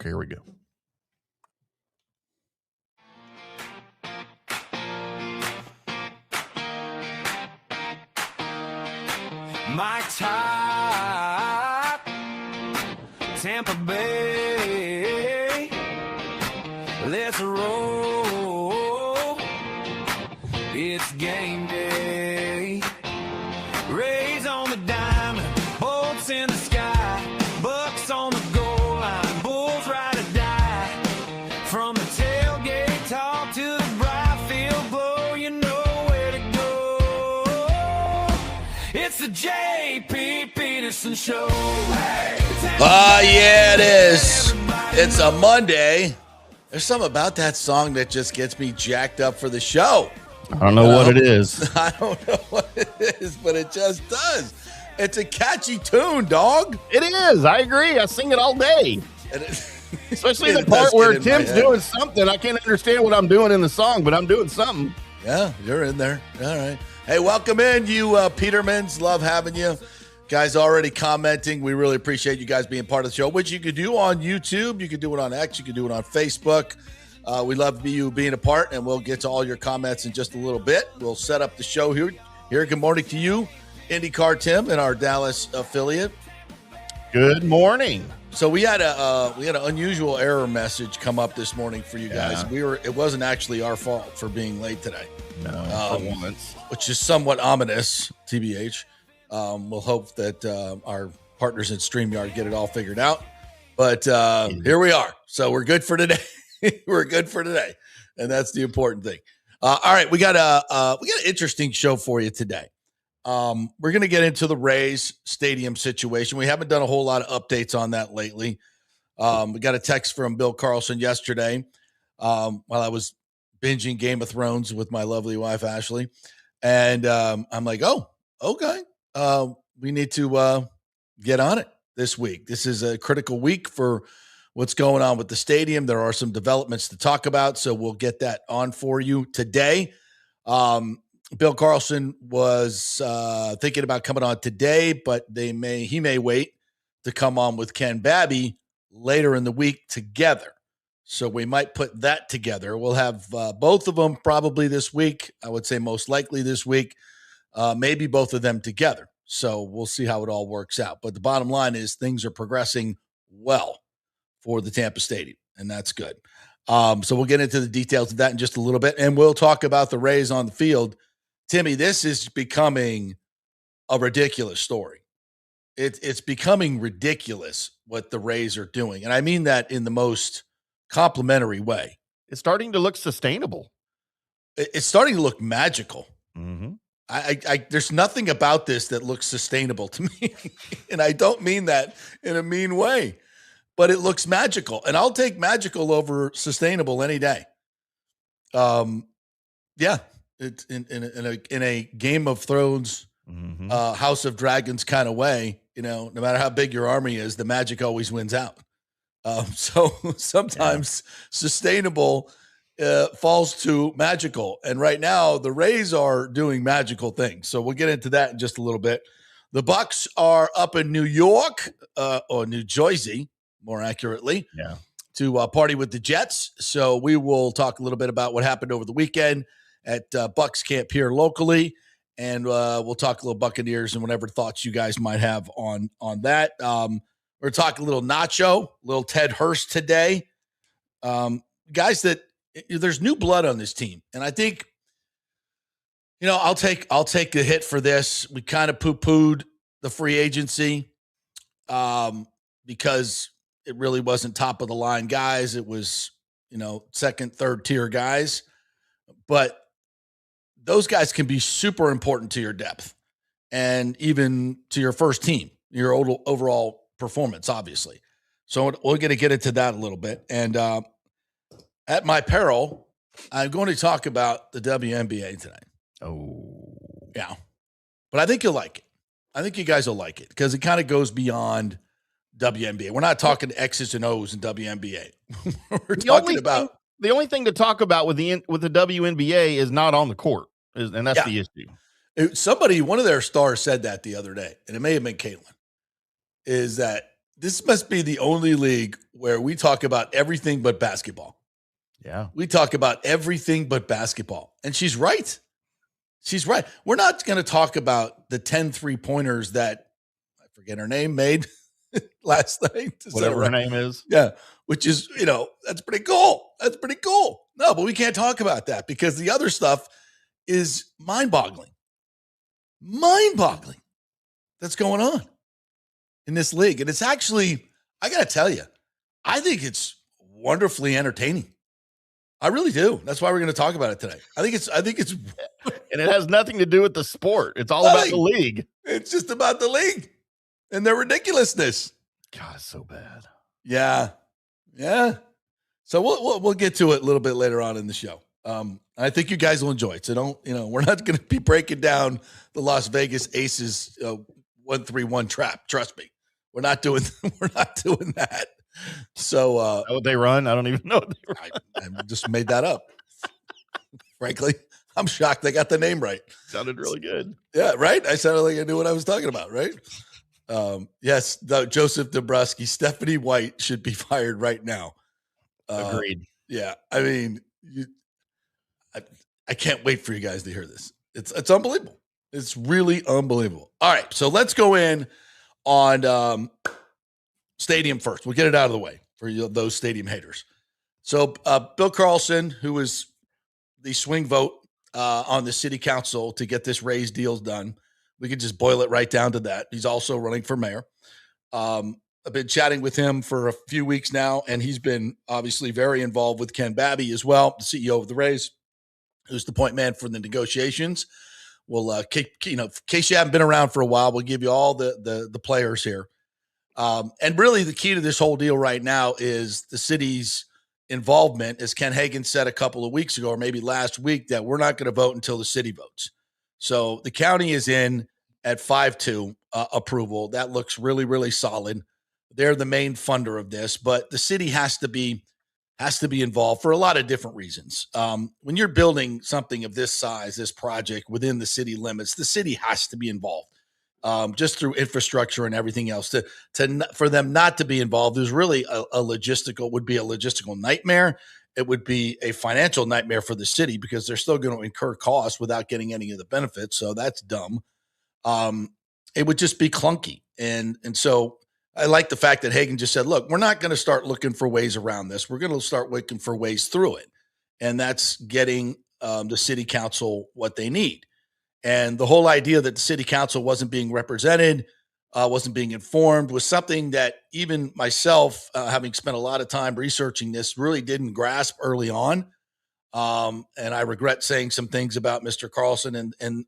Okay, here we go. My top, Tampa Bay, let's roll, it's game day, Rays on the diamond, bolts in the sky, Bucs on the goal line, Bulls ride or die, from the tailgate talk to the bright field glow, you know where to go, it's the JP Peterson Show. Yeah, it is. It's a Monday. There's something about that song that just gets me jacked up for the show. I don't know what it is. I don't know what it is, but it just does. It's a catchy tune, dog. It is. I agree. I sing it all day. Especially the part where Tim's doing something. I can't understand what I'm doing in the song, but I'm doing something. Yeah, you're in there. All right. Hey, welcome in, you Petermans. Love having you. Guys already commenting. We really appreciate you guys being part of the show, which you could do on YouTube. You could do it on X. You could do it on Facebook. We love you being a part, and we'll get to all your comments in just a little bit. We'll set up the show here. Good morning to you, IndyCar Tim, and our Dallas affiliate. Good morning. So we had an unusual error message come up this morning for you guys. Yeah. It wasn't actually our fault for being late today. No, for once. Which is somewhat ominous, TBH. We'll hope that our partners at StreamYard get it all figured out. But here we are. So we're good for today. We're good for today. And that's the important thing. All right, we got an interesting show for you today. We're going to get into the Rays stadium situation. We haven't done a whole lot of updates on that lately. We got a text from Bill Carlson yesterday while I was binging Game of Thrones with my lovely wife, Ashley. And I'm like, oh, okay. We need to get on it this week. This is a critical week for what's going on with the stadium. There are some developments to talk about, so we'll get that on for you today. Bill Carlson was thinking about coming on today, but he may wait to come on with Ken Babby later in the week together. So we might put that together. We'll have both of them probably this week. I would say most likely this week, maybe both of them together. So we'll see how it all works out. But the bottom line is things are progressing well for the Tampa Stadium, and that's good. So we'll get into the details of that in just a little bit, and we'll talk about the Rays on the field. Timmy, this is becoming a ridiculous story. It's becoming ridiculous what the Rays are doing, and I mean that in the most complimentary way. It's starting to look sustainable. It's starting to look magical. Mm-hmm. There's nothing about this that looks sustainable to me, and I don't mean that in a mean way, but it looks magical, and I'll take magical over sustainable any day. Yeah, it's in a Game of Thrones, House of Dragons kind of way. You know, no matter how big your army is, the magic always wins out. So sometimes sustainable falls to magical. And right now the Rays are doing magical things. So we'll get into that in just a little bit. The Bucs are up in New York or New Jersey, more accurately, to party with the Jets. So we will talk a little bit about what happened over the weekend at Bucs camp here locally. And we'll talk a little Buccaneers and whatever thoughts you guys might have on that. We're talking a little Nacho, a little Ted Hurst today. Guys that there's new blood on this team. And I think, you know, I'll take the hit for this. We kind of poo-pooed the free agency because it really wasn't top of the line guys. It was, you know, second, third tier guys. But those guys can be super important to your depth and even to your first team, your overall performance, obviously. So we're going to get into that a little bit. And at my peril, I'm going to talk about the WNBA tonight. Oh. Yeah. But I think you'll like it. I think you guys will like it because it kind of goes beyond WNBA. We're not talking X's and O's in WNBA. We're talking about the only thing to talk about with the WNBA is not on the court, and that's the issue. Somebody, one of their stars said that the other day, and it may have been Caitlin, is that This must be the only league where we talk about everything but basketball. Yeah. We talk about everything but basketball. And she's right. She's right. We're not going to talk about the 10 3-pointers that, I forget her name, made last night. Whatever her name is. Yeah. Which is, that's pretty cool. That's pretty cool. No, but we can't talk about that because the other stuff is mind-boggling. Mind-boggling that's going on in this league. And it's actually, I got to tell you, I think it's wonderfully entertaining. I really do. That's why we're going to talk about it today. I think it's, and it has nothing to do with the sport. It's all about the league. It's just about the league and their ridiculousness. God, it's so bad. Yeah. Yeah. So we'll get to it a little bit later on in the show. I think you guys will enjoy it. So we're not going to be breaking down the Las Vegas Aces 1-3-1 trap. Trust me. We're not doing that. So what they run? I don't even know. I just made that up. Frankly, I'm shocked they got the name right. Sounded really good. Yeah, right? I sounded like I knew what I was talking about, right? Yes, Joseph Dombrowski, Stephanie White should be fired right now. Agreed. Yeah, I mean, I can't wait for you guys to hear this. It's unbelievable. It's really unbelievable. All right, so let's go in on stadium first. We'll get it out of the way for those stadium haters. So Bill Carlson, who was the swing vote on the city council to get this Rays deal done, we could just boil it right down to that. He's also running for mayor. I've been chatting with him for a few weeks now, and he's been obviously very involved with Ken Babby as well, the CEO of the Rays, who's the point man for the negotiations. We'll, in case you haven't been around for a while, we'll give you all the players here. And really the key to this whole deal right now is the city's involvement, as Ken Hagan said a couple of weeks ago, or maybe last week, that we're not going to vote until the city votes. So the county is in at 5-2 approval. That looks really, really solid. They're the main funder of this, but the city has to be involved for a lot of different reasons. When you're building something of this size, this project within the city limits, the city has to be involved. Just through infrastructure and everything else. For them not to be involved is really a logistical nightmare. It would be a financial nightmare for the city because they're still going to incur costs without getting any of the benefits. So that's dumb. It would just be clunky. And so I like the fact that Hagan just said, look, we're not going to start looking for ways around this. We're going to start looking for ways through it. And that's getting the city council what they need. And the whole idea that the city council wasn't being represented, wasn't being informed, was something that even myself, having spent a lot of time researching this, really didn't grasp early on. And I regret saying some things about Mr. Carlson and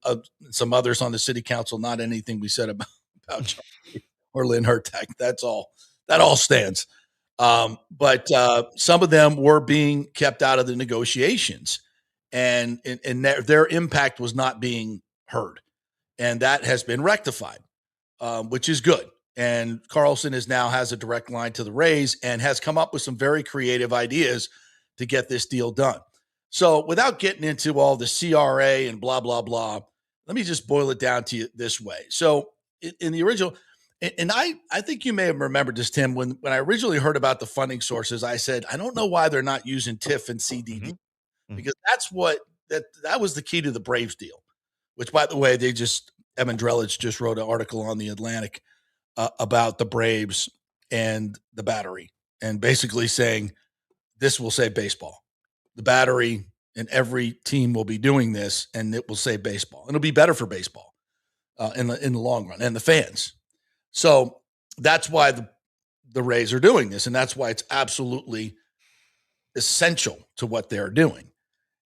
some others on the city council, not anything we said about Charlie or Lynn Hertag. That's all. That all stands. But some of them were being kept out of the negotiations, and their impact was not being heard. And that has been rectified, which is good. And Carlson now has a direct line to the Rays and has come up with some very creative ideas to get this deal done. So without getting into all the CRA and blah, blah, blah, let me just boil it down to you this way. So in the original, and I think you may have remembered this, Tim, when I originally heard about the funding sources, I said, I don't know why they're not using TIF and CDD, because that's that was the key to the Braves deal, which, by the way, Evan Drellich just wrote an article on the Atlantic about the Braves and the Battery, and basically saying this will save baseball. The Battery and every team will be doing this, and it will save baseball. And it'll be better for baseball in the long run and the fans. So that's why the Rays are doing this, and that's why it's absolutely essential to what they're doing.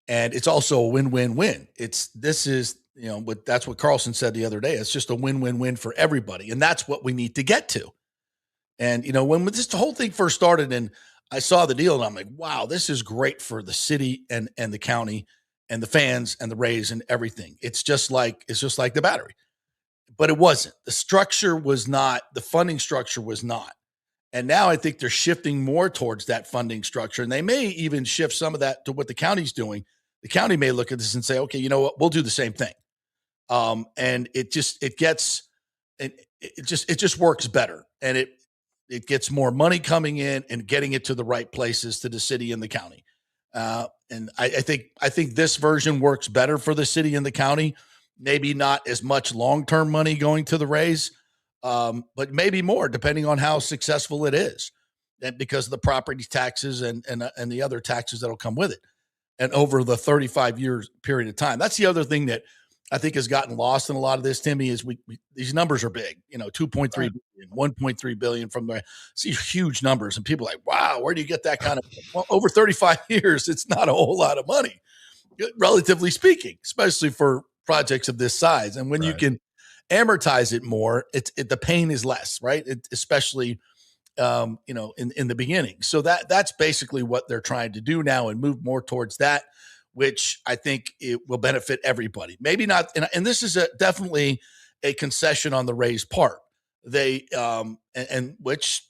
And it's also a win-win-win. But that's what Carlson said the other day. It's just a win-win-win for everybody, and that's what we need to get to. And when this whole thing first started, and I saw the deal, and I'm like, wow, this is great for the city and the county and the fans and the Rays and everything. It's just like the Battery. But it wasn't. The structure was not. The funding structure was not. And now I think they're shifting more towards that funding structure, and they may even shift some of that to what the county's doing. The county may look at this and say, okay, you know what, we'll do the same thing. And it just works better. And it gets more money coming in and getting it to the right places, to the city and the county. And I think this version works better for the city and the county. Maybe not as much long-term money going to the Rays, but maybe more depending on how successful it is, and because of the property taxes and the other taxes that'll come with it, and over the 35 years period of time. That's the other thing that I think has gotten lost in a lot of this, Timmy, is we these numbers are big, 2.3 billion, 1.3 billion from the, these huge numbers, and people are like, wow, where do you get that kind of, well, over 35 years, it's not a whole lot of money, relatively speaking, especially for projects of this size. And when you can amortize it more, the pain is less, right? Especially, in the beginning. So that's basically what they're trying to do now, and move more towards that, which I think it will benefit everybody. Maybe not, and this is definitely a concession on the Rays' part. They which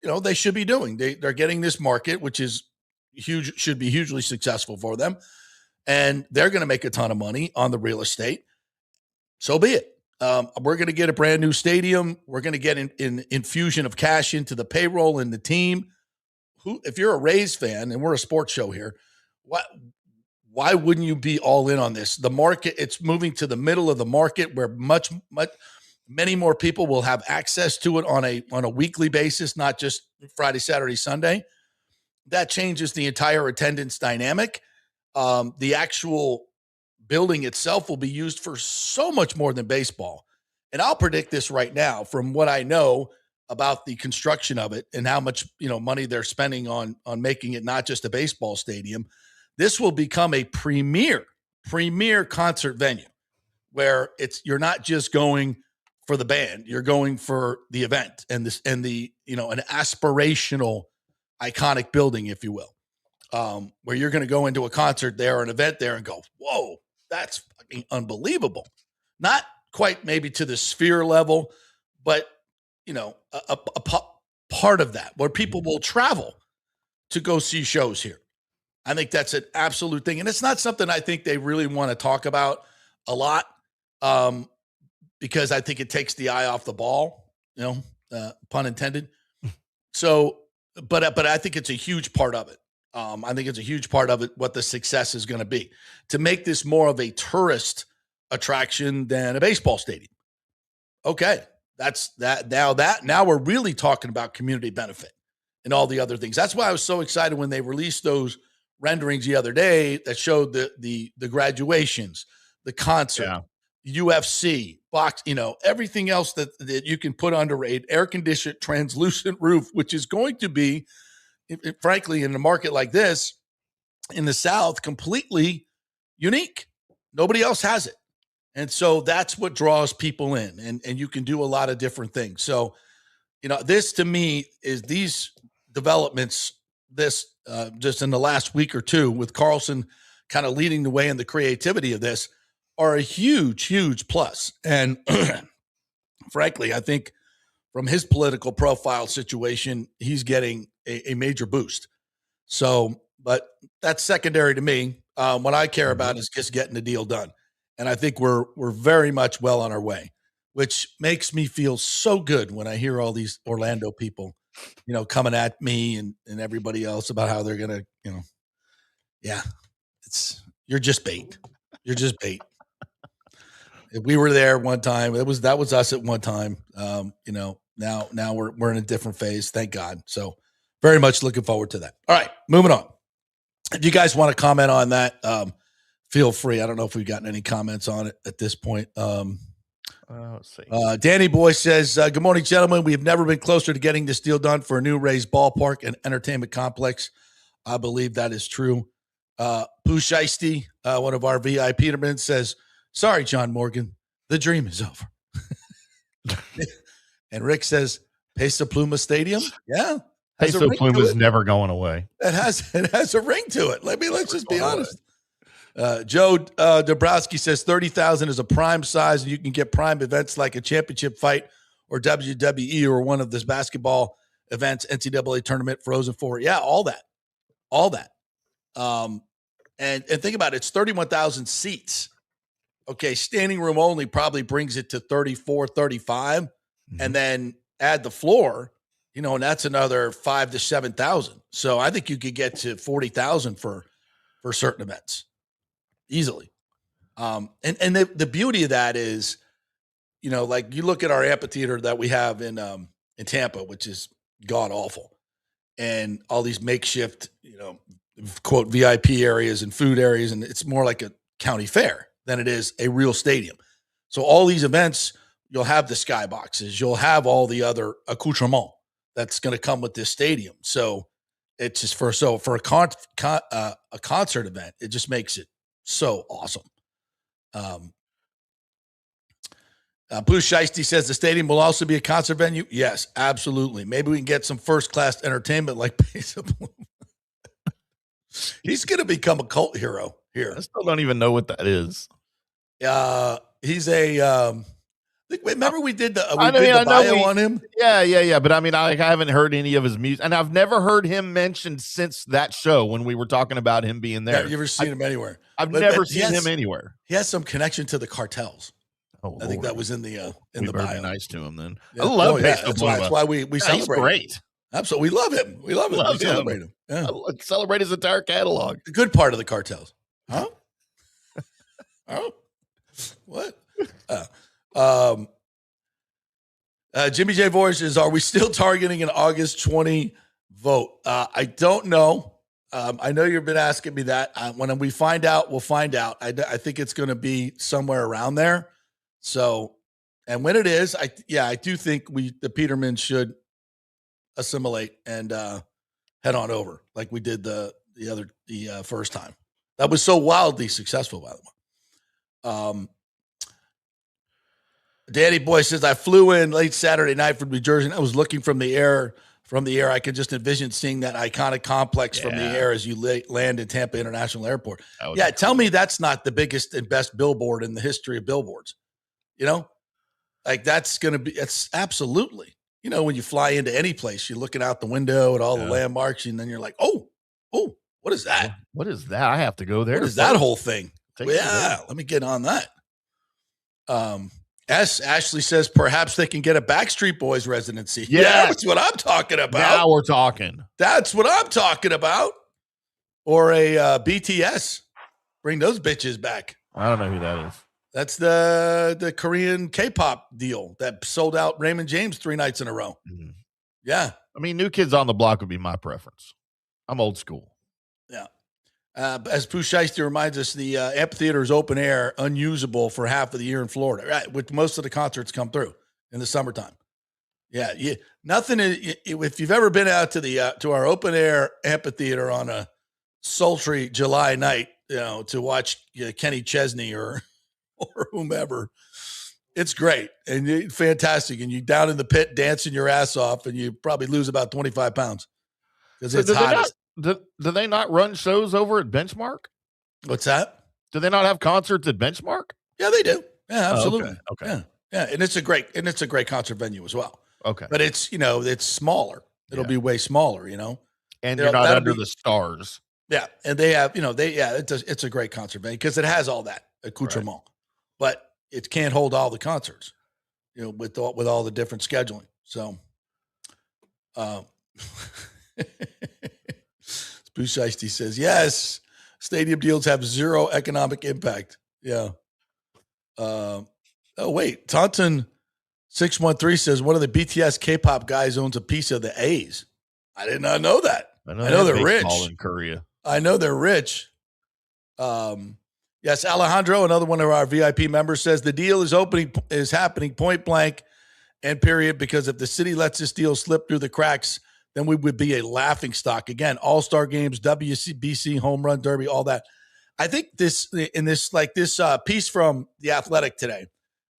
they should be doing. They're getting this market, which is huge, should be hugely successful for them, and they're going to make a ton of money on the real estate. So be it. We're going to get a brand new stadium. We're going to get an infusion of cash into the payroll and the team. If you're a Rays fan, and we're a sports show here, why wouldn't you be all in on this? The market, it's moving to the middle of the market where many more people will have access to it on a weekly basis, not just Friday, Saturday, Sunday. That changes the entire attendance dynamic. The actual building itself will be used for so much more than baseball. And I'll predict this right now from what I know about the construction of it and how much, money they're spending on making it not just a baseball stadium. This will become a premier concert venue where you're not just going for the band, you're going for the event and an aspirational, iconic building, if you will, where you're going to go into a concert there or an event there and go, whoa, that's fucking unbelievable. Not quite maybe to the Sphere level, but a part of that where people will travel to go see shows here. I think that's an absolute thing. And it's not something I think they really want to talk about a lot, because I think it takes the eye off the ball, pun intended. So, but I think it's a huge part of it. I think it's a huge part of it, what the success is going to be, to make this more of a tourist attraction than a baseball stadium. Okay. That's that. Now we're really talking about community benefit and all the other things. That's why I was so excited when they released those renderings the other day that showed the graduations, the concert, UFC, box, everything else that you can put under an air-conditioned translucent roof, which is going to be, frankly, in a market like this in the South, completely unique. Nobody else has it. And so that's what draws people in, and you can do a lot of different things. So, this to me is these developments, just in the last week or two with Carlson kind of leading the way in the creativity of this, are a huge, huge plus. And frankly, I think from his political profile situation, he's getting a major boost. So, but that's secondary to me. What I care about is just getting the deal done. And I think we're very much well on our way, which makes me feel so good when I hear all these Orlando people, coming at me and everybody else about how they're going to, you're just bait. You're just bait. If we were there one time, that was us at one time. Now we're in a different phase. Thank God. So very much looking forward to that. All right, moving on. If you guys want to comment on that, feel free. I don't know if we've gotten any comments on it at this point. Let's see. Danny Boy says, good morning, gentlemen. We have never been closer to getting this deal done for a new Rays ballpark and entertainment complex. I believe that is true. Pooh Shiesty, one of our VI Peterman, says, sorry, John Morgan, the dream is over. And Rick says, Peso Pluma Stadium? Yeah. Peso Pluma's never going away. It has a ring to it. Let's just be honest. Joe Dabrowski says 30,000 is a prime size, and you can get prime events like a championship fight or WWE or one of this basketball events, NCAA tournament, Frozen Four. Yeah, all that. And think about it. It's 31,000 seats. Okay, standing room only probably brings it to 34, 35, and then add the floor. and that's another 5,000 to 7,000. So I think you could get to 40,000 for certain events easily. And the beauty of that is, like you look at our amphitheater that we have in Tampa, which is god awful, and all these makeshift, quote VIP areas and food areas, and it's more like a county fair than it is a real stadium. So all these events, you'll have the skyboxes, you'll have all the other accoutrement that's going to come with this stadium. So it's just for a concert event, it just makes it so awesome. Blue Shiesty says the stadium will also be a concert venue. Yes, absolutely. Maybe we can get some first-class entertainment like Base of Bloom. He's going to become a cult hero here. I still don't even know what that is. He's a remember we did the bio on him? Yeah. But I mean, I haven't heard any of his music, and I've never heard him mentioned since that show when we were talking about him being there. Yeah, you ever seen him anywhere? I've never seen him anywhere. He has some connection to the cartels. Oh, I think that was in the bio. Be nice to him then. Yeah. I love That's why we celebrate. He's great. Absolutely, we love him. We love him. We celebrate him. Yeah. Celebrate his entire catalog. The good part of the cartels, huh? Oh, what? Jimmy J. Voices, are we still targeting an August 20 vote? I don't know. I know you've been asking me that. When we find out, we'll find out. I think it's going to be somewhere around there. So, and when it is, I do think the Petermans should assimilate and head on over like we did the first time. That was so wildly successful, by the way. Danny Boy says, I flew in late Saturday night from New Jersey, and I was looking from the air. I could just envision seeing that iconic complex from the air as you land in Tampa International Airport. Yeah, tell me that's not the biggest and best billboard in the history of billboards. Like it's absolutely. When you fly into any place, you're looking out the window at all the landmarks, and then you're like, oh, what is that? What is that? I have to go there. What is that whole thing? Let me get on that. Ashley says perhaps they can get a Backstreet Boys residency. Yeah, that's what I'm talking about. Now we're talking. That's what I'm talking about. Or a BTS. Bring those bitches back. I don't know who that is. That's the Korean K-pop deal that sold out Raymond James 3 nights in a row. Mm-hmm. Yeah. I mean, New Kids on the Block would be my preference. I'm old school. Yeah. As Pooh Shiesty reminds us, the amphitheater is open air, unusable for half of the year in Florida, right? With most of the concerts come through in the summertime. Yeah. Nothing. If you've ever been out to our open air amphitheater on a sultry July night, to watch Kenny Chesney or whomever, it's great and fantastic. And you down in the pit dancing your ass off, and you probably lose about 25 pounds because it's hot. Do they not run shows over at Benchmark? What's that? Do they not have concerts at Benchmark? Yeah, they do. Yeah, absolutely. Oh, okay. Yeah, and it's a great concert venue as well. Okay, but it's it's smaller. It'll be way smaller, and you're not under the stars. Yeah, and they have it's a great concert venue because it has all that accoutrement, right. But it can't hold all the concerts, with all the different scheduling. So, Busheisty says, yes, stadium deals have zero economic impact. Yeah. Oh, wait. Taunton 613 says one of the BTS K-pop guys owns a piece of the A's. I did not know that. I know they're rich. In Korea. I know they're rich. Yes, Alejandro, another one of our VIP members, says the deal is happening point blank and period, because if the city lets this deal slip through the cracks, then we would be a laughing stock. Again, all-star games, WBC, home run derby, all that. I think this piece from The Athletic today,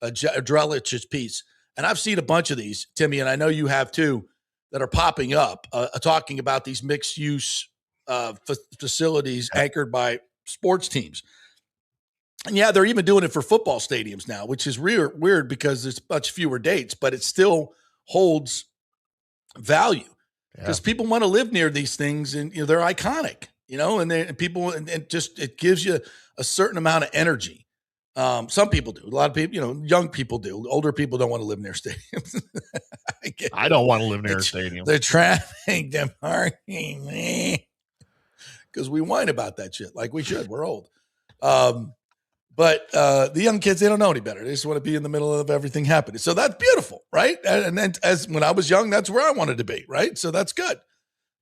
Drelich's piece, and I've seen a bunch of these, Timmy, and I know you have too, that are popping up, talking about these mixed-use facilities anchored by sports teams. And yeah, they're even doing it for football stadiums now, which is weird because there's much fewer dates, but it still holds value. Because people want to live near these things, and they're iconic, and people, and just it gives you a certain amount of energy. Some people do. A lot of people, young people do. Older people don't want to live near stadiums. I don't want to live near a stadium. The traffic, the parking, because we whine about that shit like we should. We're old. But the young kids, they don't know any better. They just want to be in the middle of everything happening. So that's beautiful, right? And then when I was young, that's where I wanted to be, right? So that's good.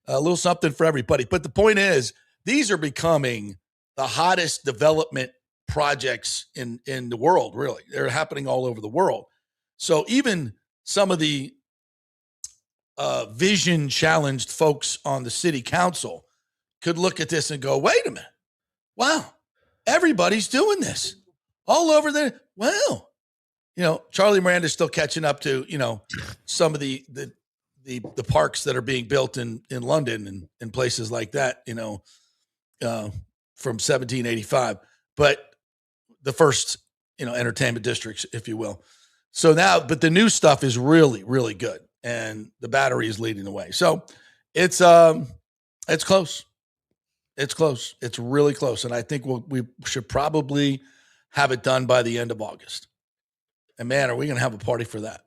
A little something for everybody. But the point is, these are becoming the hottest development projects in the world, really. They're happening all over the world. So even some of the vision challenged folks on the city council could look at this and go, wait a minute. Wow. Everybody's doing this all over there. Wow. Charlie Miranda's still catching up to, some of the parks that are being built in London and places like that, from 1785, but the first, entertainment districts, if you will. So now, but the new stuff is really, really good. And the battery is leading the way. So it's close. It's close. It's really close. And I think we should probably have it done by the end of August. And man, are we going to have a party for that?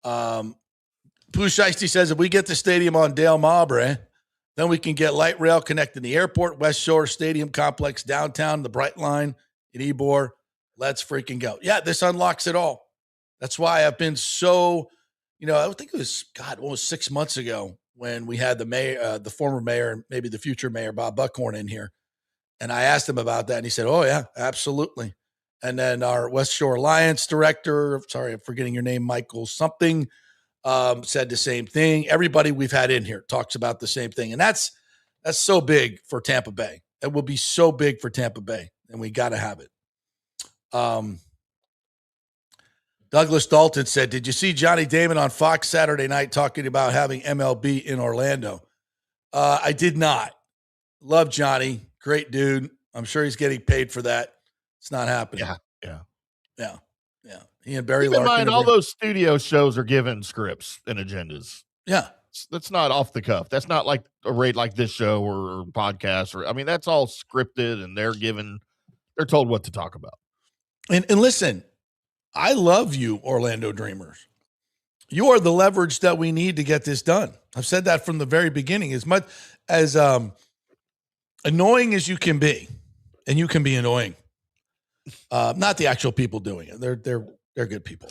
Pooh Shiesty says, if we get the stadium on Dale Mowbray, then we can get light rail connecting the airport, West Shore Stadium Complex, downtown, the Bright Line in Ybor. Let's freaking go. Yeah, this unlocks it all. That's why I've been so, I think it was, almost 6 months ago when we had the mayor, the former mayor, and maybe the future mayor, Bob Buckhorn, in here. And I asked him about that, and he said, oh, yeah, absolutely. And then our West Shore Alliance director, sorry, I'm forgetting your name, Michael something, said the same thing. Everybody we've had in here talks about the same thing. And that's so big for Tampa Bay. It will be so big for Tampa Bay, and we got to have it. Douglas Dalton said, did you see Johnny Damon on Fox Saturday night talking about having MLB in Orlando? I did not. Love Johnny. Great dude. I'm sure he's getting paid for that. It's not happening. Yeah. He and Barry Larkin. Keep in mind, all those studio shows are given scripts and agendas. Yeah. That's not off the cuff. That's not like a rate like this show or podcast. That's all scripted, and they're told what to talk about. And listen, I love you, Orlando Dreamers. You are the leverage that we need to get this done. I've said that from the very beginning. As much as annoying as you can be, and you can be annoying, not the actual people doing it. They're good people.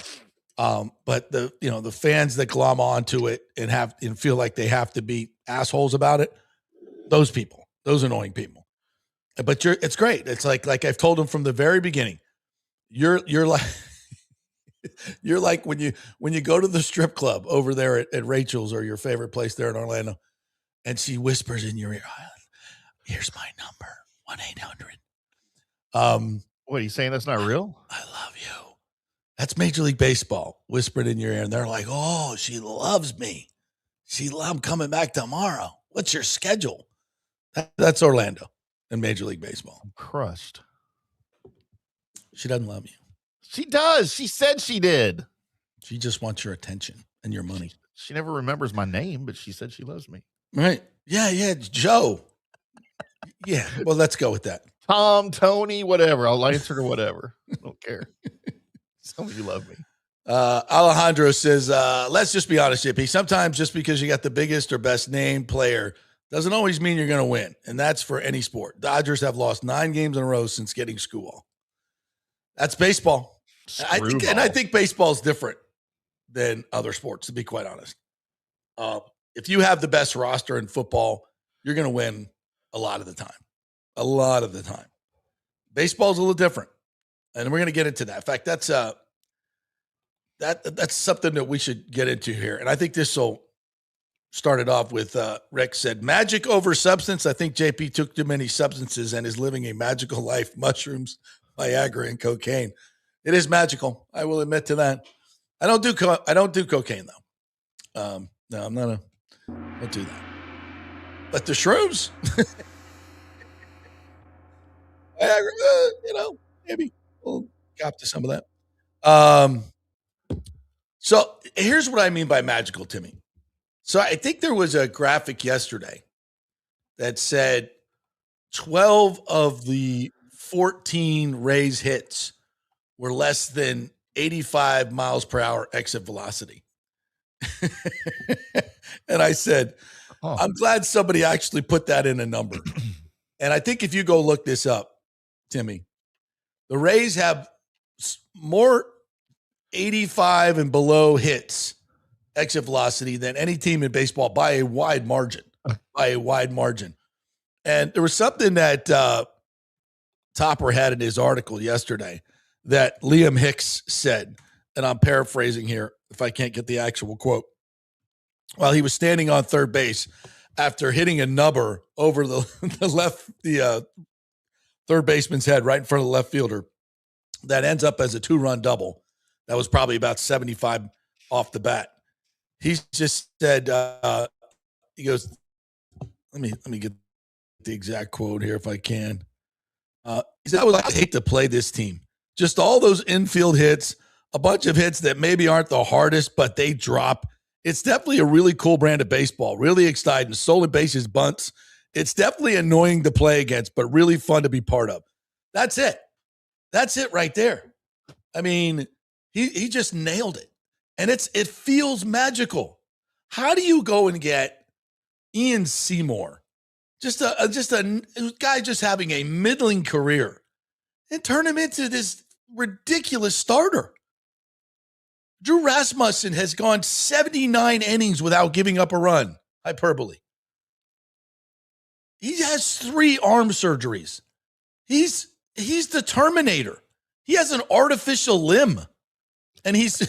But the fans that glom onto it and feel like they have to be assholes about it, those annoying people. But it's great. It's like I've told them from the very beginning. You're like you're like when you go to the strip club over there at Rachel's or your favorite place there in Orlando, and she whispers in your ear, "Here's my number, 1-800." What are you saying? That's not real? I love you. That's Major League Baseball whispered in your ear, and they're like, "Oh, she loves me. I'm coming back tomorrow. What's your schedule?" That's Orlando in Major League Baseball. I'm crushed. She doesn't love you. She does. She said she did. She just wants your attention and your money. She never remembers my name, but she said she loves me. Right. Yeah. It's Joe. Yeah. Well, let's go with that. Tom, Tony, whatever. I'll answer to whatever. I don't care. Tell me you love me. Alejandro says, let's just be honest, JP. Sometimes just because you got the biggest or best named player doesn't always mean you're going to win. And that's for any sport. Dodgers have lost 9 games in a row since getting Skubal. That's baseball. I think baseball is different than other sports, to be quite honest. If you have the best roster in football, you're going to win a lot of the time. A lot of the time. Baseball is a little different, and we're going to get into that. In fact, that's something that we should get into here. And I think this will start it off with Rick said, magic over substance. I think JP took too many substances and is living a magical life. Mushrooms, Viagra, and cocaine. It is magical. I will admit to that. I don't do cocaine though. No, I'm not don't do that. But the shrooms, Viagra, maybe we'll cop to some of that. So here's what I mean by magical, Timmy. So I think there was a graphic yesterday that said 12 of the 14 Rays hits were less than 85 miles per hour exit velocity. And I said, I'm glad somebody actually put that in a number. And I think if you go look this up, Timmy, the Rays have more 85 and below hits exit velocity than any team in baseball by a wide margin. And there was something that Topper had in his article yesterday that Liam Hicks said, and I'm paraphrasing here if I can't get the actual quote. While he was standing on third base after hitting a nubber over the third baseman's head right in front of the left fielder, that ends up as a 2-run double. That was probably about 75 off the bat. He just said, he goes, let me get the exact quote here if I can. He said, I hate to play this team. Just all those infield hits, a bunch of hits that maybe aren't the hardest, but they drop. It's definitely a really cool brand of baseball, really exciting. Stolen bases, bunts. It's definitely annoying to play against, but really fun to be part of. That's it. That's it right there. I mean, he just nailed it. And it feels magical. How do you go and get Ian Seymour, just a guy just having a middling career, and turn him into this ridiculous starter? Drew Rasmussen has gone 79 innings without giving up a run. Hyperbole. He has 3 arm surgeries. He's the Terminator. He has an artificial limb, and he's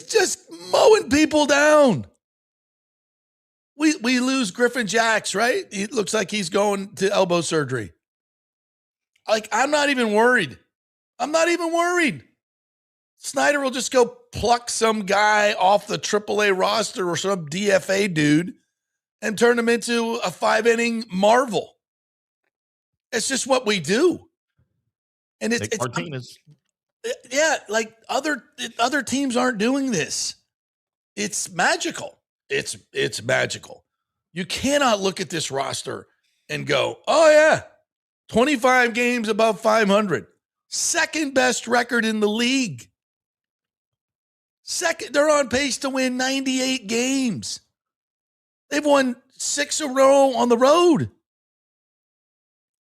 just mowing people down. We lose Griffin Jacks, right? It looks like he's going to elbow surgery. Like, I'm not even worried. Snyder will just go pluck some guy off the AAA roster or some DFA dude and turn him into a 5-inning marvel. It's just what we do. And it's Martinez. Yeah, like other teams aren't doing this. It's magical. It's magical. You cannot look at this roster and go, oh yeah, 25 games above 500. Second best record in the league. They're on pace to win 98 games. They've won 6 in a row on the road.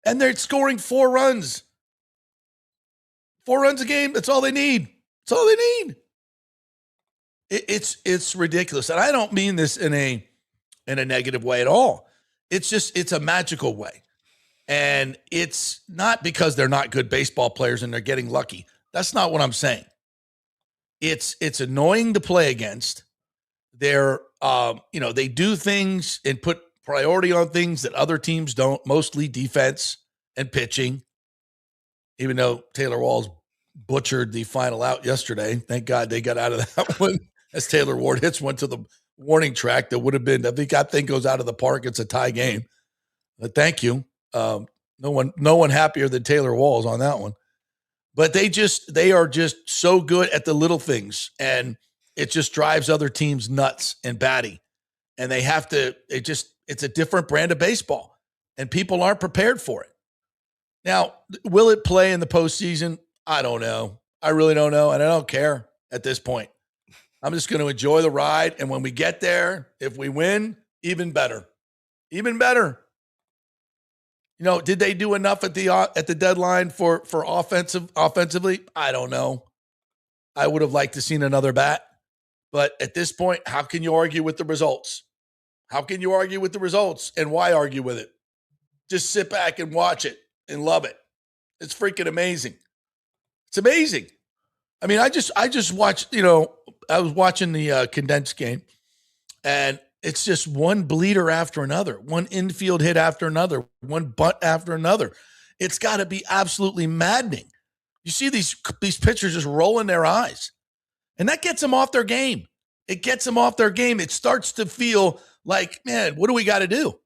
And they're scoring 4 runs. 4 runs a game, that's all they need. It's ridiculous. And I don't mean this in a negative way at all. It's a magical way. And it's not because they're not good baseball players and they're getting lucky. That's not what I'm saying. It's annoying to play against. They're they do things and put priority on things that other teams don't, mostly defense and pitching. Even though Taylor Walls butchered the final out yesterday. Thank God they got out of that one. As Taylor Ward hits one to the warning track that would have been, if that thing goes out of the park, it's a tie game. But thank you. No one happier than Taylor Walls on that one. But they are just so good at the little things, and it just drives other teams nuts and batty. And they have to, it's a different brand of baseball, and people aren't prepared for it. Now, will it play in the postseason? I don't know. I really don't know, and I don't care at this point. I'm just going to enjoy the ride, and when we get there, if we win, even better. Even better. Did they do enough at the deadline for offensively? I don't know. I would have liked to seen another bat, but at this point, how can you argue with the results? And why argue with it? Just sit back and watch it and love it. It's freaking amazing. It's amazing. I mean, I just watched, I was watching the condensed game, and it's just one bleeder after another, one infield hit after another, one bunt after another. It's got to be absolutely maddening. You see these pitchers just rolling their eyes, and that gets them off their game. It starts to feel like, man, what do we got to do?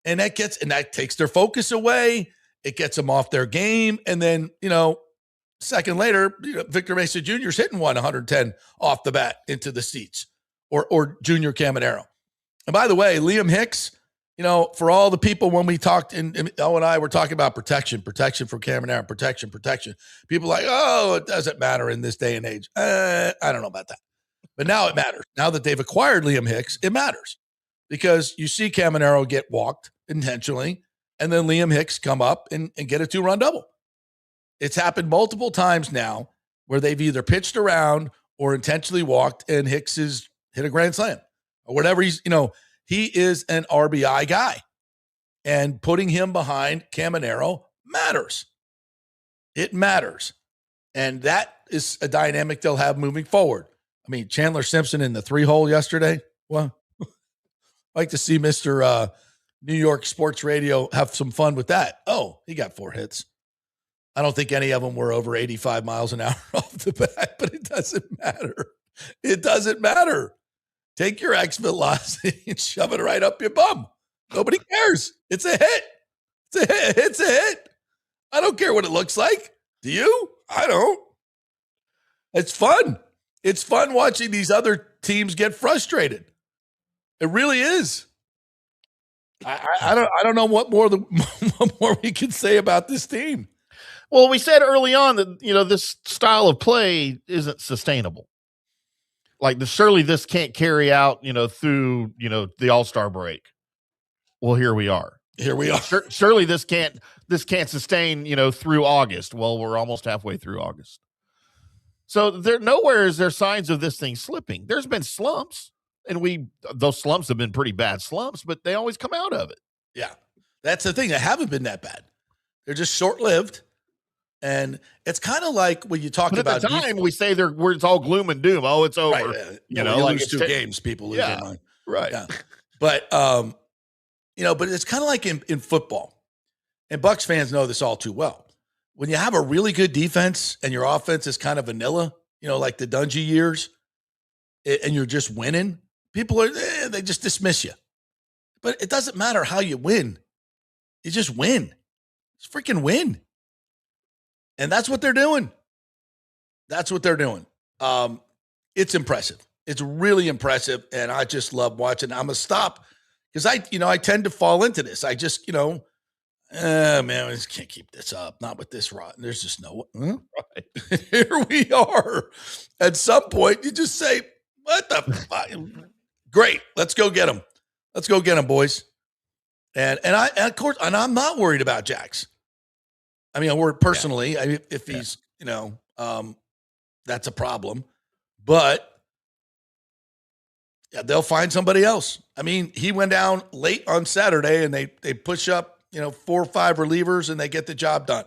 And that takes their focus away. It gets them off their game. And then, second later, Victor Mesa Jr. is hitting 110 off the bat into the seats, or Junior Caminero. And by the way, Liam Hicks, for all the people when we talked, and O and I were talking about protection from Cameron, protection. People like, oh, it doesn't matter in this day and age. I don't know about that. But now it matters. Now that they've acquired Liam Hicks, it matters. Because you see Caminero get walked intentionally, and then Liam Hicks come up and get a 2-run double. It's happened multiple times now where they've either pitched around or intentionally walked, and Hicks has hit a grand slam or whatever. He is an RBI guy, and putting him behind Caminero matters. It matters. And that is a dynamic they'll have moving forward. I mean, Chandler Simpson in the 3-hole yesterday. Well, I'd like to see Mr. New York Sports Radio have some fun with that. Oh, he got 4 hits. I don't think any of them were over 85 miles an hour off the bat, but it doesn't matter. It doesn't matter. Take your X velocity and shove it right up your bum. Nobody cares. It's a hit. It's a hit. I don't care what it looks like. Do you? I don't. It's fun. It's fun watching these other teams get frustrated. It really is. I don't know what more we can say about this team. Well, we said early on that this style of play isn't sustainable. Like surely this can't carry out through the All-Star break. Well, here we are. Surely this can't sustain through August. Well, we're almost halfway through August. So nowhere is there signs of this thing slipping. There's been slumps. And those slumps have been pretty bad slumps, but they always come out of it. Yeah. That's the thing. They haven't been that bad. They're just short-lived. And it's kind of like when you talk about at the time, we say it's all gloom and doom. Oh, it's over. Right. You lose 2 games, people lose their mind. Right. Yeah. But, but it's kind of like in football. And Bucs fans know this all too well. When you have a really good defense and your offense is kind of vanilla, like the Dungy years, and you're just winning, people they just dismiss you. But it doesn't matter how you win. You just win. Just freaking win. And that's what they're doing. It's impressive. It's really impressive. And I just love watching. I'm going to stop because I tend to fall into this. I just, man, I just can't keep this up. Not with this rot. There's just no, right. Here we are. At some point, you just say, what the fuck? Great. Let's go get them. Let's go get them, boys. And of course, I'm not worried about Jax. I mean, personally, if he's, that's a problem. But they'll find somebody else. I mean, he went down late on Saturday and they push up, 4 or 5 relievers and they get the job done.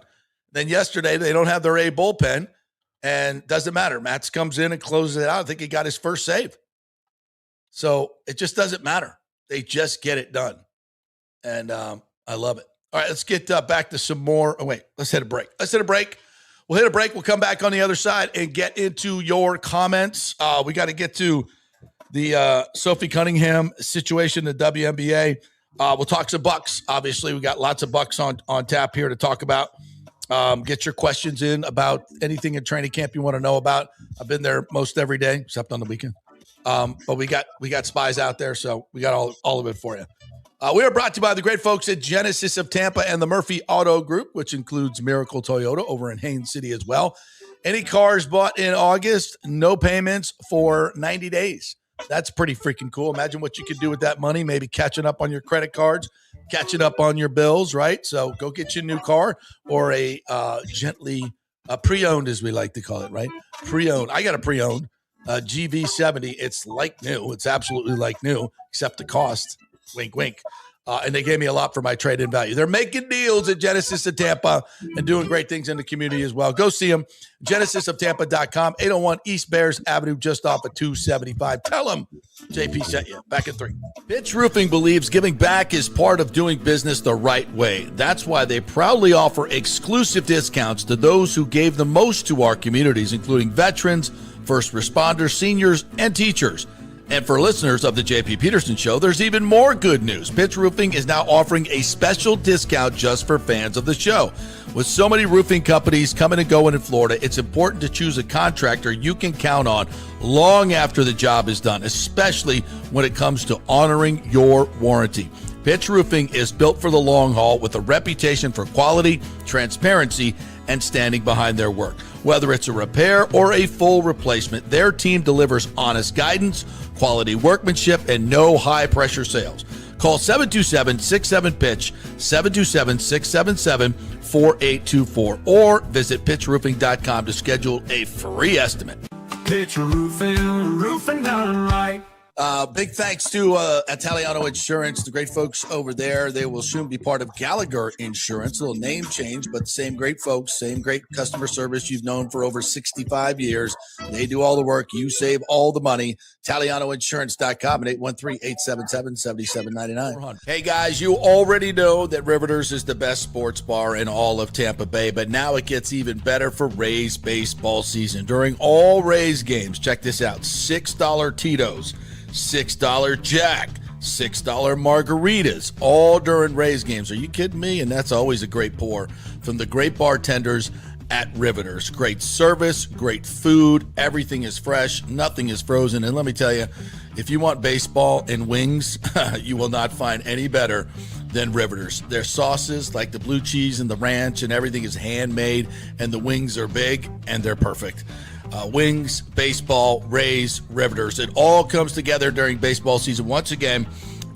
Then yesterday, they don't have their A bullpen and doesn't matter. Matz comes in and closes it out. I think he got his first save. So it just doesn't matter. They just get it done. And I love it. All right, let's get back to some more. Oh, wait, let's hit a break. We'll hit a break. We'll come back on the other side and get into your comments. We got to get to the Sophie Cunningham situation, the WNBA. We'll talk some Bucs. Obviously, we got lots of Bucs on tap here to talk about. Get your questions in about anything in training camp you want to know about. I've been there most every day, except on the weekend. But we got spies out there, so we got all of it for you. We are brought to you by the great folks at Genesis of Tampa and the Murphy Auto Group, which includes Miracle Toyota over in Haines City as well. Any cars bought in August, no payments for 90 days. That's pretty freaking cool. Imagine what you could do with that money, maybe catching up on your credit cards, catching up on your bills, right? So go get your new car or a pre-owned, as we like to call it, right? Pre-owned. I got a pre-owned GV70. It's like new. It's absolutely like new, except the cost. Wink, wink. And they gave me a lot for my trade-in value. They're making deals at Genesis of Tampa and doing great things in the community as well. Go see them. GenesisofTampa.com, 801 East Bears Avenue, just off of 275. Tell them JP sent you. Back in 3. Pitch Roofing believes giving back is part of doing business the right way. That's why they proudly offer exclusive discounts to those who gave the most to our communities, including veterans, first responders, seniors, and teachers. And for listeners of the JP Peterson Show, there's even more good news. Pitch Roofing is now offering a special discount just for fans of the show. With so many roofing companies coming and going in Florida, it's important to choose a contractor you can count on long after the job is done, especially when it comes to honoring your warranty. Pitch Roofing is built for the long haul with a reputation for quality, transparency, and standing behind their work. Whether it's a repair or a full replacement, their team delivers honest guidance, quality workmanship, and no high-pressure sales. Call 727-67-PITCH, 727-677-4824, or visit pitchroofing.com to schedule a free estimate. Pitch roofing, roofing done right. Big thanks to Italiano Insurance, the great folks over there. They will soon be part of Gallagher Insurance. A little name change, but same great folks, same great customer service you've known for over 65 years. They do all the work. You save all the money. ItalianoInsurance.com at 813-877-7799. Hey, guys, you already know that Riveters is the best sports bar in all of Tampa Bay, but now it gets even better for Rays baseball season. During all Rays games, check this out, $6 Tito's, $6 Jack, $6 margaritas, all during Rays games. Are you kidding me? And that's always a great pour from the great bartenders at Riveters. Great service, great food, everything is fresh, nothing is frozen. And let me tell you, if you want baseball and wings, you will not find any better than Riveters. Their sauces, like the blue cheese and the ranch and everything, is handmade, and the wings are big and they're perfect. Wings, baseball, Rays, Riveters. It all comes together during baseball season. Once again,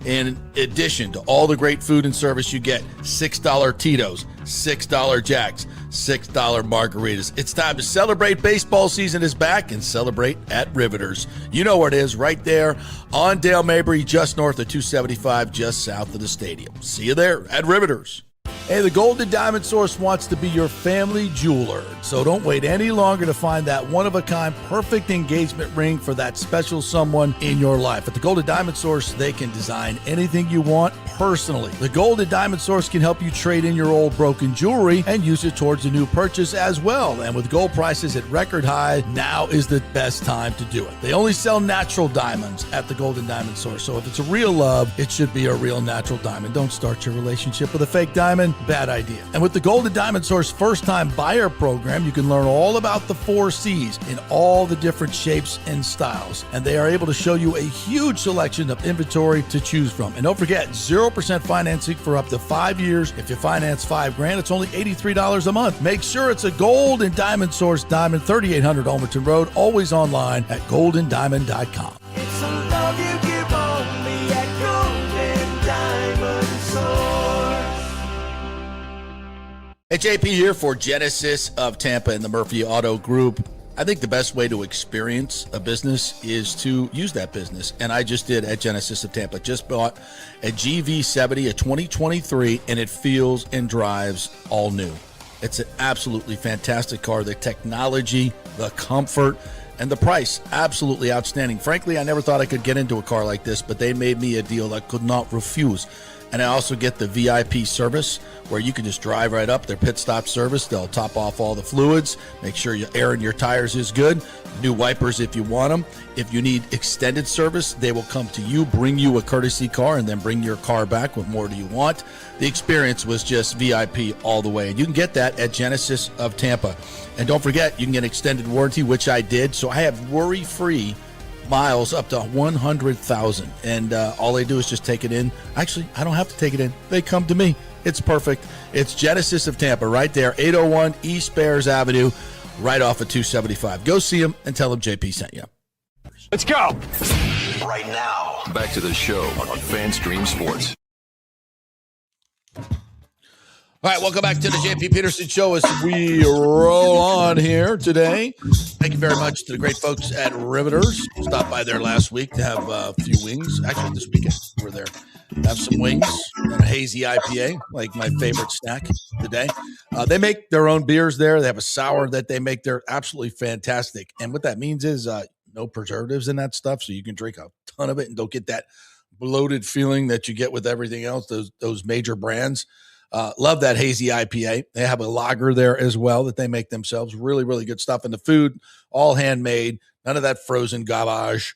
in addition to all the great food and service, you get $6 Tito's, $6 Jacks, $6 margaritas. It's time to celebrate. Baseball season is back, and celebrate at Riveters. You know where it is, right there on Dale Mabry, just north of 275, just south of the stadium. See you there at Riveters. Hey, the Golden Diamond Source wants to be your family jeweler, so don't wait any longer to find that one-of-a-kind perfect engagement ring for that special someone in your life. At the Golden Diamond Source, they can design anything you want personally. The Golden Diamond Source can help you trade in your old broken jewelry and use it towards a new purchase as well. And with gold prices at record high, now is the best time to do it. They only sell natural diamonds at the Golden Diamond Source, so if it's a real love, it should be a real natural diamond. Don't start your relationship with a fake diamond. Bad idea. And with the Golden Diamond Source first-time buyer program, you can learn all about the 4 C's in all the different shapes and styles. And they are able to show you a huge selection of inventory to choose from. And don't forget, 0% financing for up to 5 years. If you finance $5,000, it's only $83 a month. Make sure it's a Golden Diamond Source diamond, 3800 Almerton Road, always online at goldendiamond.com. It's a love you give only at Golden Diamond Source. Hey, JP here for Genesis of Tampa and the Murphy Auto Group. I think the best way to experience a business is to use that business. And I just did at Genesis of Tampa. Just bought a GV70, a 2023, and it feels and drives all new. It's an absolutely fantastic car. The technology, the comfort, and the price, absolutely outstanding. Frankly, I never thought I could get into a car like this, but they made me a deal I could not refuse. And I also get the VIP service where you can just drive right up, their pit stop service. They'll top off all the fluids, make sure your air in your tires is good, new wipers if you want them. If you need extended service, they will come to you, bring you a courtesy car, and then bring your car back. What more do you want? The experience was just VIP all the way. And you can get that at Genesis of Tampa. And don't forget, you can get extended warranty, which I did. So I have worry-free miles up to 100,000, and all they do is just take it in. Actually, I don't have to take it in. They come to me. It's perfect. It's Genesis of Tampa right there, 801 East Bears Avenue, right off of 275. Go see them and tell them JP sent you. Let's go. Right now, back to the show on FanStream Sports. All right, welcome back to the JP Peterson Show as we roll on here today. Thank you very much to the great folks at Riveters. Stopped by there last week to have a few wings. Actually, this weekend we're there. Have some wings and a hazy IPA, like my favorite snack today. They make their own beers there. They have a sour that they make. They're absolutely fantastic. And what that means is no preservatives in that stuff, so you can drink a ton of it and don't get that bloated feeling that you get with everything else, those major brands. Love that hazy IPA. They have a lager there as well that they make themselves. Really, really good stuff. And the food, all handmade, none of that frozen garbage.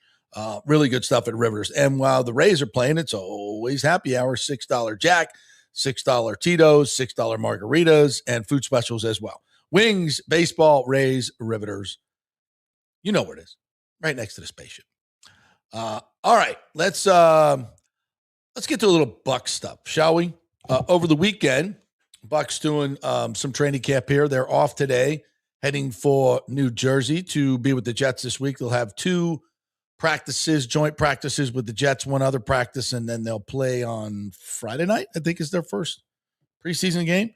Really good stuff at Riveters. And while the Rays are playing, it's always happy hour, $6 Jack, $6 Tito's, $6 margaritas, and food specials as well. Wings, baseball, Rays, Riveters. You know where it is. Right next to the spaceship. All right, let's Let's get to a little Bucs stuff, shall we? Over the weekend, Bucs doing some training camp here. They're off today, heading for New Jersey to be with the Jets this week. They'll have 2 practices, joint practices with the Jets, 1 other practice, and then they'll play on Friday night, I think is their first preseason game.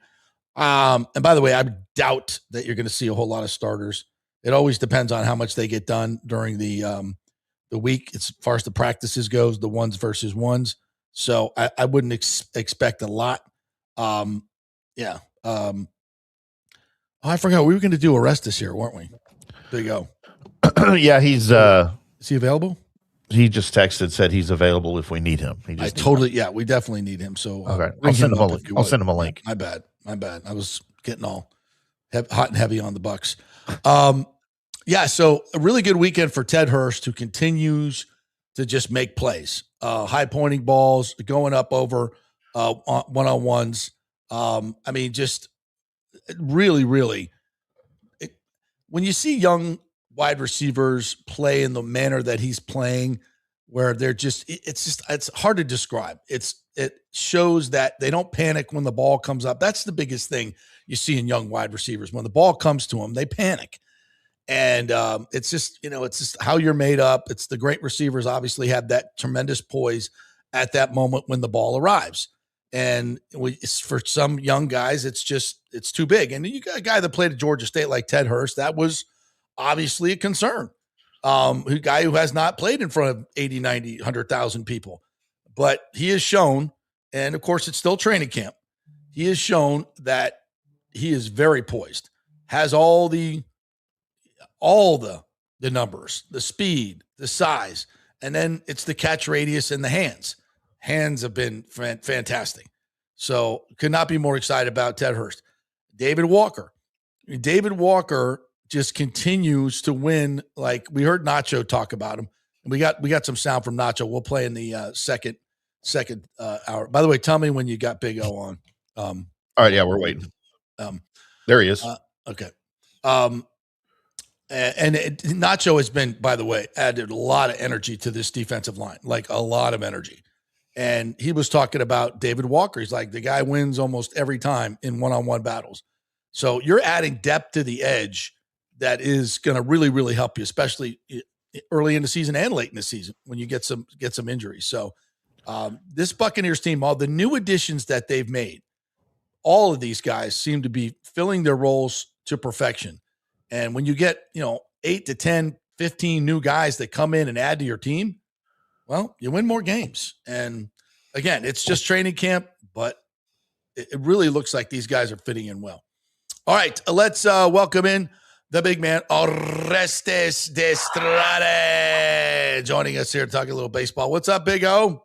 And by the way, I doubt that you're going to see a whole lot of starters. It always depends on how much they get done during the week. As far as the practices goes, the ones versus ones. So I wouldn't expect a lot. I forgot we were going to do Orestes here, weren't we? Big O. Yeah, he's Is he available? he just texted, said he's available if we need him. We definitely need him. So okay, I'll send him a link. I'll send him a link. My bad. I was getting all hot and heavy on the Bucs. So a really good weekend for Ted Hurst, who continues to just make plays, high pointing balls, going up over one-on-ones. Just really, really, when you see young wide receivers play in the manner that he's playing, where they're it's hard to describe. It shows that they don't panic when the ball comes up. That's the biggest thing you see in young wide receivers. When the ball comes to them, they panic. And it's just how you're made up. It's the great receivers obviously have that tremendous poise at that moment when the ball arrives. And for some young guys, it's too big. And you got a guy that played at Georgia State like Ted Hurst. That was obviously a concern. A guy who has not played in front of 80, 90, 100,000 people. But he has shown, and of course it's still training camp, he has shown that he is very poised, has all the numbers, the speed, the size, and then it's the catch radius and the hands. Hands have been fantastic. So could not be more excited about Ted Hurst. David Walker just continues to win. Like we heard Nacho talk about him. And we got some sound from Nacho. We'll play in the second hour. By the way, tell me when you got Big O on. All right, yeah, we're waiting. There he is. Okay. Nacho has been, by the way, added a lot of energy to this defensive line, like a lot of energy. And he was talking about David Walker. He's like, the guy wins almost every time in one-on-one battles. So you're adding depth to the edge that is going to really, really help you, especially early in the season and late in the season when you get some injuries. So this Buccaneers team, all the new additions that they've made, all of these guys seem to be filling their roles to perfection. And when you get, 8 to 10, 15 new guys that come in and add to your team, well, you win more games. And again, it's just training camp, but it really looks like these guys are fitting in well. All right, let's welcome in the big man, Orestes Destrade, joining us here to talk a little baseball. What's up, Big O?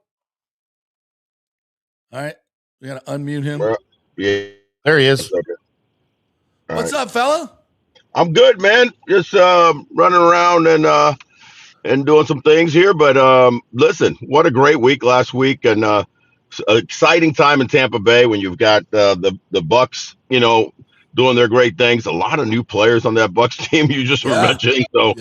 All right, we got to unmute him. Yeah, There he is. What's up, fella? I'm good, man. Just running around and doing some things here. But listen, what a great week last week, and exciting time in Tampa Bay when you've got the Bucs, doing their great things. A lot of new players on that Bucs team you just were mentioning. So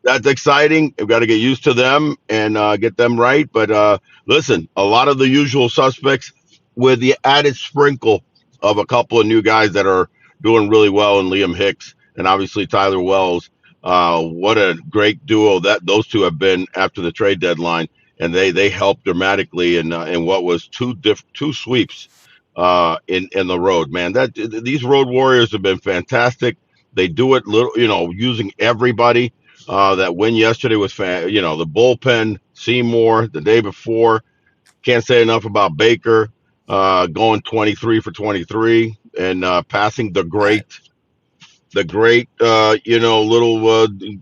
that's exciting. We've got to get used to them and get them right. But listen, a lot of the usual suspects with the added sprinkle of a couple of new guys that are doing really well, in Liam Hicks and obviously Tyler Wells. What a great duo that those two have been after the trade deadline, and they helped dramatically in what was two sweeps in the road. Man, these road warriors have been fantastic. They do it using everybody. That win yesterday was the bullpen, Seymour the day before. Can't say enough about Baker going 23 for 23 and passing the great little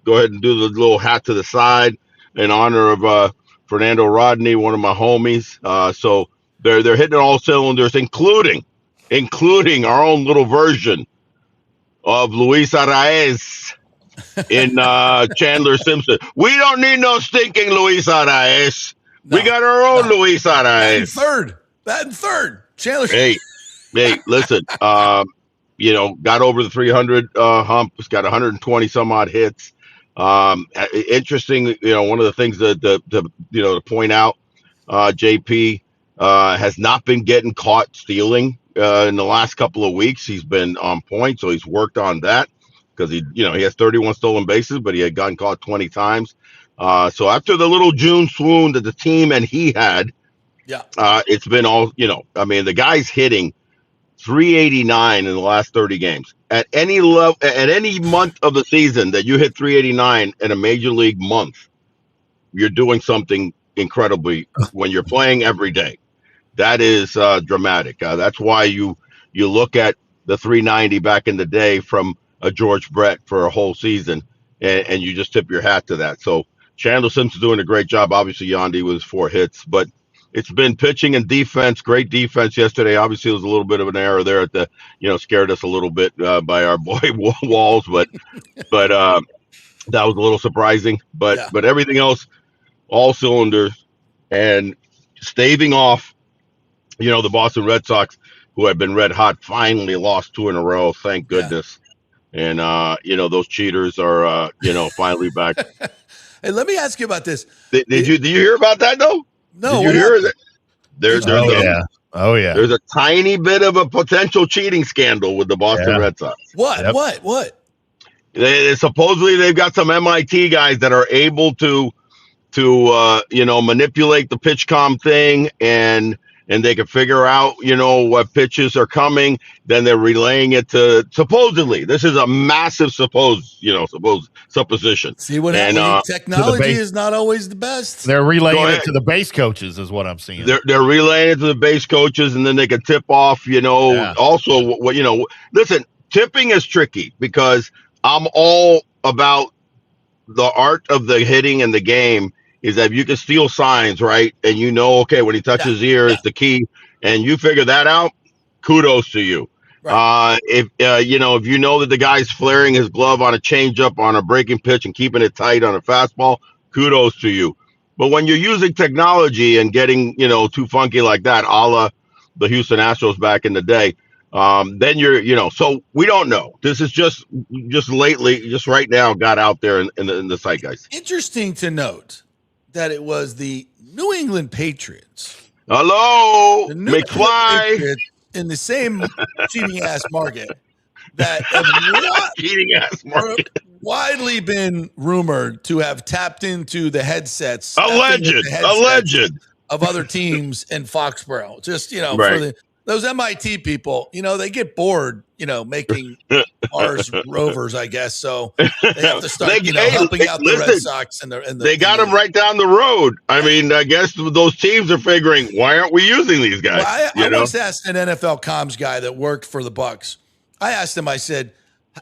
go ahead and do the little hat to the side in honor of Fernando Rodney, one of my homies. So they're hitting all cylinders, including our own little version of Luis Arraez in Chandler Simpson. We don't need no stinking Luis Arraez. No, we got our own Luis Arraez. That in third. Chandler. Hey, listen. Got over the 300 hump. It's got 120 some odd hits. Interesting. One of the things to point out, JP, has not been getting caught stealing in the last couple of weeks. He's been on point, so he's worked on that because he has 31 stolen bases, but he had gotten caught 20 times. So after the little June swoon that the team and he had, it's been all, I mean, the guy's hitting 389 in the last 30 games. At any level, at any month of the season that you hit 389 in a major league month, you're doing something incredibly when you're playing every day. That is dramatic. That's why you look at the 390 back in the day from a George Brett for a whole season, and you just tip your hat to that. So Chandler Simpson's doing a great job. Obviously, Yandy with 4 hits, but it's been pitching and defense. Great defense yesterday. Obviously, there was a little bit of an error there at the, scared us a little bit by our boy Walls, but that was a little surprising. But everything else, all cylinders, and staving off, the Boston Red Sox, who have been red hot, finally lost 2 in a row. Thank goodness. And those cheaters are finally back. Hey, let me ask you about this. Did you hear about that though? No. Did you hear that? There's There's a tiny bit of a potential cheating scandal with the Boston Red Sox. What? Yep. What? Supposedly they've got some MIT guys that are able to manipulate the pitch thing, and they can figure out what pitches are coming. Then they're relaying it to, supposedly, this is a massive supposition. See what happens? Technology is not always the best. They're relaying it to the base coaches, is what I'm seeing. They're relaying it to the base coaches, and then they can tip off. Also, listen, tipping is tricky because I'm all about the art of the hitting and the game. Is that you can steal signs, right? And okay, when he touches his ear is the key, and you figure that out, kudos to you. Right. If you know that the guy's flaring his glove on a changeup, on a breaking pitch, and keeping it tight on a fastball, kudos to you. But when you're using technology and getting, too funky like that, a la the Houston Astros back in the day, then you're, so we don't know. This is just lately, just right now, got out there in the zeitgeist. Interesting to note that it was the New England Patriots. Hello, McFly. In the same cheating ass market that have widely been rumored to have tapped into the headsets. Alleged of other teams in Foxborough. Just, right. for those MIT people, they get bored, making Mars rovers, I guess. So they have to start, helping out the Red Sox. They got them right down the road. I mean, I guess those teams are figuring, why aren't we using these guys? Well, I once asked an NFL comms guy that worked for the Bucs. I asked him, I said,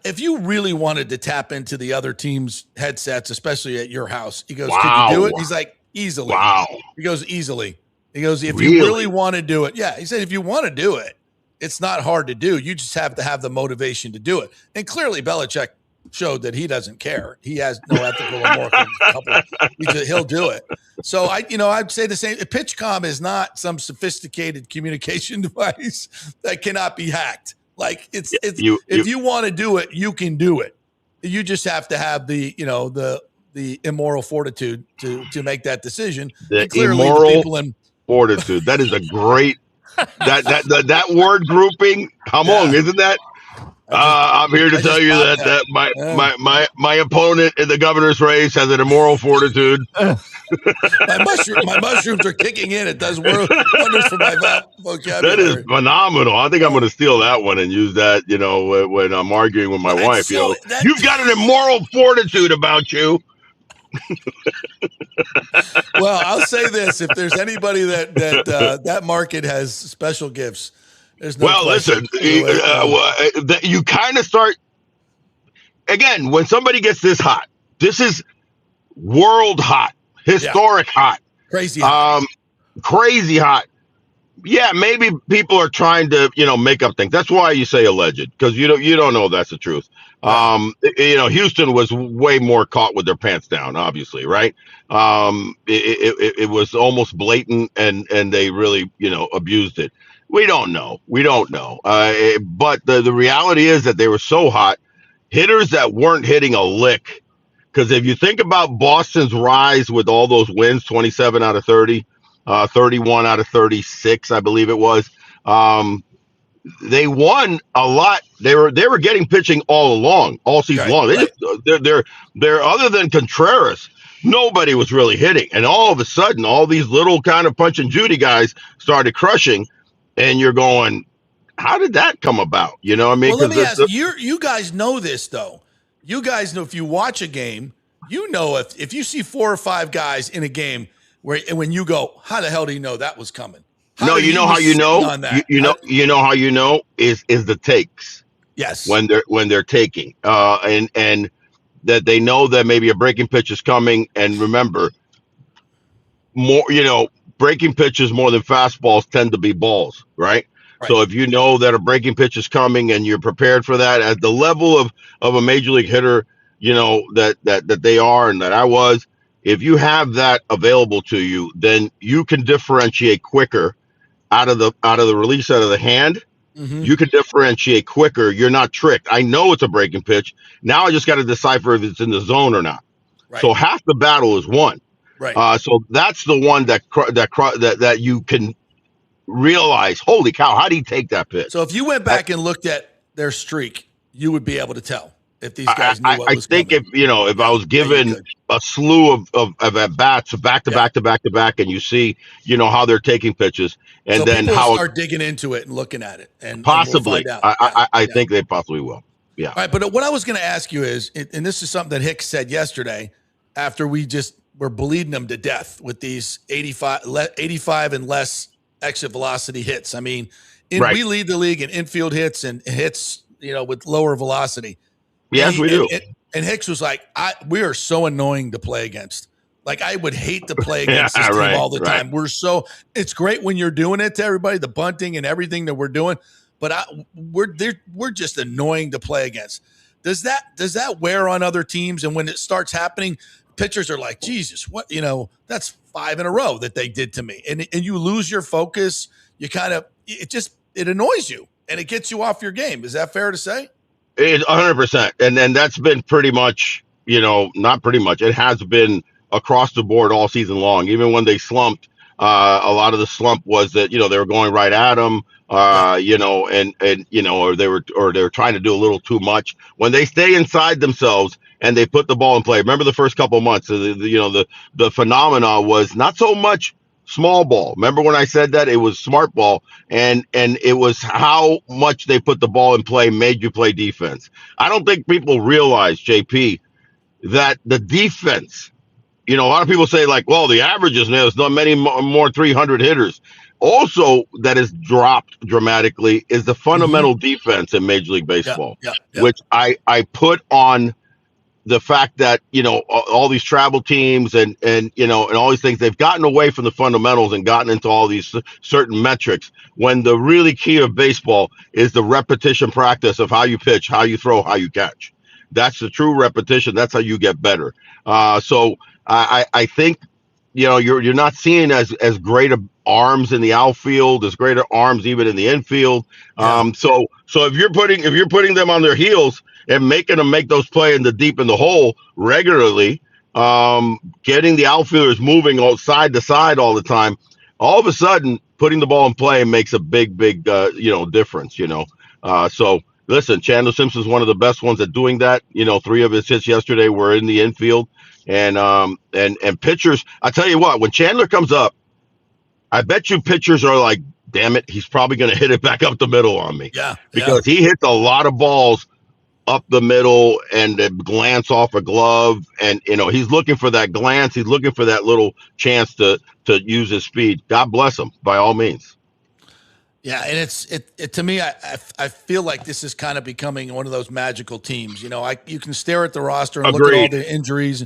if you really wanted to tap into the other team's headsets, especially at your house, he goes, could you do it? He's like, easily. Wow. He goes, easily. He goes, if you really want to do it. Yeah. He said, if you want to do it, it's not hard to do. You just have to have the motivation to do it. And clearly Belichick showed that he doesn't care. He has no ethical or moral. He'll do it. So I'd say the same. PitchCom is not some sophisticated communication device that cannot be hacked. Like if you want to do it, you can do it. You just have to have the immoral fortitude to make that decision. The immoral fortitude. That is a great that word grouping. Come on, isn't that? I'm here to tell you that my opponent in the governor's race has an immoral fortitude. my mushrooms are kicking in. It does wonders for my vocabulary. That is phenomenal. I think I'm going to steal that one and use that. When I'm arguing with my wife. You've got an immoral fortitude about you. Well, I'll say this: if there's anybody that market has special gifts, there's no. Well, listen, you kind of start again when somebody gets this hot. This is world hot, historic hot, crazy hot. Crazy hot. Yeah, maybe people are trying to make up things. That's why you say alleged, because you don't know that's the truth. Houston was way more caught with their pants down, obviously, right? It was almost blatant, and they really abused it. We don't know. But the reality is that they were so hot, hitters that weren't hitting a lick. Because if you think about Boston's rise with all those wins, 27 out of 30, 31 out of 36, I believe it was. They won a lot. They were getting pitching all along, all season long. They just they're other than Contreras, nobody was really hitting. And all of a sudden, all these little kind of punch and Judy guys started crushing, and you're going, how did that come about? You know what I mean? Well, let me ask you. You guys know this though. You guys know if you watch a game, you know if you see 4 or 5 guys in a game when you go, how the hell do you know that was coming? No, you know how you know. You know how you know is the takes. Yes. When they're taking, and that they know that maybe a breaking pitch is coming. And remember, more breaking pitches more than fastballs tend to be balls, right? So if you know that a breaking pitch is coming and you're prepared for that at the level of a major league hitter, that they are and that I was, if you have that available to you, then you can differentiate quicker out of the release out of the hand. Mm-hmm. You can differentiate quicker. You're not tricked. I know it's a breaking pitch. Now I just got to decipher if it's in the zone or not. Right. So half the battle is won. Right. So that's the one that you can realize, holy cow, how do you take that pitch? So if you went back and looked at their streak, you would be able to tell if these guys knew what was coming. I think if I was given a slew of at bats back to back to back to back, and you see how they're taking pitches, and so then people how start digging into it and looking at it, and possibly we'll find out. I think they possibly will. Yeah. All right, but what I was going to ask you is, and this is something that Hicks said yesterday after we just were bleeding them to death with these 85 and less exit velocity hits. I mean, we lead the league in infield hits and hits, with lower velocity. Yes, we do. And Hicks was like, we are so annoying to play against. Like, I would hate to play against this team all the time. It's great when you're doing it to everybody, the bunting and everything that we're doing, but we're just annoying to play against. Does that wear on other teams? And when it starts happening, pitchers are like, Jesus, what, that's 5 in a row that they did to me. And you lose your focus. You it annoys you and it gets you off your game. Is that fair to say? It's 100%. And then that's been pretty much, not pretty much. It has been across the board all season long. Even when they slumped, a lot of the slump was that, they were going right at them, or they were trying to do a little too much. When they stay inside themselves and they put the ball in play. Remember the first couple of months, the phenomena was not so much small ball. Remember when I said that? It was smart ball, and it was how much they put the ball in play made you play defense. I don't think people realize, JP, that the defense, a lot of people say like, well, the averages now, there's not many more 300 hitters. Also, that has dropped dramatically is the fundamental defense in Major League Baseball, which I put on the fact that, all these travel teams and all these things, they've gotten away from the fundamentals and gotten into all these certain metrics, when the really key of baseball is the repetition practice of how you pitch, how you throw, how you catch. That's the true repetition. That's how you get better. So I think, you're not seeing as great of arms in the outfield, as great of arms even in the infield. So if you're putting them on their heels and making them make those plays in the hole regularly, getting the outfielders moving side to side all the time, all of a sudden putting the ball in play makes a big difference. So listen, Chandler Simpson's one of the best ones at doing that. 3 of his hits yesterday were in the infield, and pitchers. I tell you what, when Chandler comes up, I bet you pitchers are like, damn it, he's probably going to hit it back up the middle on me. Yeah, because he hits a lot of balls up the middle and a glance off a glove, and he's looking for that glance. He's looking for that little chance to use his speed. God bless him, by all means. Yeah, and it to me, I feel like this is kind of becoming one of those magical teams. You can stare at the roster and look at all the injuries,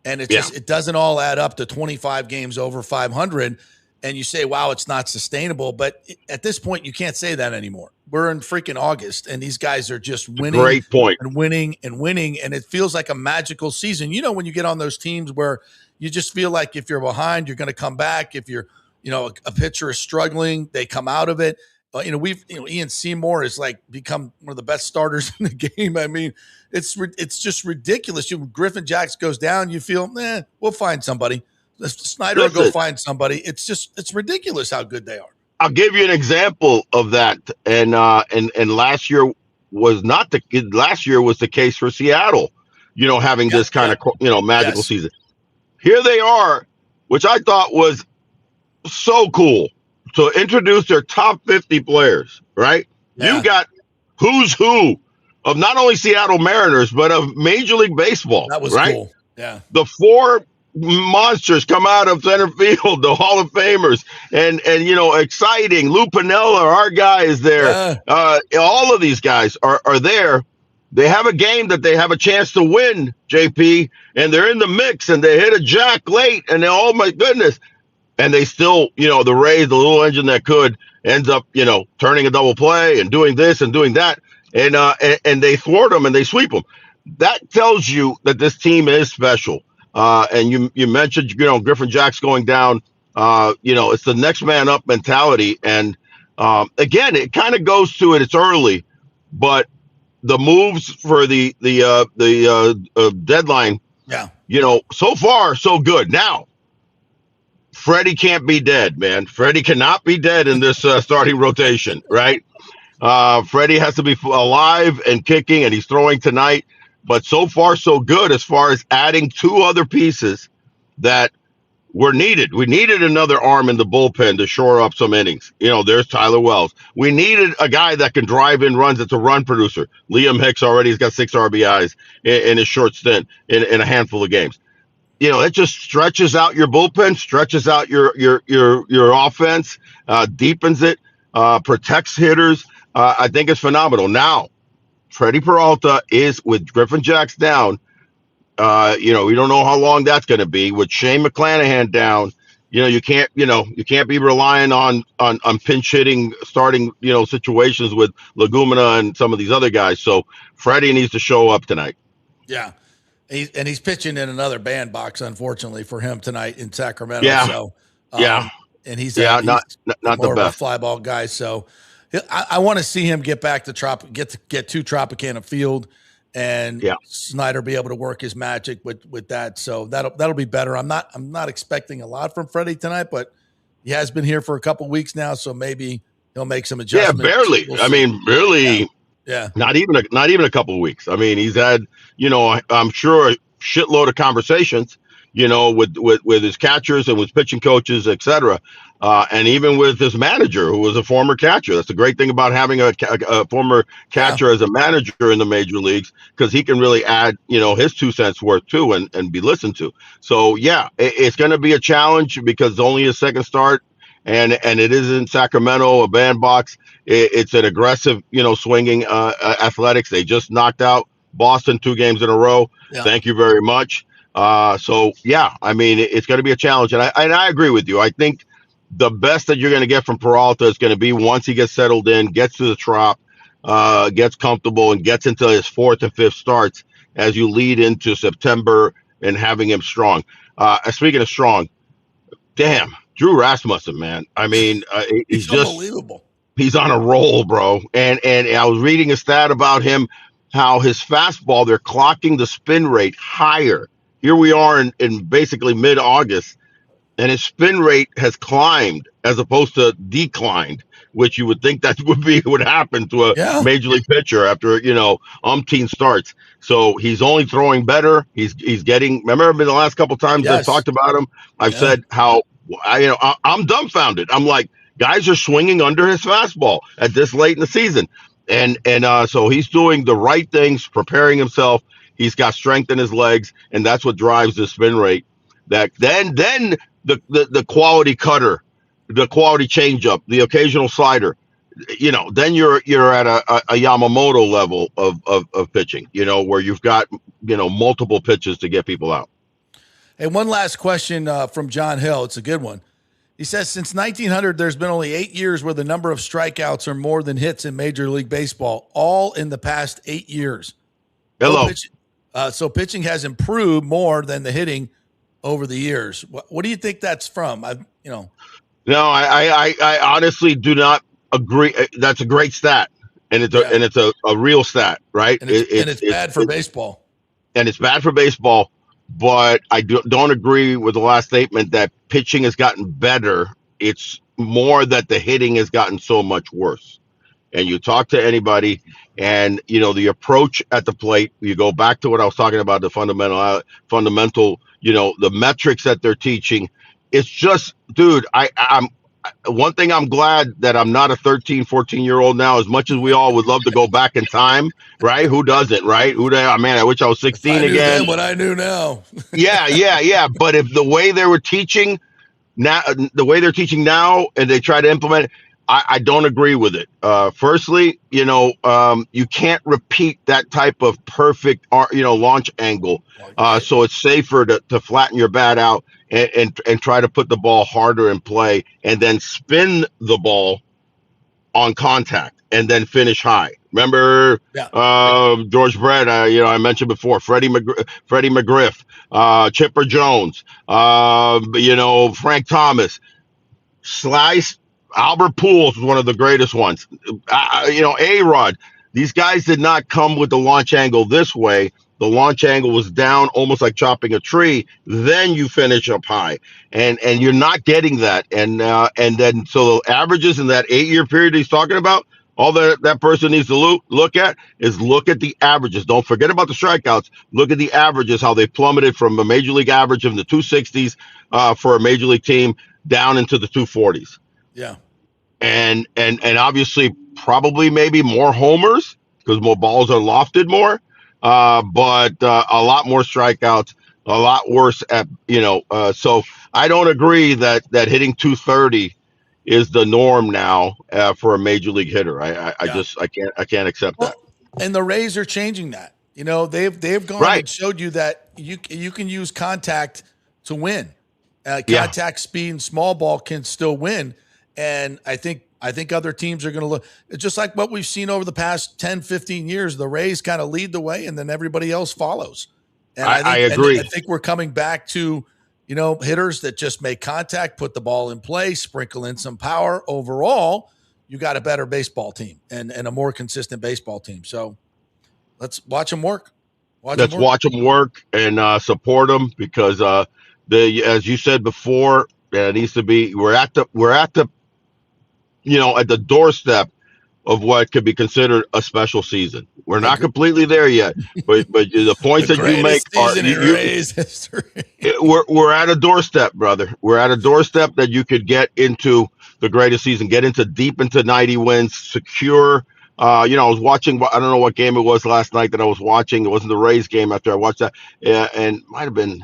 and it doesn't all add up to 25 games over 500. And you say, wow, it's not sustainable. But at this point, you can't say that anymore. We're in freaking August, and these guys are just winning. Great point. And winning and winning. And it feels like a magical season. When you get on those teams where you just feel like if you're behind, you're going to come back. If you're, a pitcher is struggling, they come out of it. Ian Seymour has become one of the best starters in the game. I mean, it's just ridiculous. Griffin Jacks goes down, you feel, we'll find somebody. Snyder will go Listen. find somebody. It's ridiculous how good they are. I'll give you an example of that. And last year was not the last year was the case for Seattle, having this kind of, magical season. Here they are, which I thought was so cool to introduce their top 50 players, right? Yeah. You got who's who of not only Seattle Mariners, but of Major League Baseball. That was right? cool. Yeah. The four monsters come out of center field, the Hall of Famers, and exciting. Lou Piniella, our guy, is there. All of these guys are there. They have a game that they have a chance to win, JP, and they're in the mix, and they hit a jack late, and oh my goodness. And they still, the Rays, the little engine that could, ends up, turning a double play and doing this and doing that. And they thwart them and they sweep them. That tells you that this team is special. And you mentioned, Griffin Jack's going down. It's the next man up mentality. And again, it kind of goes to it. It's early, but the moves for the deadline, so far so good. Now, Freddie can't be dead, man. Freddie cannot be dead in this starting rotation, right? Freddie has to be alive and kicking, and he's throwing tonight. But so far, so good as far as adding two other pieces that were needed. We needed another arm in the bullpen to shore up some innings. There's Tyler Wells. We needed a guy that can drive in runs. It's a run producer. Liam Hicks already has got 6 RBIs in his short stint in a handful of games. It just stretches out your bullpen, stretches out your offense, deepens it, protects hitters. I think it's phenomenal. Now, Freddie Peralta is with Griffin Jacks down. We don't know how long that's going to be. With Shane McClanahan down, you can't be relying on pinch hitting starting situations with Lagumina and some of these other guys. So Freddie needs to show up tonight. Yeah. He's pitching in another bandbox, unfortunately for him tonight in Sacramento. Yeah. So, and he's not more the best of a fly ball guy. So I want to see him get back to get to Tropicana Field, and Snyder be able to work his magic with that. So that'll be better. I'm not expecting a lot from Freddie tonight, but he has been here for a couple weeks now, so maybe he'll make some adjustments. Yeah, barely. Really. Yeah. Not even a couple of weeks. I mean, he's had, I'm sure a shitload of conversations, with his catchers and with pitching coaches, et cetera. And even with his manager, who was a former catcher. That's the great thing about having a former catcher as a manager in the major leagues, because he can really add, his 2 cents worth too and be listened to. So, it's going to be a challenge because it's only his second start. And it is in Sacramento, a bandbox. It's an aggressive, swinging athletics. They just knocked out Boston 2 games in a row. Yeah. Thank you very much. It's going to be a challenge. And I agree with you. I think the best that you're going to get from Peralta is going to be once he gets settled in, gets to the trop, gets comfortable, and gets into his 4th and 5th starts as you lead into September and having him strong. Speaking of strong, damn. Drew Rasmussen, man. I mean, he's just unbelievable. He's on a roll, bro. And I was reading a stat about him, how his fastball, they're clocking the spin rate higher. Here we are in basically mid-August, and his spin rate has climbed as opposed to declined, which you would think that would happen to a major league pitcher after, umpteen starts. So he's only throwing better. He's getting. Remember, the last couple times I've talked about him, I've said how. I'm dumbfounded. I'm like, guys are swinging under his fastball at this late in the season. And so he's doing the right things, preparing himself. He's got strength in his legs, and that's what drives the spin rate. That then the quality cutter, the quality changeup, the occasional slider, then you're at a Yamamoto level of pitching, where you've got, multiple pitches to get people out. Hey, one last question from John Hill. It's a good one. He says, since 1900, there's been only 8 years where the number of strikeouts are more than hits in Major League Baseball, all in the past 8 years. Hello. So pitching has improved more than the hitting over the years. What do you think that's from? No, I honestly do not agree. That's a great stat, and it's a real stat, right? And it's bad for baseball. And it's bad for baseball. but I don't agree with the last statement that pitching has gotten better. It's more that the hitting has gotten so much worse. And you talk to anybody, and the approach at the plate. You go back to what I was talking about, the fundamental. The metrics that they're teaching. It's just, dude. I'm one thing. I'm glad that I'm not a 13, 14-year-old now. As much as we all would love to go back in time, right? Who doesn't, right? Man, I wish I was 16 again. What I knew now. Yeah. But if the way they were teaching now, and they try to implement it, I don't agree with it. Firstly, you can't repeat that type of perfect, launch angle. So it's safer to flatten your bat out and try to put the ball harder in play, and then spin the ball on contact and then finish high. Remember, George Brett, I mentioned before, Freddie McGriff, Chipper Jones, Frank Thomas, Slice, Albert Pujols was one of the greatest ones. A-Rod. These guys did not come with the launch angle this way. The launch angle was down, almost like chopping a tree. Then you finish up high, and you're not getting that. And then so the averages in that 8-year period he's talking about, all that person needs to look at the averages. Don't forget about the strikeouts. Look at the averages, how they plummeted from a major league average of the 260s for a major league team down into the 240s. Yeah. And obviously probably maybe more homers because more balls are lofted more, but a lot more strikeouts, a lot worse at, so I don't agree that hitting 230 is the norm now for a major league hitter. I can't accept that. And the Rays are changing that. They've gone and showed you that you can use contact to win. Contact speed and small ball can still win. And I think other teams are going to look just like what we've seen over the past 10, 15 years. The Rays kind of lead the way and then everybody else follows. And I agree. I think we're coming back to, hitters that just make contact, put the ball in play, sprinkle in some power. Overall, you got a better baseball team and a more consistent baseball team. So let's watch them work. Watch them work and support them because as you said before, it needs to be. We're at the at the doorstep of what could be considered a special season. We're not completely there yet, but the points that you make are we're at a doorstep, brother. We're at a doorstep that you could get into the greatest season, get into deep into 90 wins, secure. I was watching. I don't know what game it was last night that I was watching. It wasn't the Rays game. After I watched that, and might have been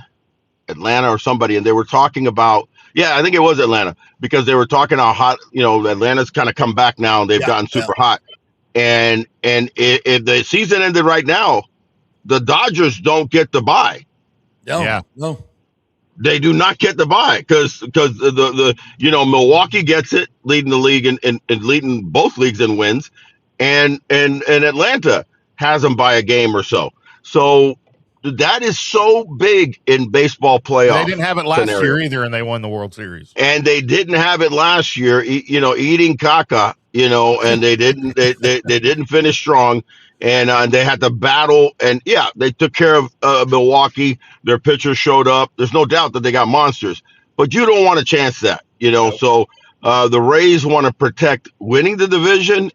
Atlanta or somebody, and they were talking about. Yeah, I think it was Atlanta because they were talking how hot, Atlanta's kind of come back now and they've gotten super hot. And if the season ended right now, the Dodgers don't get the bye. No. They do not get the bye because the Milwaukee gets it, leading the league and leading both leagues in wins, and Atlanta has them by a game or so. So that is so big in baseball playoffs. They didn't have it last year either, and they won the World Series. And they didn't have it last year, eating caca, and they didn't they didn't finish strong, and they had to battle. And they took care of Milwaukee. Their pitchers showed up. There's no doubt that they got monsters, but you don't want to chance that, So the Rays want to protect winning the division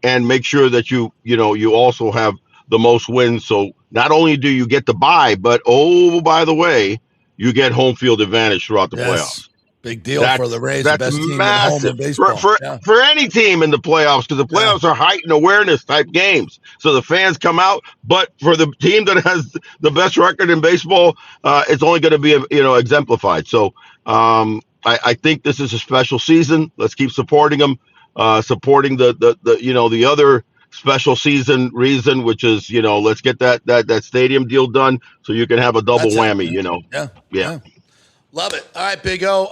and make sure that you also have the most wins. So not only do you get the bye, but by the way, you get home field advantage throughout the playoffs. Big deal for the Rays, the best team massive. at home in baseball. For any team in the playoffs, because the playoffs are heightened awareness type games. So the fans come out, but for the team that has the best record in baseball, it's only going to be exemplified. So I think this is a special season. Let's keep supporting them, supporting the other special season reason, which is let's get that stadium deal done so you can have a double whammy. Yeah. Love it. All right, Big O.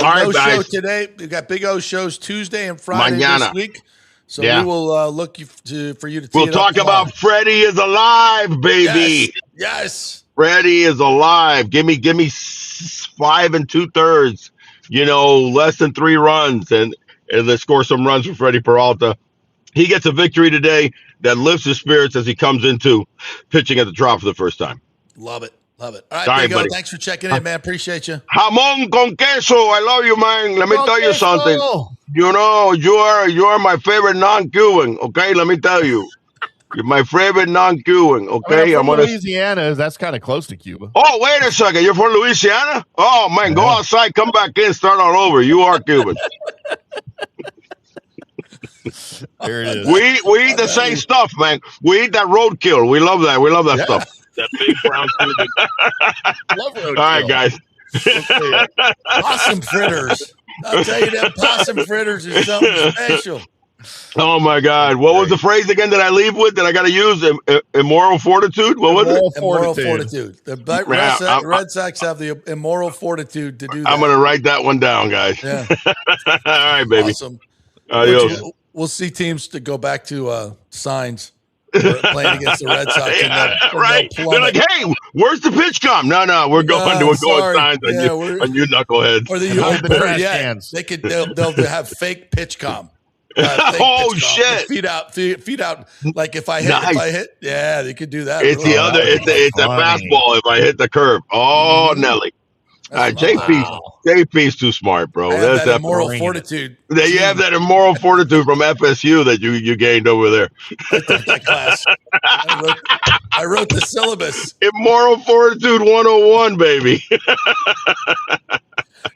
No show today. We got Big O shows Tuesday and Friday this week. So we will look for you to. We'll talk about Freddie is alive, baby. Yes. Freddie is alive. Give me 5 2/3. Less than 3 runs, and let's score some runs for Freddie Peralta. He gets a victory today that lifts his spirits as he comes into pitching at the drop for the first time. Love it. Love it. All right, Sorry, Big O, buddy. thanks for checking in, man. Appreciate you. Jamón con queso. I love you, man. Let me tell you something. You know, you are my favorite non-Cuban. Okay, let me tell you. You're my favorite non-Cuban. Okay, I'm from Louisiana. That's kind of close to Cuba. Oh, wait a second. You're from Louisiana? Oh man, go outside, come back in, start all over. You are Cuban. There it is. We eat the same stuff, man. We eat that roadkill. We love that. We love that stuff. That big brown Cuban. All right, guys. Possum fritters. I'll tell you that possum fritters is something special. Oh my God! What was the phrase again that I leave with that I got to use? Immoral fortitude. What was it? Immoral fortitude. The Red Sox have the immoral fortitude to do that. I'm gonna write that one down, guys. Yeah. All right, baby. Awesome. Adios. We'll see teams to go back to signs playing against the Red Sox. Right. They're like, hey, where's the pitch come? No, we're going signs on you knuckleheads. Or they'll have fake pitch com. Shit! Feed out. Like if I hit, yeah, they could do that. It's the other. It's a fastball. If I hit the curve, Nelly. All right, JP's too smart, bro. That's that immoral fortitude. You have that immoral fortitude from FSU that you gained over there. I took that class. I wrote the syllabus. Immoral fortitude 101, baby.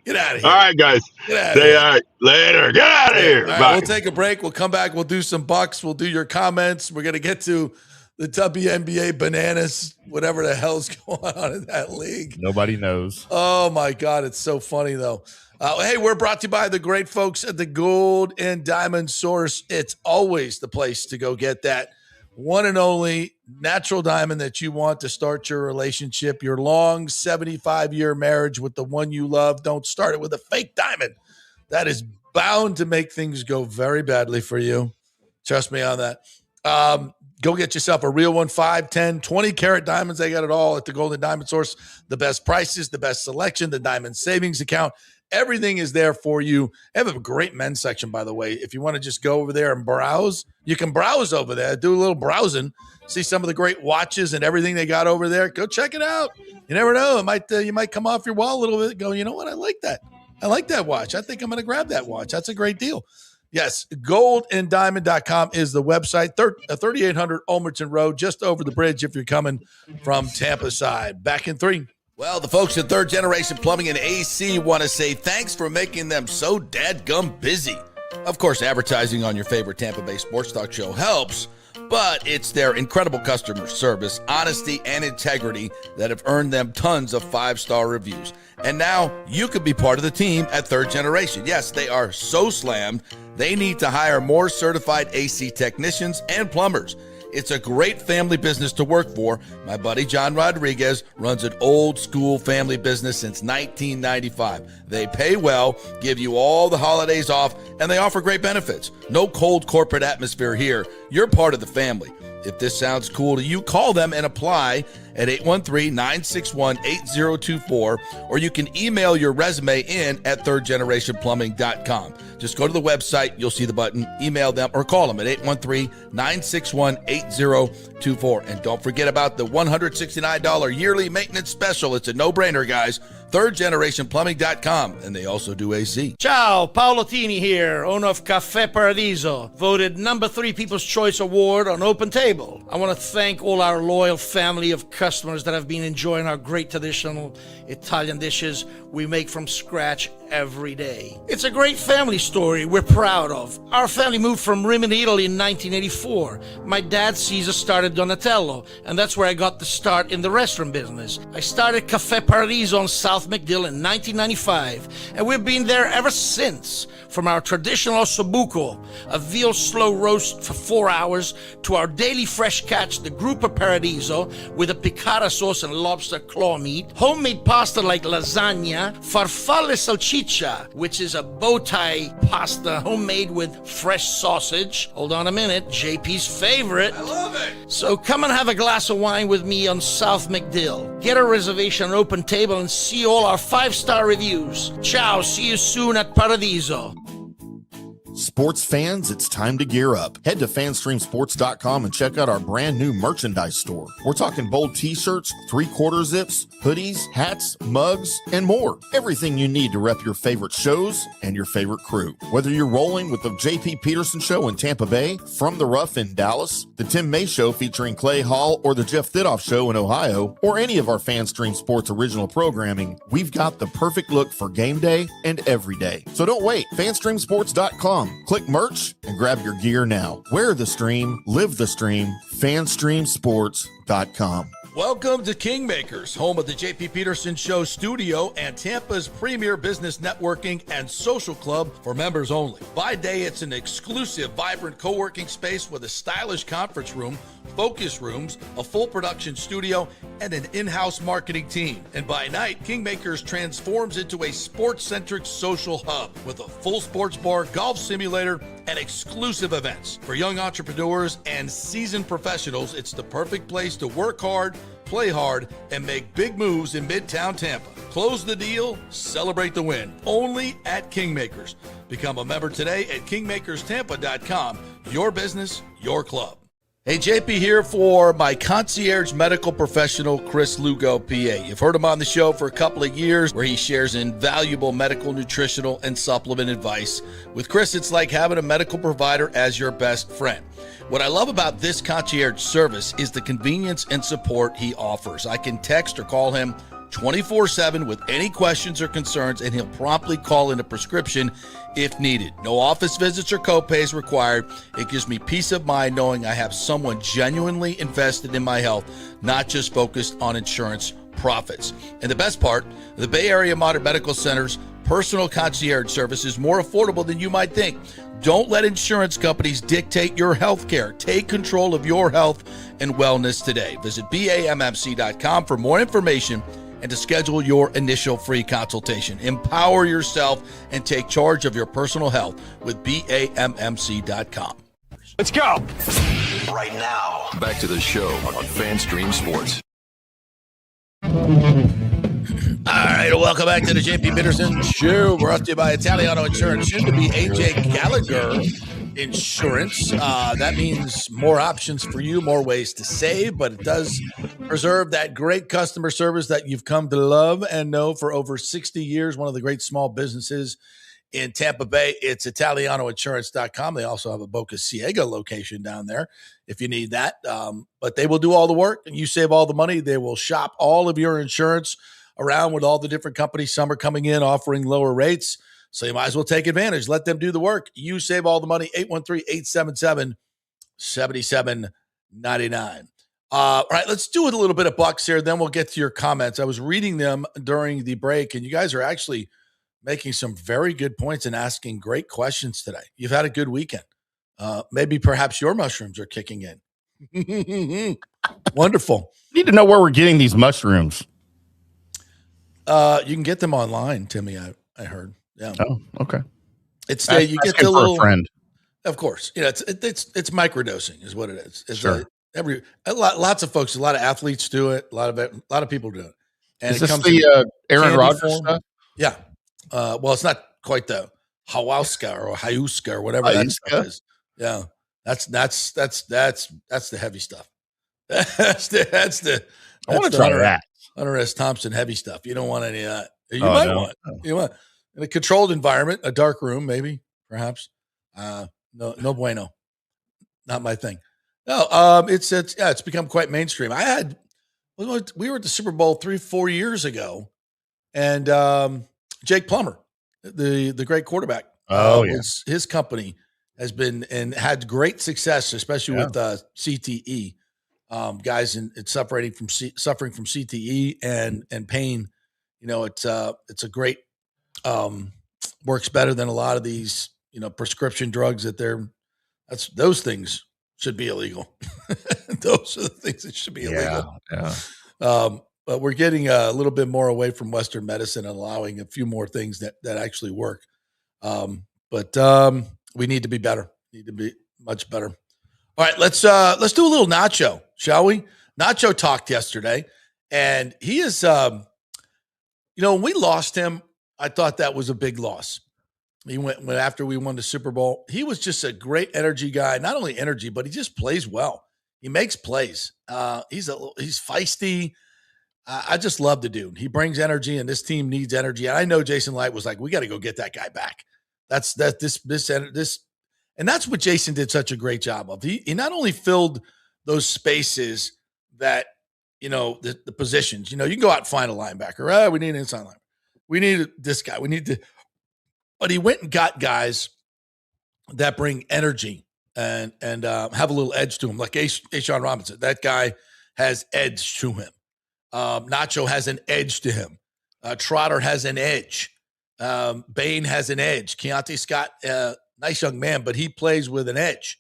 Get out of here. All right, guys. Say all right. Later. Get out of here. Right, we'll take a break. We'll come back. We'll do some Bucks. We'll do your comments. We're going to get to the WNBA bananas, whatever the hell's going on in that league. Nobody knows. Oh, my God. It's so funny, though. Hey, we're brought to you by the great folks at the Gold and Diamond Source. It's always the place to go get that one and only natural diamond that you want to start your relationship, your long 75-year marriage with the one you love. Don't start it with a fake diamond. That is bound to make things go very badly for you. Trust me on that. Go get yourself a real one, 5, 10, 20 karat diamonds. They got it all at the Golden Diamond Source. The best prices, the best selection, the diamond savings account. Everything is there for you. They have a great men's section, by the way. If you want to just go over there and browse, you can browse over there, do a little browsing, see some of the great watches and everything they got over there. Go check it out. You never know. It might you might come off your wall a little bit and go, you know what? I like that. I like that watch. I think I'm going to grab that watch. That's a great deal. Yes, goldanddiamond.com is the website. 3800 Ulmerton Road, just over the bridge if you're coming from Tampa side. Back in 3. Well, the folks at Third Generation Plumbing and AC want to say thanks for making them so dadgum busy. Of course, advertising on your favorite Tampa Bay sports talk show helps, but it's their incredible customer service, honesty, and integrity that have earned them tons of 5-star reviews. And now you could be part of the team at Third Generation. Yes, they are so slammed, they need to hire more certified AC technicians and plumbers. It's a great family business to work for. My buddy John Rodriguez runs an old school family business since 1995. They pay well, give you all the holidays off, and they offer great benefits. No cold corporate atmosphere here. You're part of the family. If this sounds cool to you, call them and apply at 813-961-8024, or you can email your resume in at thirdgenerationplumbing.com. Just go to the website, you'll see the button, email them, or call them at 813-961-8024. And don't forget about the $169 yearly maintenance special. It's a no-brainer, guys. thirdgenerationplumbing.com, and they also do AC. Ciao, Paolo Tini here, owner of Caffè Paradiso, voted number 3 People's Choice Award on Open Table. I want to thank all our loyal family of customers that have been enjoying our great traditional Italian dishes we make from scratch every day. It's a great family story we're proud of. Our family moved from Rimini, Italy in 1984. My dad, Caesar, started Donatello, and that's where I got the start in the restaurant business. I started Caffè Paradiso on South McDill in 1995, and we've been there ever since. From our traditional ossobuco, a veal slow roast for 4 hours, to our daily fresh catch, the Gruppo Paradiso, with a piccata sauce and lobster claw meat, homemade pasta like lasagna, farfalle salchicha, which is a bow tie pasta homemade with fresh sausage. Hold on a minute, JP's favorite. I love it. So come and have a glass of wine with me on South McDill. Get a reservation on Open Table and see all our 5-star reviews. Ciao, see you soon at Paradiso. Sports fans, it's time to gear up. Head to fanstreamsports.com and check out our brand new merchandise store. We're talking bold t-shirts, 3/4 zips, hoodies, hats, mugs, and more. Everything you need to rep your favorite shows and your favorite crew. Whether you're rolling with the JP Peterson Show in Tampa Bay, From the Rough in Dallas, the Tim May Show featuring Clay Hall, or the Jeff Thidoff Show in Ohio, or any of our FanStream Sports original programming, we've got the perfect look for game day and every day. So don't wait. FanStreamSports.com. Click merch and grab your gear now. Wear the stream, live the stream. FanStreamSports.com. Welcome to Kingmakers, home of the JP Peterson Show studio and Tampa's premier business networking and social club for members only. By day, it's an exclusive, vibrant co-working space with a stylish conference room, focus rooms, a full production studio, and an in-house marketing team. And by night, Kingmakers transforms into a sports-centric social hub with a full sports bar, golf simulator, and exclusive events. For young entrepreneurs and seasoned professionals, it's the perfect place to work hard, play hard, and make big moves in Midtown Tampa. Close the deal, celebrate the win. Only at Kingmakers. Become a member today at kingmakerstampa.com. Your business, your club. Hey, JP here for my concierge medical professional, Chris Lugo, PA. You've heard him on the show for a couple of years where he shares invaluable medical, nutritional, and supplement advice. With Chris, it's like having a medical provider as your best friend. What I love about this concierge service is the convenience and support he offers. I can text or call him 24/7 with any questions or concerns, and he'll promptly call in a prescription if needed. No office visits or copays required. It gives me peace of mind knowing I have someone genuinely invested in my health, not just focused on insurance profits. And the best part, the Bay Area Modern Medical Center's personal concierge service is more affordable than you might think. Don't let insurance companies dictate your health care. Take control of your health and wellness today. Visit BAMMC.com for more information and to schedule your initial free consultation. Empower yourself and take charge of your personal health with BAMMC.com. Let's go. Right now, back to the show on FanStream Sports. All right, welcome back to the JP Peterson Show. Brought to you by Italiano Insurance, soon to be AJ Gallagher Insurance. That means more options for you, more ways to save, but it does preserve that great customer service that you've come to love and know for over 60 years. One of the great small businesses in Tampa Bay. It's ItalianoInsurance.com. They also have a Boca Ciega location down there if you need that. But they will do all the work and you save all the money. They will shop all of your insurance around with all the different companies. Some are coming in offering lower rates, so you might as well take advantage. Let them do the work. You save all the money. 813-877-7799. All right, let's do it a little bit of Bucs here, then we'll get to your comments. I was reading them during the break, and you guys are actually making some very good points and asking great questions today. You've had a good weekend. Maybe perhaps your mushrooms are kicking in. Wonderful. Need to know where we're getting these mushrooms. You can get them online, Timmy. I heard. Yeah. Oh, okay. It's you get the little friend. Of course, it's microdosing is what it is. It's Sure. Lots of folks, a lot of athletes do it. A lot of people do it. And Is it this comes the Aaron candy Rodgers form. stuff? Yeah. Well, it's not quite the Hawauska or Hayuska or whatever that stuff is. Yeah. That's the heavy stuff. That's the I want to try that. Hunter S. Thompson heavy stuff. You don't want any of that. You Oh, might no. want. You want in a controlled environment, a dark room, maybe, perhaps. No bueno. Not my thing. No, it's become quite mainstream. We were at the Super Bowl 3-4 years ago, and Jake Plummer, the great quarterback, his company has been and had great success, especially with CTE. Guys suffering from CTE and pain. You know, it's a great works better than a lot of these prescription drugs those things should be illegal. Those are the things that should be illegal. Yeah. But we're getting a little bit more away from Western medicine and allowing a few more things that actually work. But we need to be better. Need to be much better. All right, let's do a little Nacho, shall we? Nacho talked yesterday, and he is, when we lost him, I thought that was a big loss. He went after we won the Super Bowl. He was just a great energy guy. Not only energy, but he just plays well. He makes plays. He's feisty. I just love the dude. He brings energy, and this team needs energy. And I know Jason Light was like, "We got to go get that guy back." That's and that's what Jason did such a great job of. He not only filled those spaces that the positions. You can go out and find a linebacker. We need an inside linebacker. We need this guy. We need to. But he went and got guys that bring energy and have a little edge to him, like Ashawn Robinson. That guy has edge to him. Nacho has an edge to him. Trotter has an edge. Bain has an edge. Keontae Scott, nice young man, but he plays with an edge.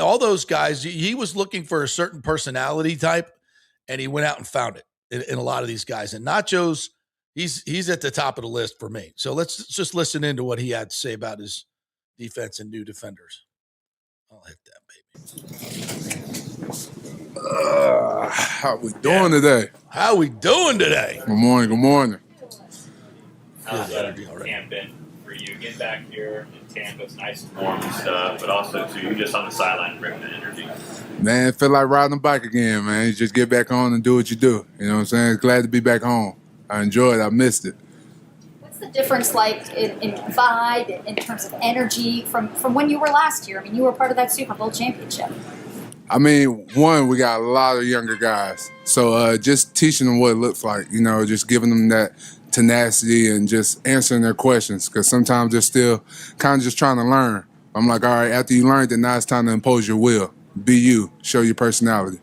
All those guys, he was looking for a certain personality type, and he went out and found it in a lot of these guys. And Nacho's, he's at the top of the list for me. So let's just listen into what he had to say about his defense and new defenders. I'll hit that, baby. How we doing today? How we doing today? Good morning. Good morning. How's camp been for you? Getting back here in Tampa, it's nice and warm and stuff, but also too, you just on the sideline bringing the energy. Man, feel like riding a bike again, man. You just get back on and do what you do. You know what I'm saying? Glad to be back home. I enjoyed it. I missed it. What's the difference like in vibe, in terms of energy from when you were last year? I mean, you were part of that Super Bowl championship. I mean, one, we got a lot of younger guys. So just teaching them what it looks like, just giving them that tenacity and just answering their questions, because sometimes they're still kind of just trying to learn. I'm like, all right, after you learned it, now it's time to impose your will. Be you. Show your personality.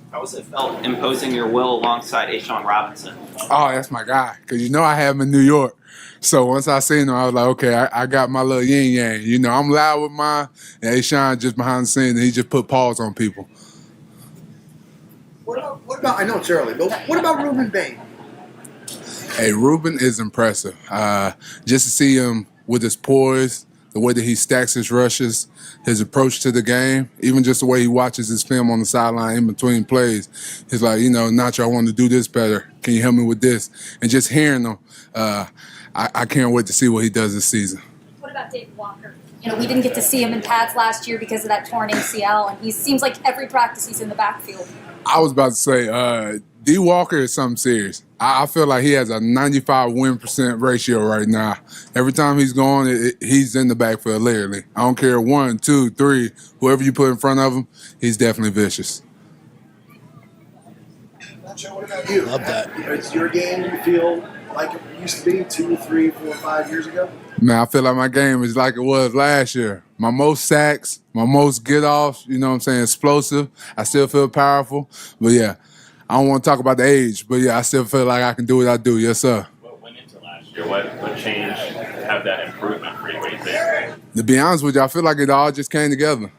How was it felt imposing your will alongside Ashawn Robinson? Oh, that's my guy, because I have him in New York. So once I seen him, I was like, okay, I got my little yin-yang. I'm loud with mine, and Ashawn just behind the scenes, and he just put paws on people. What about, I know it's early, but what about Ruben Bain? Hey, Ruben is impressive. Just to see him with his poise, the way that he stacks his rushes, his approach to the game, even just the way he watches his film on the sideline in between plays. He's like, Nacho, I want to do this better. Can you help me with this? And just hearing him, I can't wait to see what he does this season. What about David Walker? We didn't get to see him in pads last year because of that torn ACL, and he seems like every practice he's in the backfield. I was about to say, D. Walker is something serious. I feel like he has a 95 win % ratio right now. Every time he's going, he's in the backfield, literally. I don't care, 1, 2, 3, whoever you put in front of him, he's definitely vicious. Nacho, what about you? Love that. Is your game, you feel like it used to be 2, 3, 4, 5 years ago? Man, I feel like my game is like it was last year. My most sacks, my most get-offs, explosive. I still feel powerful. But, yeah, I don't want to talk about the age, but, yeah, I still feel like I can do what I do. Yes, sir. What went into last year? What changed to have that improvement for you? What do you think? To be honest with you, I feel like it all just came together.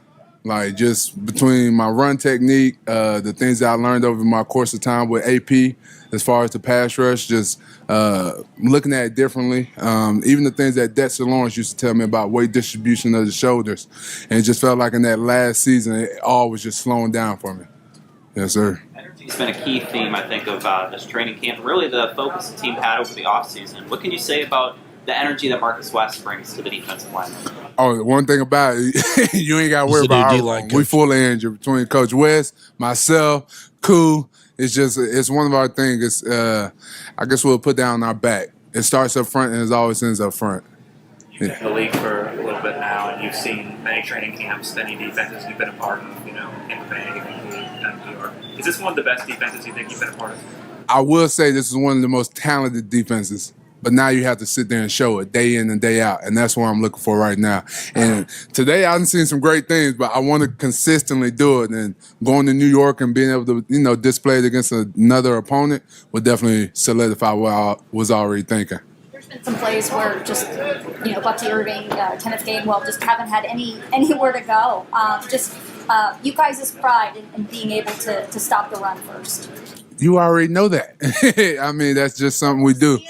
Like, just between my run technique, the things that I learned over my course of time with AP, as far as the pass rush, just looking at it differently. Even the things that Dexter Lawrence used to tell me about weight distribution of the shoulders. And it just felt like in that last season, it all was just slowing down for me. Yes, sir. Energy's been a key theme, I think, of this training camp, and really the focus the team had over the offseason. What can you say about the energy that Marcus West brings to the defensive line? Oh, one thing about it, you ain't got to worry about our line. We fully injured between Coach West, myself, Koo. It's one of our things. I guess we'll put down our back. It starts up front and it always ends up front. You've been in the league for a little bit now, and you've seen many training camps, many defenses you've been a part of, Tampa Bay, New York. Is this one of the best defenses you think you've been a part of? I will say this is one of the most talented defenses. But now you have to sit there and show it day in and day out, and that's what I'm looking for right now. And today I've seen some great things, but I want to consistently do it. And going to New York and being able to, display it against another opponent would definitely solidify what I was already thinking. There's been some plays where just, Bucky Irving, Kenneth Gainwell just haven't had anywhere to go. You guys' pride in being able to stop the run first. You already know that. I mean, that's just something we do.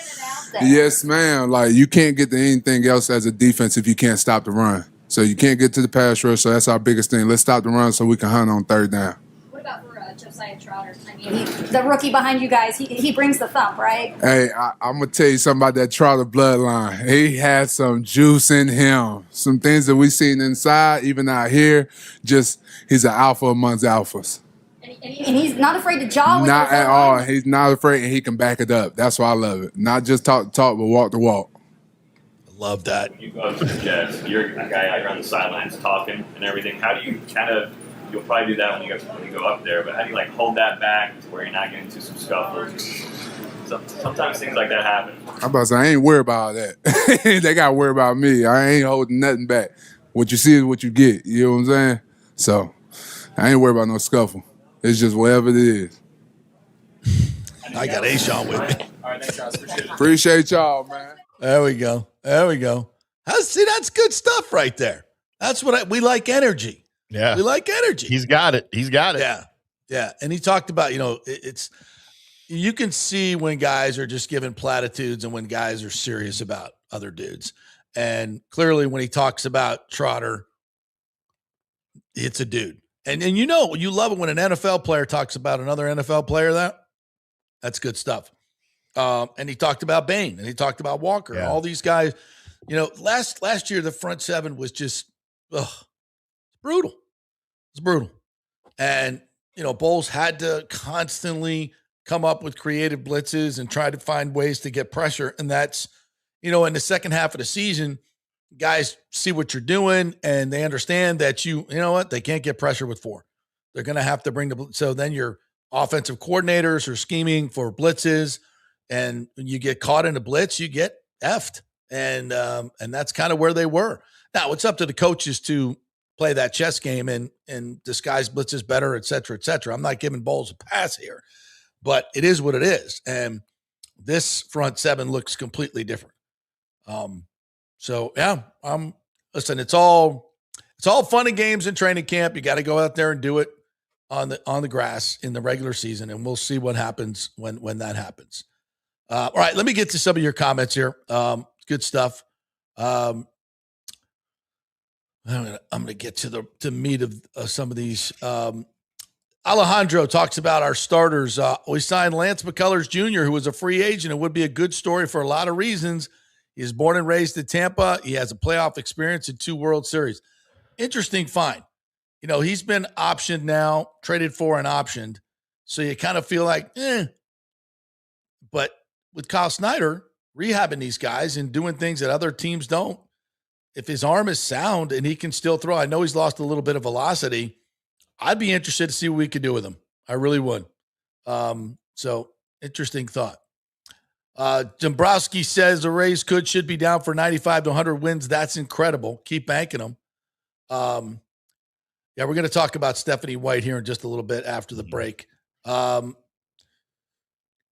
Yes, ma'am. Like, you can't get to anything else as a defense if you can't stop the run. So you can't get to the pass rush, so that's our biggest thing. Let's stop the run so we can hunt on third down. What about for Josiah Trotter? I mean, the rookie behind you guys, he brings the thump, right? Hey, I'm going to tell you something about that Trotter bloodline. He has some juice in him. Some things that we've seen inside, even out here, he's an alpha amongst alphas. And he's not afraid to jaw with Not his at all. He's not afraid, and he can back it up. That's why I love it. Not just talk the talk, but walk the walk. Love that. When you go to the Jets, you're a guy out here on the sidelines talking and everything. How do you you'll probably do that when you go up there, but how do you hold that back to where you're not getting into some scuffles? Sometimes things like that happen. I'm about to say, I ain't worried about all that. They got to worry about me. I ain't holding nothing back. What you see is what you get. You know what I'm saying? So I ain't worried about no scuffle. It's just whatever it is. I got A-Sean with me. All right, thanks, guys. Appreciate it. Appreciate y'all, man. There we go. See, that's good stuff right there. That's what we like energy. Yeah. We like energy. He's got it. Yeah. And he talked about, you can see when guys are just giving platitudes and when guys are serious about other dudes. And clearly when he talks about Trotter, it's a dude. And you love it when an NFL player talks about another NFL player. That's good stuff. And he talked about Bain and he talked about Walker. Yeah. All these guys, last year the front seven was just brutal. It's brutal. And, Bowles had to constantly come up with creative blitzes and try to find ways to get pressure. And that's, in the second half of the season, guys see what you're doing and they understand that they can't get pressure with 4. They're going to have to bring so then your offensive coordinators are scheming for blitzes, and when you get caught in a blitz, you get effed. And that's kind of where they were. Now it's up to the coaches to play that chess game and disguise blitzes better, et cetera, et cetera. I'm not giving Bowles a pass here, but it is what it is. And this front seven looks completely different. Listen, it's all fun and games in training camp. You got to go out there and do it on the grass in the regular season, and we'll see what happens when that happens. All right, let me get to some of your comments here. Good stuff. I'm gonna get to the meat of some of these. Alejandro talks about our starters. We signed Lance McCullers Jr., who was a free agent. It would be a good story for a lot of reasons. He is born and raised in Tampa. He has a playoff experience in 2 World Series. Interesting find. He's been optioned now, traded for and optioned. So you kind of feel like, But with Kyle Snyder rehabbing these guys and doing things that other teams don't, if his arm is sound and he can still throw, I know he's lost a little bit of velocity. I'd be interested to see what we could do with him. I really would. So interesting thought. Dombrowski says the Rays should be down for 95 to 100 wins. That's incredible. Keep banking them. We're going to talk about Stephanie White here in just a little bit after the break. Let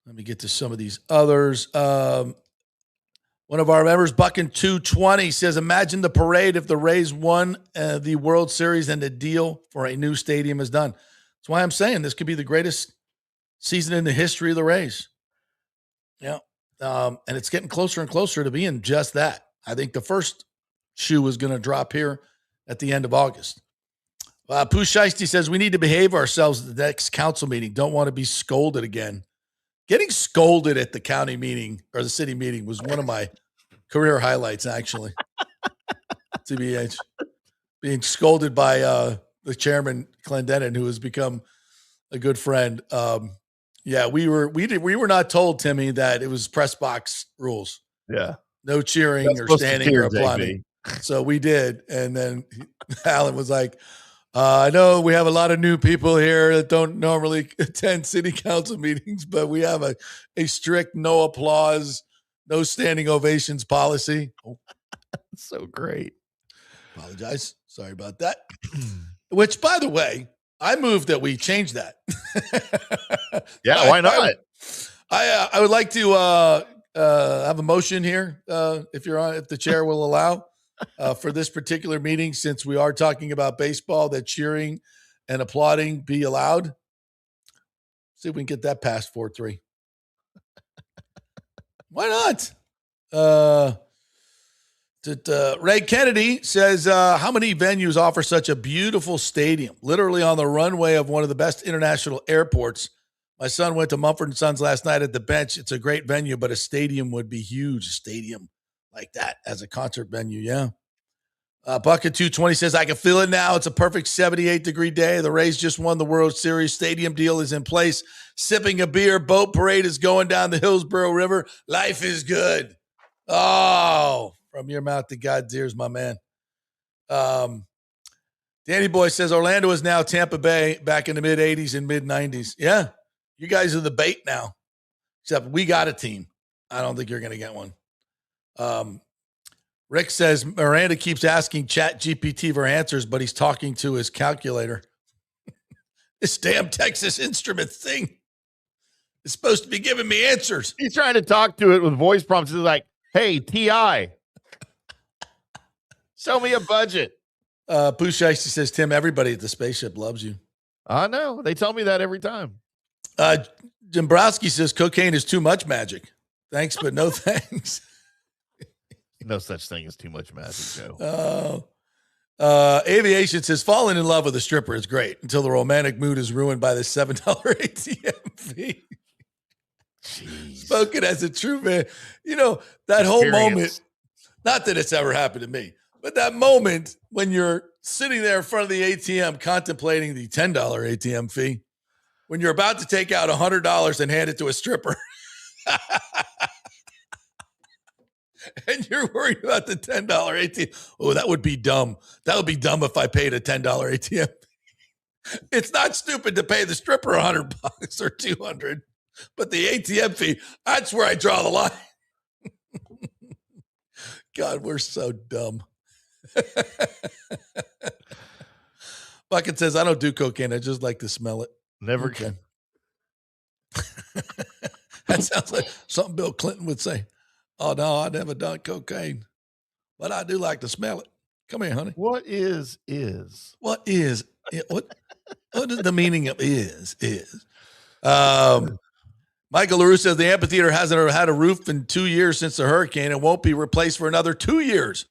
me get to some of these others. One of our members, Buckin 220, says, imagine the parade if the Rays won the World Series and the deal for a new stadium is done. That's why I'm saying this could be the greatest season in the history of the Rays. Yeah. And it's getting closer and closer to being just that. I think the first shoe is going to drop here at the end of August. Pooh Shiesty says, we need to behave ourselves at the next council meeting. Don't want to be scolded again. Getting scolded at the county meeting or the city meeting was one of my career highlights, actually. TBH. Being scolded by the chairman, Clendenin, who has become a good friend. We were not told, Timmy, that it was press box rules. Yeah. No cheering or standing or applauding. So we did. And then Alan was like, I know we have a lot of new people here that don't normally attend city council meetings, but we have a strict no applause, no standing ovations policy. Oh. So great. Apologize. Sorry about that. Which, by the way, I moved that we change that. Yeah, why not? I would like to have a motion here, if the chair will allow. For this particular meeting, since we are talking about baseball, that cheering and applauding be allowed. See if we can get that past 4-3. Why not? Ray Kennedy says, how many venues offer such a beautiful stadium? Literally on the runway of one of the best international airports. My son went to Mumford & Sons last night at the bench. It's a great venue, but a stadium would be huge. A stadium like that as a concert venue, yeah. Bucket 220 says, I can feel it now. It's a perfect 78-degree day. The Rays just won the World Series. Stadium deal is in place. Sipping a beer. Boat parade is going down the Hillsborough River. Life is good. Oh, from your mouth to God's ears, my man. Danny Boy says, Orlando is now Tampa Bay back in the mid-'80s and mid-'90s. Yeah, you guys are the bait now. Except we got a team. I don't think you're going to get one. Rick says, Miranda keeps asking ChatGPT for answers, but he's talking to his calculator. This damn Texas Instruments thing is supposed to be giving me answers. He's trying to talk to it with voice prompts. He's like, hey, T.I., show me a budget. Pooh Shiesty says, Tim, everybody at the spaceship loves you. I know. They tell me that every time. Jimbrowski says, cocaine is too much magic. Thanks, but no thanks. No such thing as too much magic, Joe. Aviation says, falling in love with a stripper is great until the romantic mood is ruined by the $7 ATM fee. Jeez. Spoken as a true man. You know, that whole moment, not that it's ever happened to me, but that moment when you're sitting there in front of the ATM contemplating the $10 ATM fee, when you're about to take out $100 and hand it to a stripper. And you're worried about the $10 ATM. Oh, that would be dumb. That would be dumb if I paid a $10 ATM. It's not stupid to pay the stripper $100 or $200, but the ATM fee, that's where I draw the line. God, we're so dumb. Bucket says, I don't do cocaine. I just like to smell it. Never can. That sounds like something Bill Clinton would say. Oh, no, I never done cocaine, but I do like to smell it. Come here, honey. What is? What is the meaning of is? Michael LaRue says the amphitheater hasn't had a roof in 2 years since the hurricane and won't be replaced for another 2 years.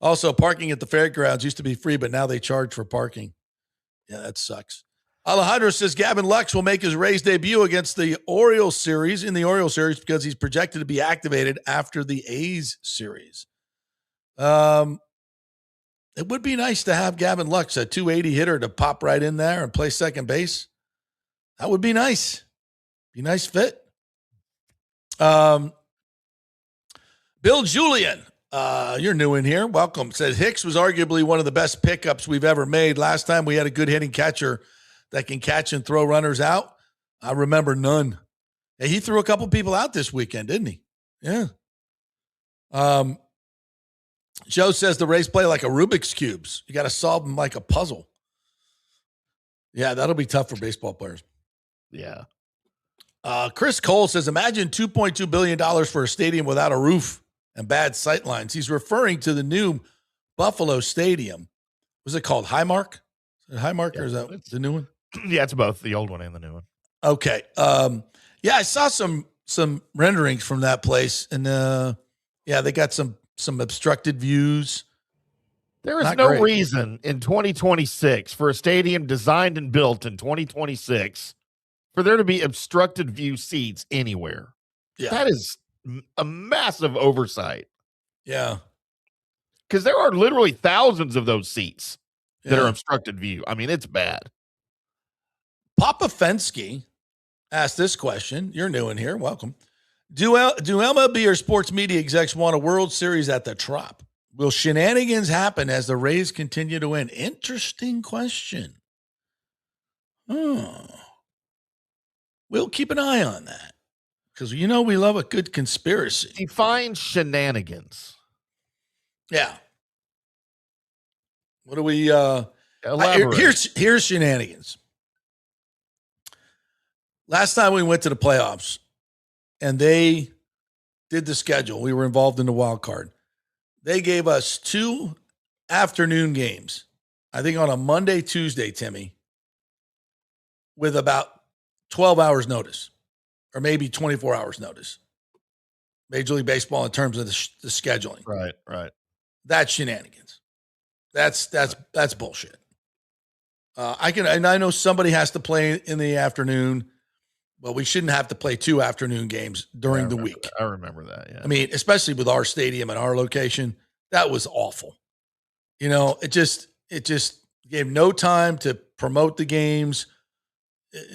Also, parking at the fairgrounds used to be free, but now they charge for parking. Yeah, that sucks. Alejandro says Gavin Lux will make his Rays debut against the Orioles series because he's projected to be activated after the A's series. It would be nice to have Gavin Lux, a 280 hitter, to pop right in there and play second base. That would be nice. Be a nice fit. Bill Julian, you're new in here. Welcome. Said Hicks was arguably one of the best pickups we've ever made. Last time we had a good hitting catcher that can catch and throw runners out. I remember none. Hey, he threw a couple people out this weekend, didn't he? Yeah. Joe says the Rays play like a Rubik's Cubes. You got to solve them like a puzzle. Yeah, that'll be tough for baseball players. Yeah. Chris Cole says, imagine $2.2 billion for a stadium without a roof and bad sight lines. He's referring to the new Buffalo Stadium. Was it called Highmark? Is it Highmark, or is that the new one? Yeah, it's both the old one and the new one. Okay. Yeah, I saw some renderings from that place, and they got some obstructed views. There is Not no great. reason in 2026 for a stadium designed and built in 2026 for there to be obstructed view seats anywhere. Yeah. That is a massive oversight. Yeah. Because there are literally thousands of those seats that Yeah. are obstructed view. I mean, it's bad. Papa Fensky asked this question. You're new in here. Welcome. Do MLB or sports media execs want a World Series at the Trop? Will shenanigans happen as the Rays continue to win? Interesting question. Oh. We'll keep an eye on that because, we love a good conspiracy. Define shenanigans. Yeah. What do we Elaborate. here's shenanigans. Last time we went to the playoffs and they did the schedule, we were involved in the wild card. They gave us 2 afternoon games, I think on a Monday, Tuesday, Timmy, with about 12 hours notice or maybe 24 hours notice. Major League Baseball in terms of the scheduling. Right. That's shenanigans. That's bullshit. I know somebody has to play in the afternoon, but we shouldn't have to play 2 afternoon games during the week. I remember that. Yeah. I mean, especially with our stadium and our location, that was awful. It just gave no time to promote the games.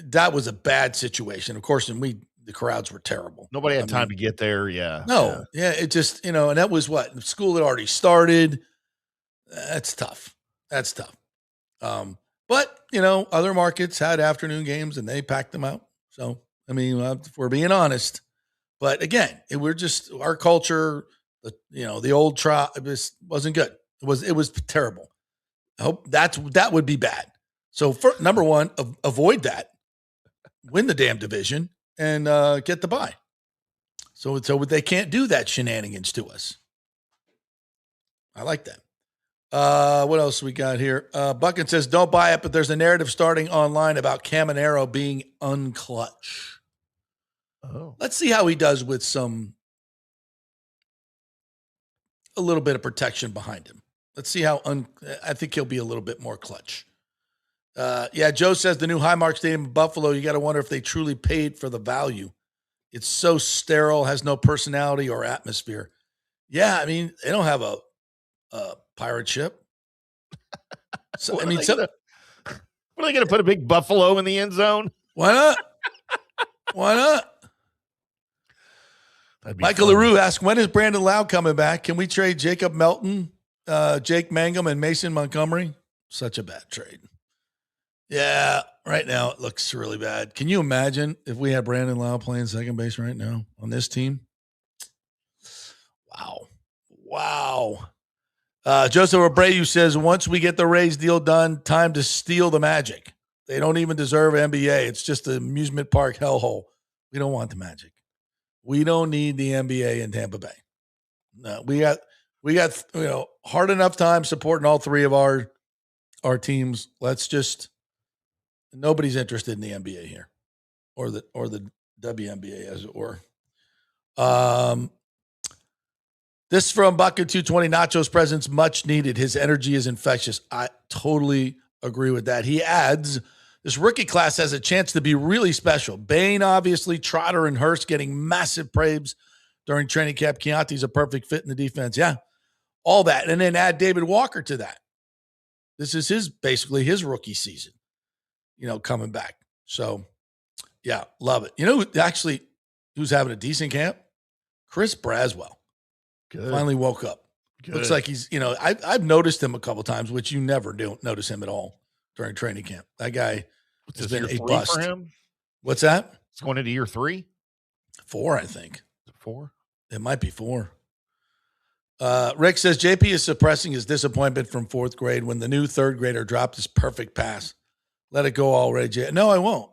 That was a bad situation. Of course, and the crowds were terrible. Nobody had time to get there. Yeah. No. Yeah. It just, and that was what school had already started. That's tough. But other markets had afternoon games and they packed them out. So, I mean, if we're being honest, but again, we're just, our culture, the old tribe, wasn't good. It was terrible. I hope that would be bad. So for number one, avoid that, win the damn division and get the bye. So they can't do that shenanigans to us. I like that. What else we got here? Bucket says, don't buy it, but there's a narrative starting online about Caminero being unclutch. Oh. Let's see how he does with a little bit of protection behind him. Let's see how I think he'll be a little bit more clutch. Joe says the new Highmark Stadium in Buffalo, you got to wonder if they truly paid for the value. It's so sterile, has no personality or atmosphere. Yeah, I mean, they don't have a pirate ship. So, What are they going to put a big buffalo in the end zone? Why not? Why not? Michael LaRue asks, when is Brandon Lau coming back? Can we trade Jacob Melton, Jake Mangum, and Mason Montgomery? Such a bad trade. Yeah, right now it looks really bad. Can you imagine if we had Brandon Lau playing second base right now on this team? Wow. Joseph Abreu says, once we get the Rays deal done, time to steal the Magic. They don't even deserve NBA. It's just an amusement park hellhole. We don't want the Magic. We don't need the NBA in Tampa Bay. No, we got hard enough time supporting all 3 of our teams. Nobody's interested in the NBA here, or the WNBA as it were. This from Bucket 220. Nacho's presence much needed. His energy is infectious. I totally agree with that. He adds, this rookie class has a chance to be really special. Bain, obviously, Trotter and Hurst getting massive praise during training camp. Chianti's a perfect fit in the defense. Yeah, all that. And then add David Walker to that. This is basically his rookie season, coming back. So, yeah, love it. Who's having a decent camp? Chris Braswell. Good. Finally woke up. Good. Looks like he's, I've noticed him a couple times, which you never do notice him at all during training camp. That guy has been a bust. For him? What's that? It's going into year 3? 4, I think. 4? It might be 4. Rick says JP is suppressing his disappointment from 4th grade when the new 3rd grader dropped his perfect pass. Let it go already, Jay. No, I won't.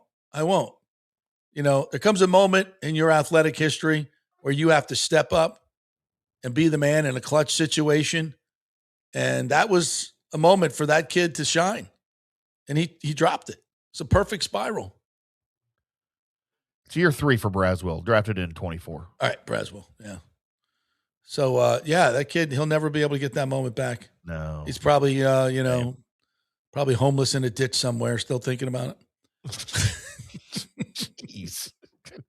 There comes a moment in your athletic history where you have to step up and be the man in a clutch situation. And that was a moment for that kid to shine. And he dropped it. It's a perfect spiral. It's year 3 for Braswell, drafted in 24. All right, Braswell. Yeah. So, that kid, he'll never be able to get that moment back. No. He's probably, probably homeless in a ditch somewhere, still thinking about it. Jeez.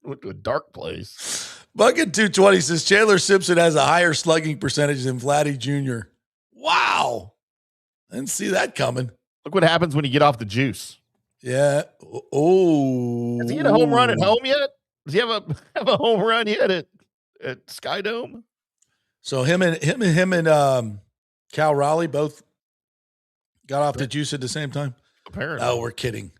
Went to a dark place. Bucket 220 says Chandler Simpson has a higher slugging percentage than Vladdy Jr. Wow. I didn't see that coming. Look what happens when you get off the juice. Yeah. Oh. Has he had a home run at home yet? Does he have a home run yet at Sky Dome? So him and Cal Raleigh both got off the juice at the same time? Apparently. Oh, we're kidding.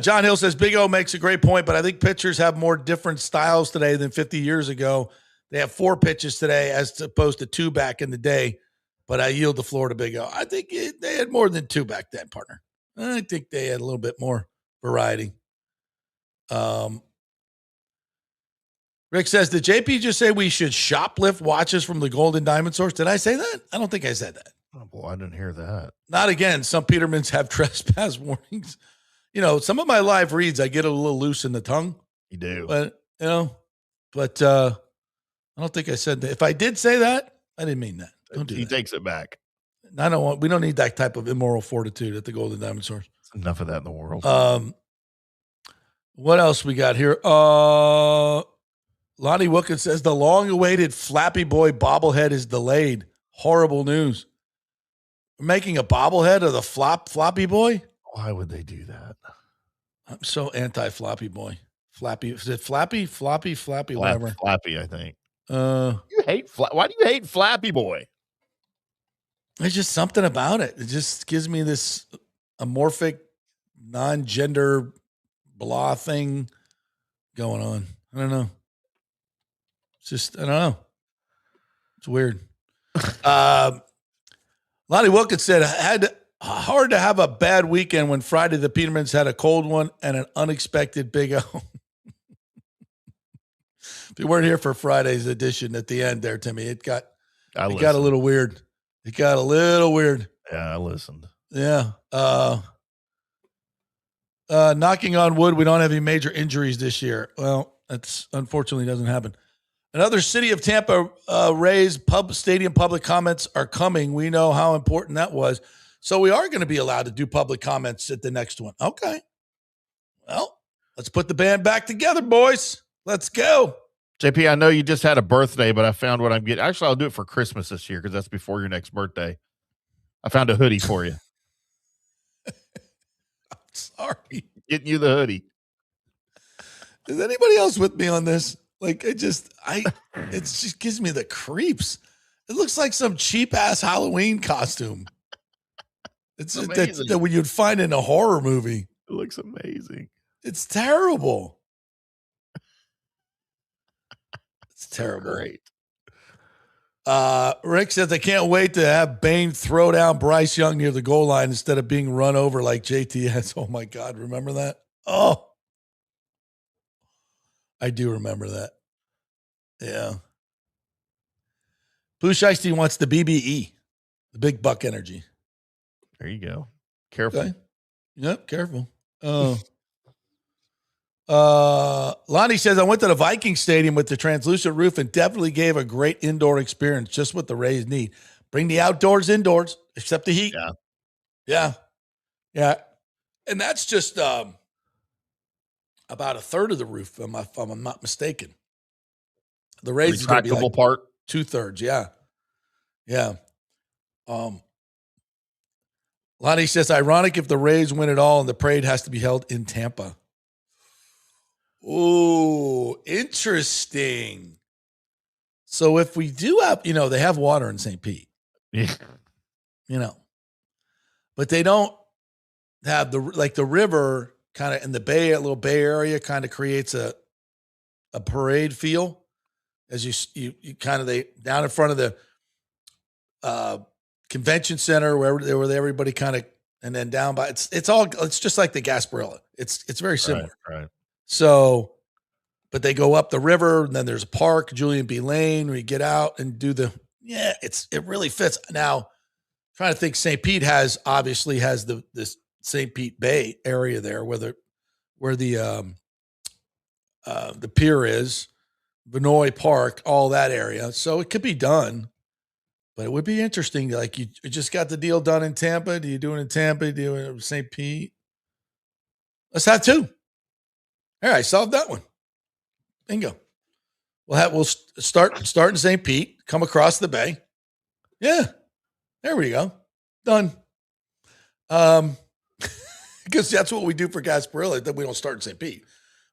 John Hill says Big O makes a great point, but I think pitchers have more different styles today than 50 years ago. They have 4 pitches today as opposed to 2 back in the day, but I yield the floor to Big O. I think they had more than 2 back then, partner. I think they had a little bit more variety. Rick says, did JP just say we should shoplift watches from the Golden Diamond Source? Did I say that? I don't think I said that. Oh, boy, I didn't hear that. Not again. Some Petermans have trespass warnings. Some of my live reads, I get a little loose in the tongue. You do. But I don't think I said that. If I did say that, I didn't mean that. Don't do He that. takes it back. We don't need that type of immoral fortitude at the Golden Diamond Source. Enough of that in the world. What else we got here? Lonnie Wookins says the long-awaited Flappy Boy bobblehead is delayed. Horrible news. We're making a bobblehead of the Floppy Boy? Why would they do that? I'm so anti-Floppy Boy. Flappy. Is it Flappy? Floppy, whatever. Flappy, I think. You hate why do you hate Flappy Boy? There's just something about it. It just gives me this amorphic, non-gender blah thing going on. I don't know. It's just, I don't know. It's weird. Lonnie Wilkins said, hard to have a bad weekend when Friday the Petermans had a cold one and an unexpected Big O. If you weren't here for Friday's edition at the end there, Timmy, it got a little weird. It got a little weird. Yeah, I listened. Yeah. Knocking on wood, we don't have any major injuries this year. Well, that's unfortunately doesn't happen. Another City of Tampa Rays stadium public comments are coming. We know how important that was. So we are going to be allowed to do public comments at the next one. Okay. Well, let's put the band back together, boys. Let's go. JP, I know you just had a birthday, but I found what I'm getting. Actually, I'll do it for Christmas this year because that's before your next birthday. I found a hoodie for you. Sorry. Getting you the hoodie. Is anybody else with me on this? Like, it just gives me the creeps. It looks like some cheap ass Halloween costume. It's that what you'd find in a horror movie. It looks amazing. It's terrible. It's terrible. Great. Rick says, I can't wait to have Bain throw down Bryce Young near the goal line instead of being run over like JTS. Oh, my God. Remember that? Oh, I do remember that. Yeah. Blue Shiesty wants the BBE, the Big Buck Energy. There you go. Careful. Okay. Yep, careful. Lonnie says, I went to the Viking Stadium with the translucent roof and definitely gave a great indoor experience, just what the Rays need. Bring the outdoors indoors, except the heat. Yeah. And that's just about a third of the roof, if I'm not mistaken. The Rays is going to be like part? 2/3, yeah. Lonnie says, ironic if the Rays win it all and the parade has to be held in Tampa. Ooh, interesting. So if we do have, they have water in St. Pete. Yeah. But they don't have the river kind of in the little Bay Area kind of creates a parade feel as you kind of down in front of the convention center where everybody kind of, and then down by it's just like the Gasparilla. It's very similar. Right. So, but they go up the river and then there's a park, Julian B. Lane, where you get out and do it really fits. Now, trying to think, St. Pete obviously has this St. Pete Bay area there where the pier is, Vinoy Park, all that area. So it could be done, but it would be interesting. Like you just got the deal done in Tampa. Do you do it in Tampa? Do you do it in St. Pete? Let's have two. All right, solved that one. Bingo. We'll start in St. Pete, come across the bay. Yeah, there we go. Done. Because that's what we do for Gasparilla. Then we don't start in St. Pete,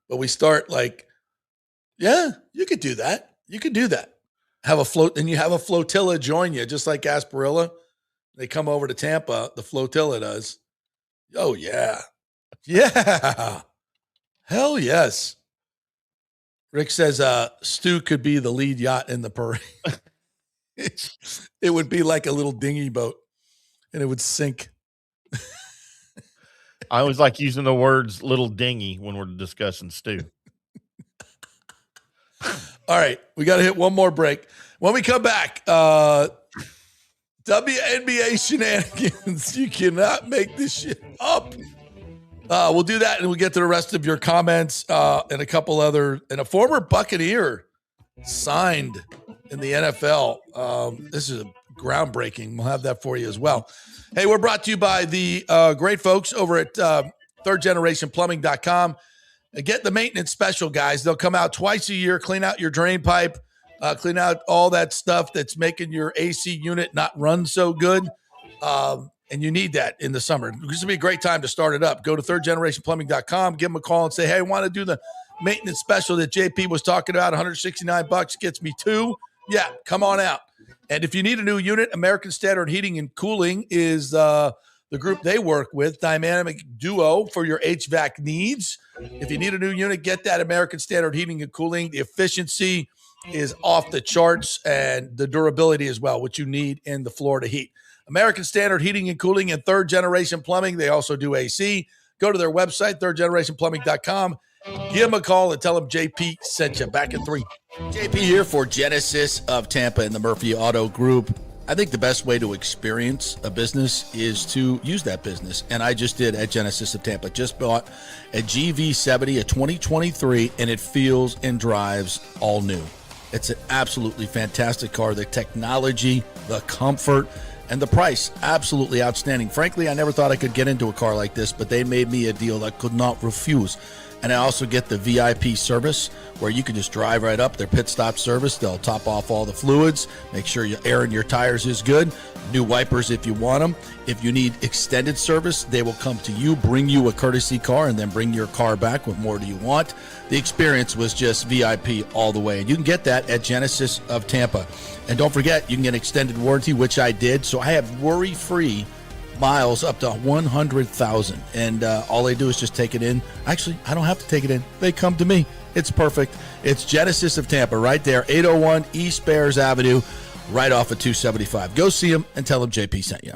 but we start you could do that. You could do that. Have a float, and you have a flotilla join you, just like Gasparilla. They come over to Tampa. The flotilla does. Oh yeah. Hell yes. Rick says Stu could be the lead yacht in the parade. It would be like a little dinghy boat, and it would sink. I always like using the words little dinghy when we're discussing Stu. All right, we got to hit one more break. When we come back, WNBA shenanigans. You cannot make this shit up. We'll do that, and we'll get to the rest of your comments and a couple other. And a former Buccaneer signed in the NFL. This is groundbreaking. We'll have that for you as well. Hey, we're brought to you by the great folks over at thirdgenerationplumbing.com. Get the maintenance special, guys. They'll come out twice a year, clean out your drain pipe, clean out all that stuff that's making your AC unit not run so good. And you need that in the summer. This would be a great time to start it up. Go to thirdgenerationplumbing.com, give them a call and say, hey, I want to do the maintenance special that JP was talking about. $169 gets me 2. Yeah, come on out. And if you need a new unit, American Standard Heating and Cooling is the group they work with, Dynamic Duo, for your HVAC needs. If you need a new unit, get that American Standard Heating and Cooling. The efficiency is off the charts and the durability as well, what you need in the Florida heat. American Standard Heating and Cooling and Third Generation Plumbing. They also do AC. Go to their website, thirdgenerationplumbing.com. Give them a call and tell them JP sent you. Back in 3. JP here for Genesis of Tampa and the Murphy Auto Group. I think the best way to experience a business is to use that business. And I just did at Genesis of Tampa. Just bought a GV70, a 2023, and it feels and drives all new. It's an absolutely fantastic car. The technology, the comfort, and the price, absolutely outstanding. Frankly, I never thought I could get into a car like this, but they made me a deal I could not refuse. And I also get the VIP service where you can just drive right up, their pit stop service. They'll top off all the fluids, make sure your air in your tires is good, new wipers if you want them. If you need extended service, they will come to you, bring you a courtesy car, and then bring your car back. What more do you want? The experience was just VIP all the way. And you can get that at Genesis of Tampa. And don't forget, you can get extended warranty, which I did. So I have worry-free miles up to 100,000. And all they do is just take it in. Actually, I don't have to take it in. They come to me. It's perfect. It's Genesis of Tampa right there, 801 East Bears Avenue, right off of 275. Go see them and tell them JP sent you.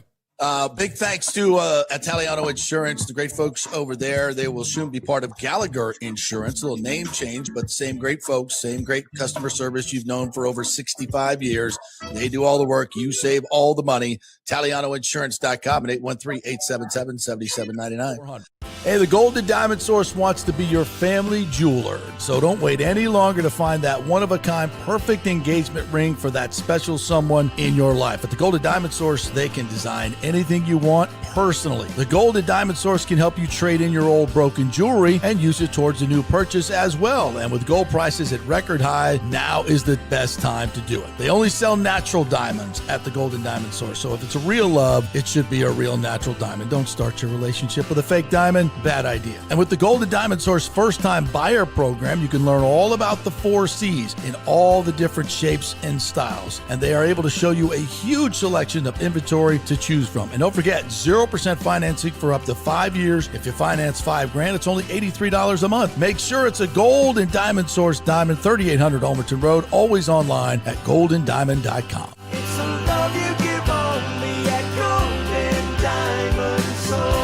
Big thanks to Italiano Insurance, the great folks over there. They will soon be part of Gallagher Insurance. A little name change, but same great folks, same great customer service you've known for over 65 years. They do all the work. You save all the money. ItalianoInsurance.com at 813-877-7799. Hey, the Golden Diamond Source wants to be your family jeweler. So don't wait any longer to find that one-of-a-kind perfect engagement ring for that special someone in your life. At the Golden Diamond Source, they can design anything you want personally. The Golden Diamond Source can help you trade in your old broken jewelry and use it towards a new purchase as well. And with gold prices at record high, now is the best time to do it. They only sell natural diamonds at the Golden Diamond Source. So if it's a real love, it should be a real natural diamond. Don't start your relationship with a fake diamond. Bad idea. And with the Golden Diamond Source first-time buyer program, you can learn all about the 4 C's in all the different shapes and styles. And they are able to show you a huge selection of inventory to choose from. And don't forget, 0% financing for up to 5 years. If you finance $5,000, it's only $83 a month. Make sure it's a Golden Diamond Source diamond, 3800 Almerton Road, always online at goldendiamond.com. It's a love you give only at Golden Diamond Source.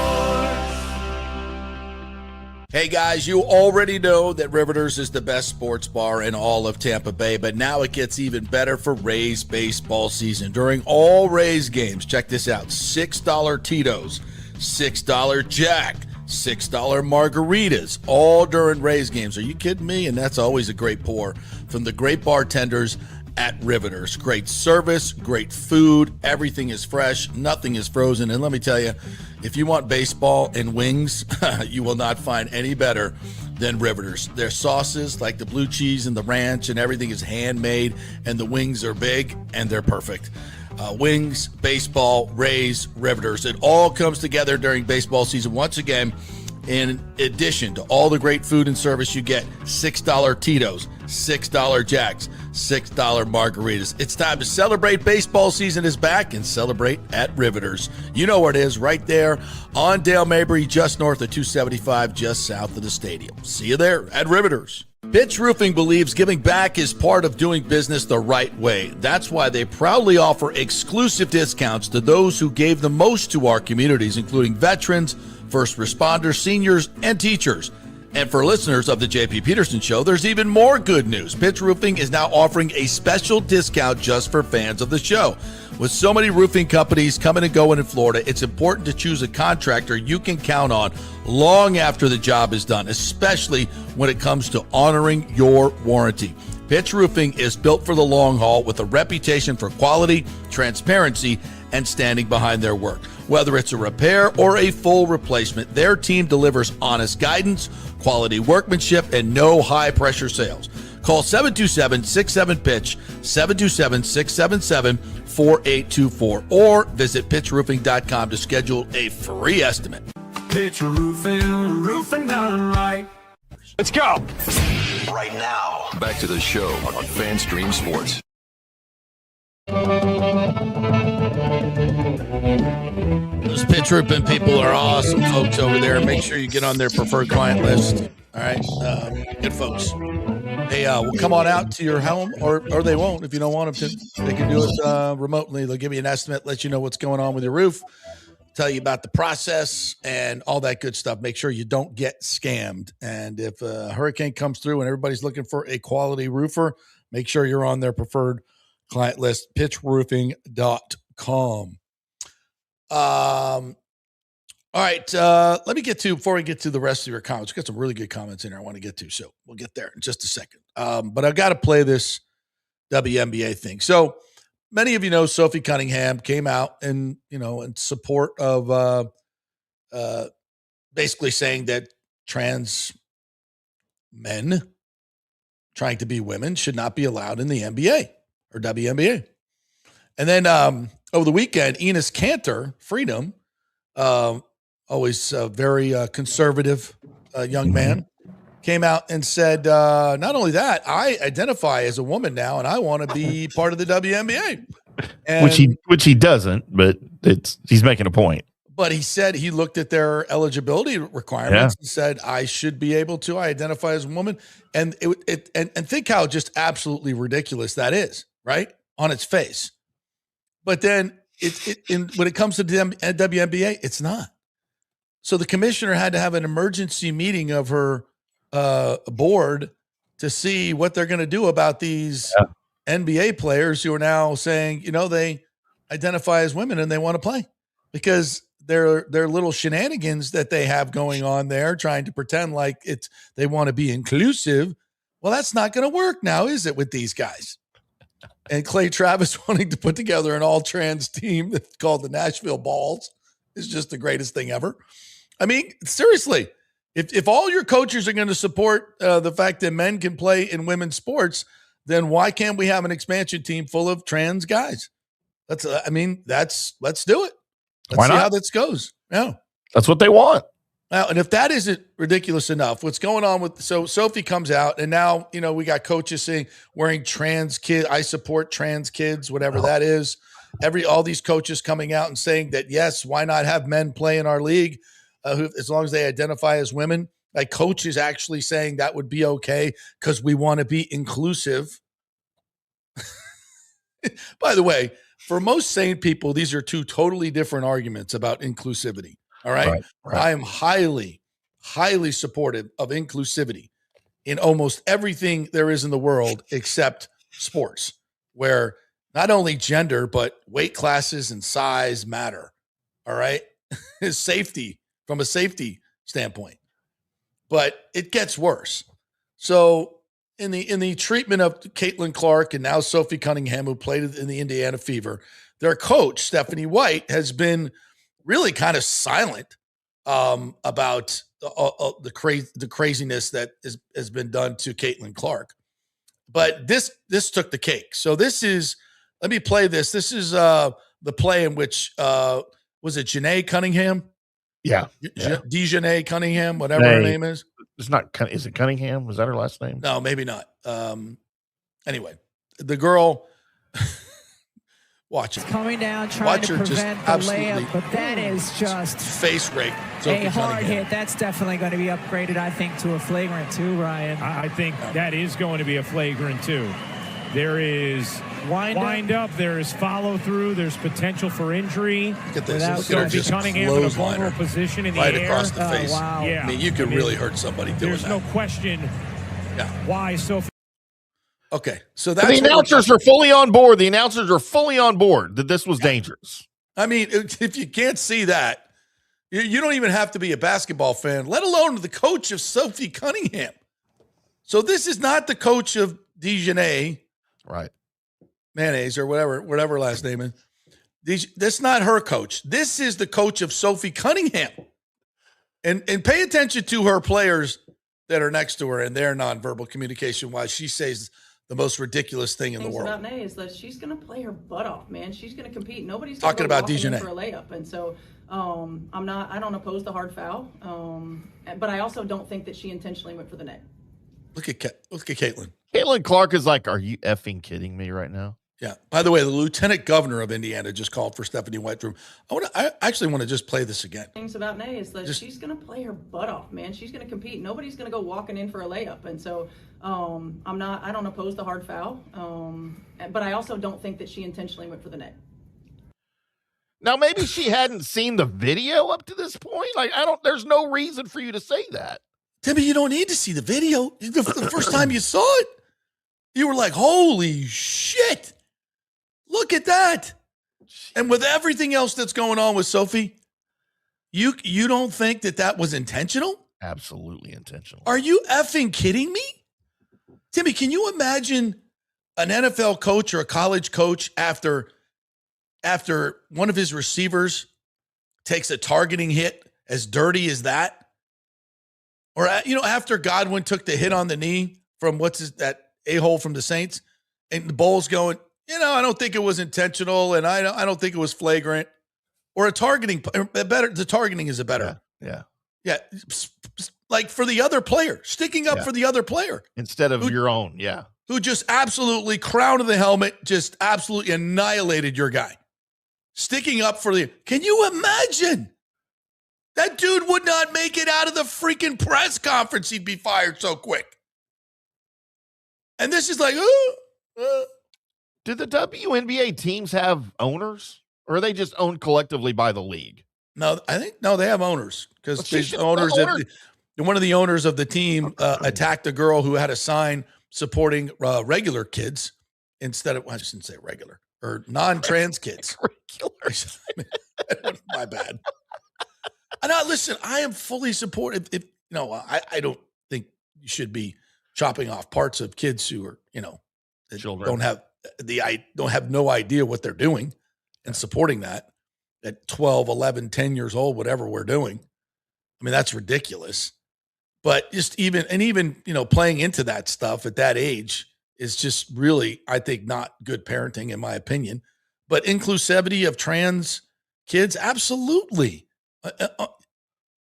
Hey guys, you already know that Riveters is the best sports bar in all of Tampa Bay, but now it gets even better for Rays baseball season. During all Rays games, check this out, $6 Tito's, $6 Jack, $6 margaritas, all during Rays games. Are you kidding me? And that's always a great pour from the great bartenders at Riveters. Great service, great food, everything is fresh, nothing is frozen. And let me tell you, if you want baseball and wings, you will not find any better than Riveters. Their sauces, like the blue cheese and the ranch and everything, is handmade, and the wings are big and they're perfect. Wings, baseball, Rays, Riveters. It all comes together during baseball season. Once again, in addition to all the great food and service, you get $6 Tito's, $6 Jacks, $6 margaritas. It's time to celebrate. Baseball season is back, and celebrate at Riveters. You know where it is, right there on Dale Mabry, just north of 275, just south of the stadium. See you there at Riveters. Pitch Roofing believes giving back is part of doing business the right way. That's why they proudly offer exclusive discounts to those who gave the most to our communities, including veterans, first responders, seniors, and teachers. And for listeners of the JP Peterson Show, there's even more good news. Pitch Roofing is now offering a special discount just for fans of the show. With so many roofing companies coming and going in Florida, it's important to choose a contractor you can count on long after the job is done, especially when it comes to honoring your warranty. Pitch Roofing is built for the long haul with a reputation for quality, transparency, and standing behind their work. Whether it's a repair or a full replacement, their team delivers honest guidance, quality workmanship, and no high-pressure sales. Call 727-67-PITCH, 727-677-4824, or visit pitchroofing.com to schedule a free estimate. Pitch roofing, roofing done right. Let's go. Right now, back to the show on FanStream Sports. Those pitch roofing people are awesome folks over there. Make sure you get on their preferred client list. All right, good folks. They will come on out to your home, or they won't if you don't want them to. They can do it remotely. They'll give you an estimate, let you know what's going on with your roof, tell you about the process and all that good stuff. Make sure you don't get scammed. And if a hurricane comes through and everybody's looking for a quality roofer, make sure you're on their preferred client list, pitchroofing.com. All right. Let me get to, before we get to the rest of your comments, we've got some really good comments in there I want to get to. So we'll get there in just a second. But I've got to play this WNBA thing. So many of you know Sophie Cunningham came out and, in support of basically saying that trans men trying to be women should not be allowed in the NBA or WNBA. And then over the weekend, Enes Kanter, Freedom, always a very conservative young man, came out and said, not only that, I identify as a woman now, and I want to be part of the WNBA. And, which he doesn't, but he's making a point. But he said he looked at their eligibility requirements and said, I should be able to. I identify as a woman. And and think how just absolutely ridiculous that is, right? On its face. But then when it comes to the WNBA, it's not. So the commissioner had to have an emergency meeting of her board to see what they're going to do about these NBA players who are now saying, they identify as women and they want to play because their little shenanigans that they have going on there, trying to pretend like they want to be inclusive. Well, that's not going to work now, is it, with these guys? And Clay Travis wanting to put together an all-trans team that's called the Nashville Balls is just the greatest thing ever. I mean, seriously, if all your coaches are going to support the fact that men can play in women's sports, then why can't we have an expansion team full of trans guys? Let's do it. Let's see how this goes. Yeah. That's what they want. Now, and if that isn't ridiculous enough, what's going on so Sophie comes out and now, we got coaches saying wearing trans kid. I support trans kids, whatever that is. All these coaches coming out and saying that, yes, why not have men play in our league as long as they identify as women? Like coaches actually saying that would be okay because we want to be inclusive. By the way, for most sane people, these are two totally different arguments about inclusivity. All right. I am highly, highly supportive of inclusivity in almost everything there is in the world except sports, where not only gender, but weight classes and size matter. All right. Safety from a safety standpoint. But it gets worse. So in the treatment of Caitlin Clark and now Sophie Cunningham, who played in the Indiana Fever, their coach, Stephanie White, has been really kind of silent about the craziness that has been done to Caitlin Clark. But this took the cake. So let me play this. This is the play in which was it Janae Cunningham? Yeah. Dejanay Cunningham, whatever her name is. It's not. Is it Cunningham? Was that her last name? No, maybe not. Anyway, the girl. Watch it. Coming down, trying to prevent the layup, but that is just face rape. A hard hit. That's definitely going to be upgraded, I think, to a flagrant 2, Ryan. I think that is going to be a flagrant 2. There is wind up. There is follow through. There's potential for injury. Look at this. Sophie Cunningham in a vulnerable position in the air. Right across the face. Wow. Yeah. I mean, you can really hurt somebody doing that. There's no question why Sophie. Okay, so that's the announcers are fully on board. The announcers are fully on board that this was dangerous. I mean, if you can't see that, you don't even have to be a basketball fan, let alone the coach of Sophie Cunningham. So this is not the coach of Dejanay, right? Mayonnaise or whatever last name is. That's not her coach. This is the coach of Sophie Cunningham. And pay attention to her players that are next to her and their nonverbal communication while she says the most ridiculous thing in the world. About Nay is that she's going to play her butt off, man. She's going to compete. Nobody's talking about Dejanay for a layup, and so I don't oppose the hard foul, but I also don't think that she intentionally went for the net. Look at Caitlin. Caitlin Clark is like, are you effing kidding me right now? Yeah. By the way, the lieutenant governor of Indiana just called for Stephanie Whiteroom. I actually want to just play this again. Things about Nay is that she's going to play her butt off, man. She's going to compete. Nobody's going to go walking in for a layup, and so I don't oppose the hard foul, but I also don't think that she intentionally went for the net. Now, maybe she hadn't seen the video up to this point. Like, there's no reason for you to say that. Timmy, you don't need to see the video. The first time you saw it, you were like, holy shit. Look at that. And with everything else that's going on with Sophie, you don't think that was intentional? Absolutely intentional. Are you effing kidding me? Timmy, can you imagine an NFL coach or a college coach after one of his receivers takes a targeting hit as dirty as that? Or, after Godwin took the hit on the knee from that a-hole from the Saints, and the Bulls going, I don't think it was intentional, and I don't think it was flagrant. Or the targeting is a better. Yeah. Like for the other player, sticking up for the other player. Instead of your own, yeah. Who just absolutely, crown of the helmet, just absolutely annihilated your guy. Sticking up can you imagine? That dude would not make it out of the freaking press conference. He'd be fired so quick. And this is like, Do the WNBA teams have owners, or are they just owned collectively by the league? No, they have owners because one of the owners of the team attacked a girl who had a sign supporting regular kids instead of, I shouldn't say regular, or non-trans kids. My bad. Listen, I am fully supportive. I don't think you should be chopping off parts of kids who are, children don't have no idea what they're doing and supporting that at 12, 11, 10 years old, whatever we're doing. I mean, that's ridiculous. But just even playing into that stuff at that age is just really, I think, not good parenting, in my opinion. But inclusivity of trans kids, absolutely.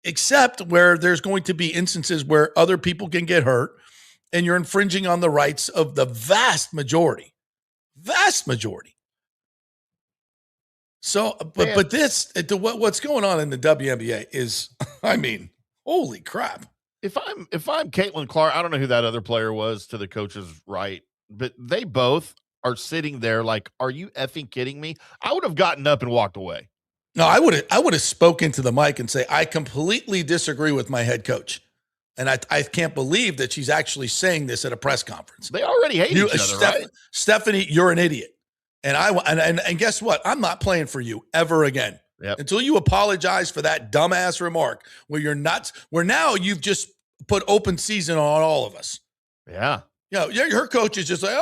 Except where there's going to be instances where other people can get hurt and you're infringing on the rights of the vast majority. So, but what's going on in the WNBA is, I mean, holy crap. If I'm Caitlin Clark, I don't know who that other player was to the coach's right, but they both are sitting there like, are you effing kidding me? I would have gotten up and walked away. No, I would have spoken to the mic and say, I completely disagree with my head coach. And I can't believe that she's actually saying this at a press conference. They already hate each other, right? Stephanie, you're an idiot. And guess what? I'm not playing for you ever again. Yep. Until you apologize for that dumbass remark where you're nuts, where now you've just put open season on all of us. Yeah. Her coach is just like,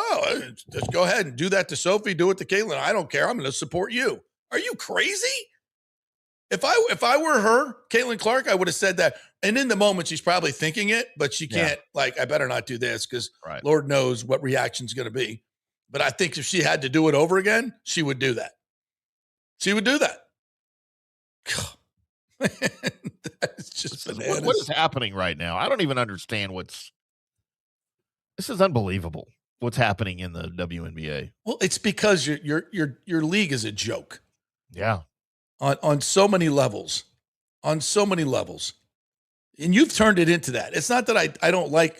just go ahead and do that to Sophie, do it to Caitlin. I don't care. I'm going to support you. Are you crazy? If I were her, Caitlin Clark, I would have said that. And in the moment, she's probably thinking it, but she can't, I better not do this because Lord knows what reaction's going to be. But I think if she had to do it over again, she would do that. She would do that. That's just bananas. What is happening right now? I don't even understand this is unbelievable. What's happening in the WNBA? Well, it's because your league is a joke. Yeah. On so many levels. And you've turned it into that. It's not that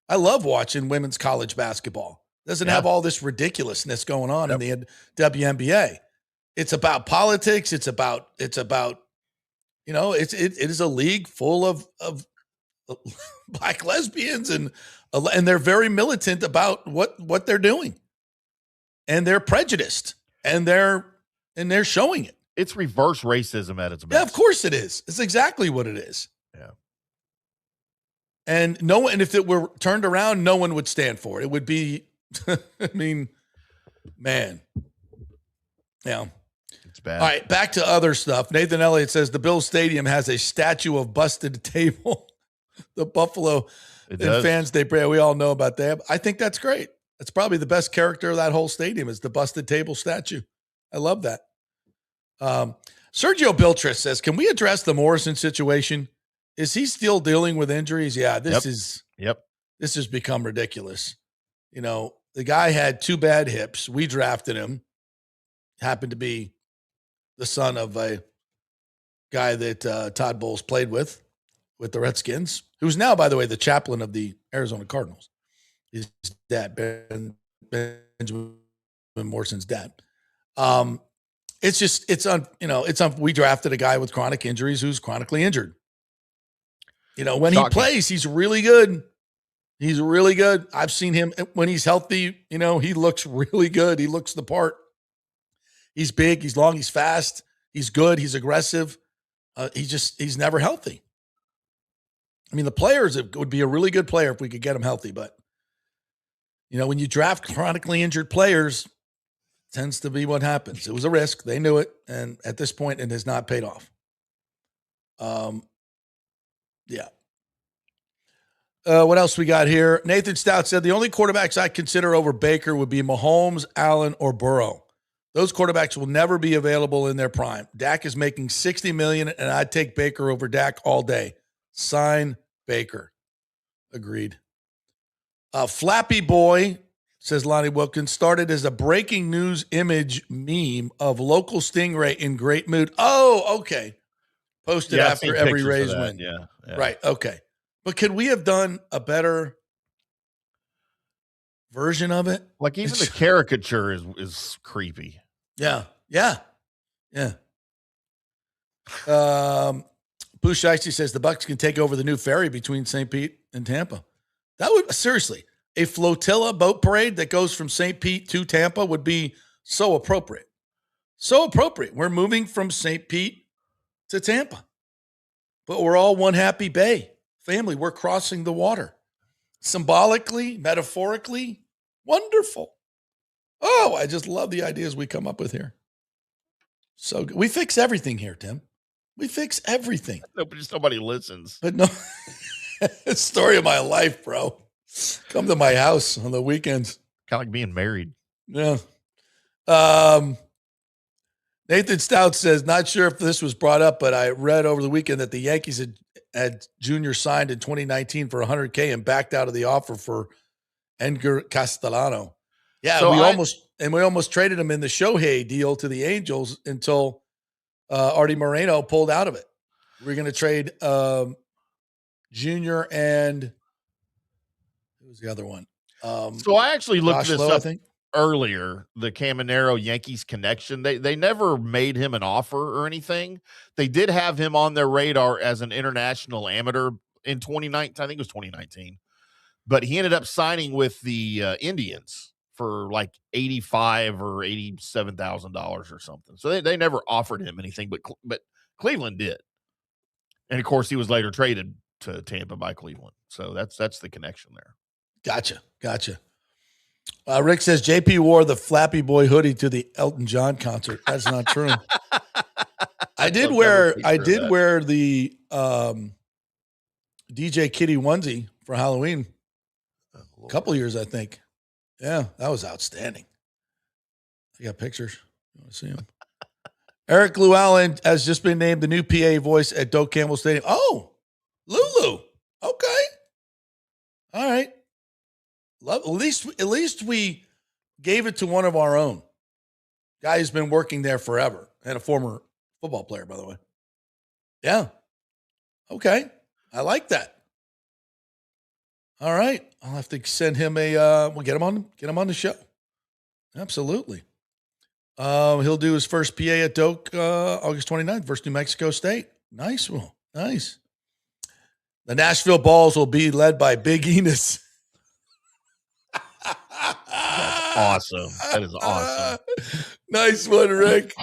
I love watching women's college basketball. It doesn't have all this ridiculousness going on in the WNBA. It's about politics. It is a league full of black lesbians and they're very militant about what they're doing. And they're prejudiced and they're showing it. It's reverse racism at its best. Yeah, of course it is. It's exactly what it is. Yeah. And if it were turned around, no one would stand for it. It would be I mean, man. Yeah. It's bad. All right, back to other stuff. Nathan Elliott says the Bills Stadium has a statue of busted table. The Buffalo and fans, we all know about that. I think that's great. That's probably the best character of that whole stadium is the busted table statue. I love that. Sergio Biltris says, can we address the Morrison situation? Is he still dealing with injuries? Yeah, this has become ridiculous. You know, the guy had 2 bad hips. We drafted him. Happened to be the son of a guy that Todd Bowles played with the Redskins, who's now, by the way, the chaplain of the Arizona Cardinals. His dad, Benjamin Morrison's dad. We drafted a guy with chronic injuries who's chronically injured. You know, when he plays, he's really good. He's really good. I've seen him when he's healthy. You know, he looks really good. He looks the part. He's big. He's long. He's fast. He's good. He's aggressive. He's never healthy. I mean, the players would be a really good player if we could get him healthy. But, you know, when you draft chronically injured players, tends to be what happens. It was a risk. They knew it. And at this point, it has not paid off. Yeah. What else we got here? Nathan Stout said the only quarterbacks I consider over Baker would be Mahomes, Allen, or Burrow. Those quarterbacks will never be available in their prime. Dak is making $60 million, and I'd take Baker over Dak all day. Sign Baker. Agreed. Flappy Boy, says Lonnie Wilkins, started as a breaking news image meme of local Stingray in great mood. Oh, okay. Posted after every Rays win. Yeah. Right, okay. But could we have done a better version of it? Like even the caricature is creepy. Yeah. Boo Shiesty says the Bucs can take over the new ferry between St. Pete and Tampa. That would, seriously, a flotilla boat parade that goes from St. Pete to Tampa would be so appropriate. So appropriate. We're moving from St. Pete to Tampa. But we're all one happy bay. Family, we're crossing the water. Symbolically, metaphorically, wonderful. Oh, I just love the ideas we come up with here. So good. We fix everything here, Tim. We fix everything. Nobody listens. But no, story of my life, bro. Come to my house on the weekends. Kind of like being married. Yeah. Nathan Stout says, not sure if this was brought up, but I read over the weekend that the Yankees had Junior signed in 2019 for $100K and backed out of the offer for Edgar Castellano. Yeah, So we almost traded him in the Shohei deal to the Angels until Artie Moreno pulled out of it. We're going to trade Junior and who was the other one? So I actually looked this Lowe, I up think. earlier, the Caminero Yankees connection. They never made him an offer or anything. They did have him on their radar as an international amateur in 2019. I think it was 2019. But he ended up signing with the Indians for like $85,000 or $87,000 or something. So they never offered him anything, but Cleveland did. And of course, he was later traded to Tampa by Cleveland. So that's the connection there. Gotcha. Rick says JP wore the Flappy Boy hoodie to the Elton John concert. That's not true. I did wear the DJ Kitty onesie for Halloween a couple years, I think. Yeah, that was outstanding. I got pictures. You want to see them? Eric Llewellyn has just been named the new PA voice at Doak Campbell Stadium. Oh, Lulu. Okay. All right. At least we gave it to one of our own. Guy who's been working there forever and a former football player, by the way. Yeah. Okay. I like that. All right. I'll have to send him we'll get him on the show. Absolutely. He'll do his first PA at Doak August 29th versus New Mexico State. Nice. Well, nice. The Nashville Balls will be led by Big Enos. Awesome. That is awesome. Nice one, Rick.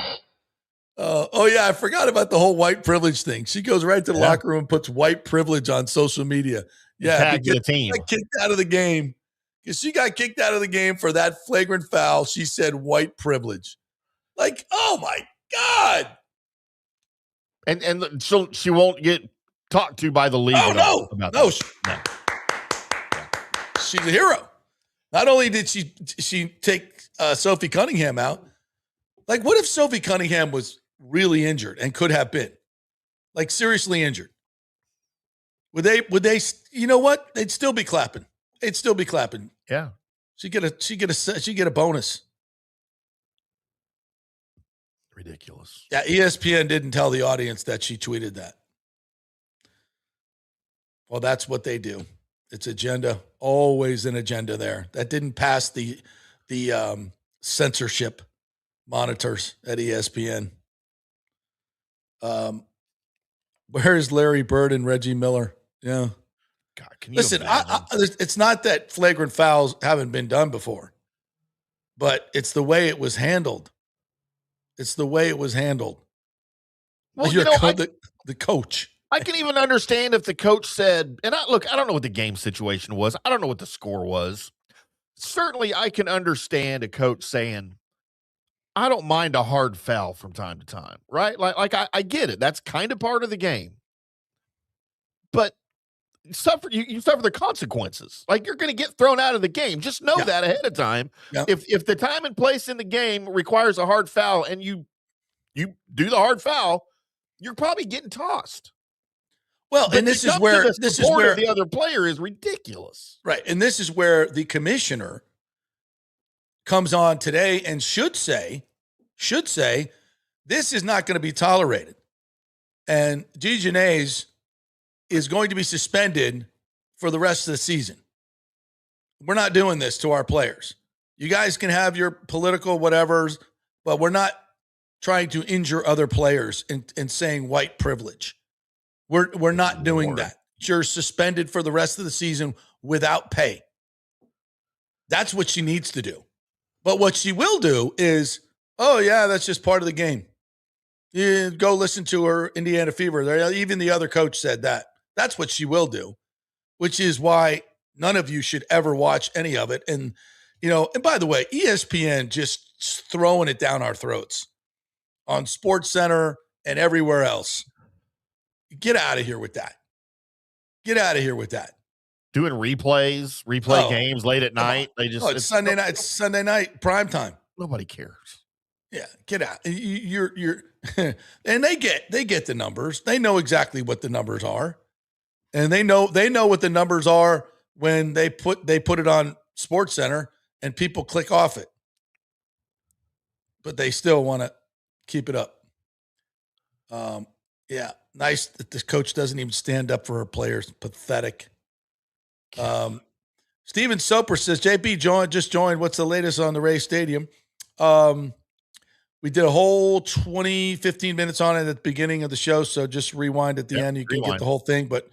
Oh, yeah. I forgot about the whole white privilege thing. She goes right to the locker room and puts white privilege on social media. Yeah. Tag the team. Kicked out of the game. because she got kicked out of the game for that flagrant foul. She said white privilege. Like, oh my God. And so she won't get talked to by the league. Oh, no. About No. that. She's a hero. Not only did she take Sophie Cunningham out, like what if Sophie Cunningham was really injured and could have been, like seriously injured? Would they, you know what? They'd still be clapping. They'd still be clapping. Yeah. She get a bonus. Ridiculous. Yeah, ESPN didn't tell the audience that she tweeted that. Well, that's what they do. It's agenda. Always an agenda there. That didn't pass the censorship monitors at ESPN. Where's Larry Bird and Reggie Miller? Yeah. God, can you listen? It's not that flagrant fouls haven't been done before, but it's the way it was handled. It's the way it was handled. Well, the coach. I can even understand if the coach said, and I don't know what the game situation was. I don't know what the score was. Certainly, I can understand a coach saying, I don't mind a hard foul from time to time, right? Like I get it. That's kind of part of the game. But you suffer the consequences. Like you're going to get thrown out of the game. Just know that ahead of time. Yeah. If the time and place in the game requires a hard foul and you do the hard foul, you're probably getting tossed. Well, But and this to is jump where to the support of the other player is ridiculous. Right. And this is where the commissioner comes on today and should say, this is not going to be tolerated. And Dijonais is going to be suspended for the rest of the season. We're not doing this to our players. You guys can have your political whatevers, but we're not trying to injure other players and saying white privilege. We're not doing that. You're suspended for the rest of the season without pay. That's what she needs to do. But what she will do is, oh, yeah, that's just part of the game. You go listen to her Indiana Fever. Even the other coach said that. That's what she will do, which is why none of you should ever watch any of it. And, and by the way, ESPN just throwing it down our throats on SportsCenter and everywhere else. Get out of here with that. Get out of here with that. Doing replay games late at night. It's Sunday night. It's Sunday night prime time. Nobody cares. Yeah, get out. You're and they get the numbers. They know exactly what the numbers are. And they know what the numbers are when they put it on SportsCenter and people click off it. But they still want to keep it up. Yeah, nice that this coach doesn't even stand up for her players. Pathetic. Steven Soper says, JP just joined. What's the latest on the Rays Stadium? We did a whole 15 minutes on it at the beginning of the show, so just rewind at the end. You can get the whole thing. But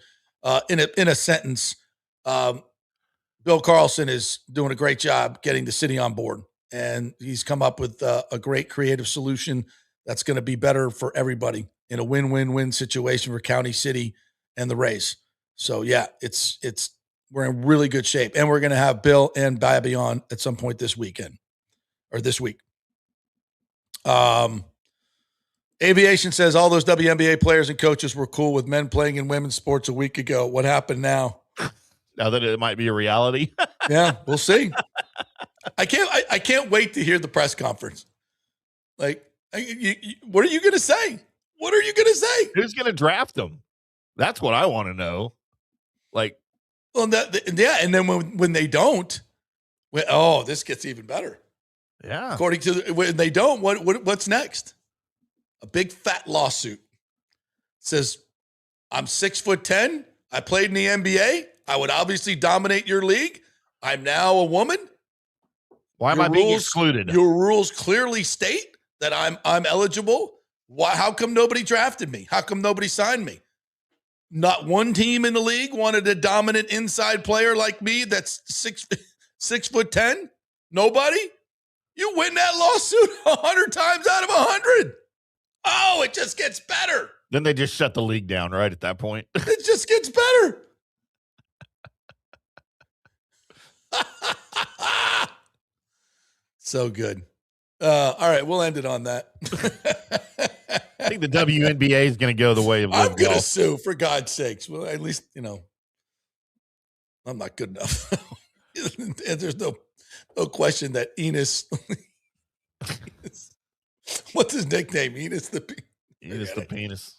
in a sentence, Bill Carlson is doing a great job getting the city on board, and he's come up with a great creative solution that's going to be better for everybody in a win-win-win situation for County, City, and the Rays. So yeah, we're in really good shape, and we're going to have Bill and Babby on at some point this weekend or this week. Aviation says all those WNBA players and coaches were cool with men playing in women's sports a week ago. What happened now? Now that it might be a reality. Yeah, we'll see. I can't wait to hear the press conference. Like, what are you going to say? What are you going to say? Who's going to draft them? That's what I want to know. Like, well, and then when they don't, this gets even better. Yeah. According to when they don't, what's next? A big fat lawsuit says, I'm 6'10". I played in the NBA. I would obviously dominate your league. I'm now a woman. Why am I being excluded? Your rules clearly state that I'm eligible. Why? How come nobody drafted me? How come nobody signed me? Not one team in the league wanted a dominant inside player like me that's 6'10". Nobody? You win that lawsuit 100 times out of 100. Oh, it just gets better. Then they just shut the league down right at that point. It just gets better. So good. All right, we'll end it on that. I think the WNBA is going to go the way of I'm Liv going to Golf. sue, for God's sakes. Well, at least, I'm not good enough. And there's no question that Enos, what's his nickname? Enos the Penis.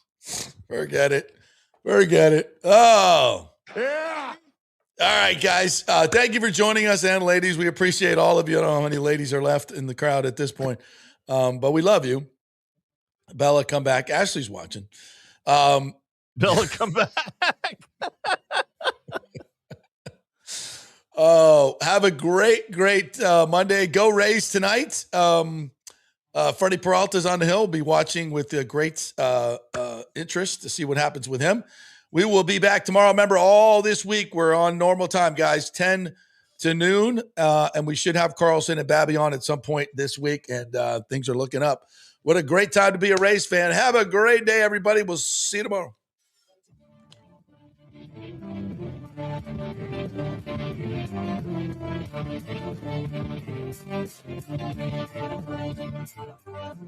Forget it. Oh. Yeah. All right, guys. Thank you for joining us, and ladies. We appreciate all of you. I don't know how many ladies are left in the crowd at this point, but we love you. Bella, come back. Ashley's watching. Bella, come back. Oh, have a great Monday. Go Rays tonight. Freddie Peralta's on the hill. Be watching with great interest to see what happens with him. We will be back tomorrow. Remember, all this week we're on normal time, guys, 10 to noon, and we should have Carlson and Babby on at some point this week, and things are looking up. What a great time to be a Rays fan. Have a great day, everybody. We'll see you tomorrow.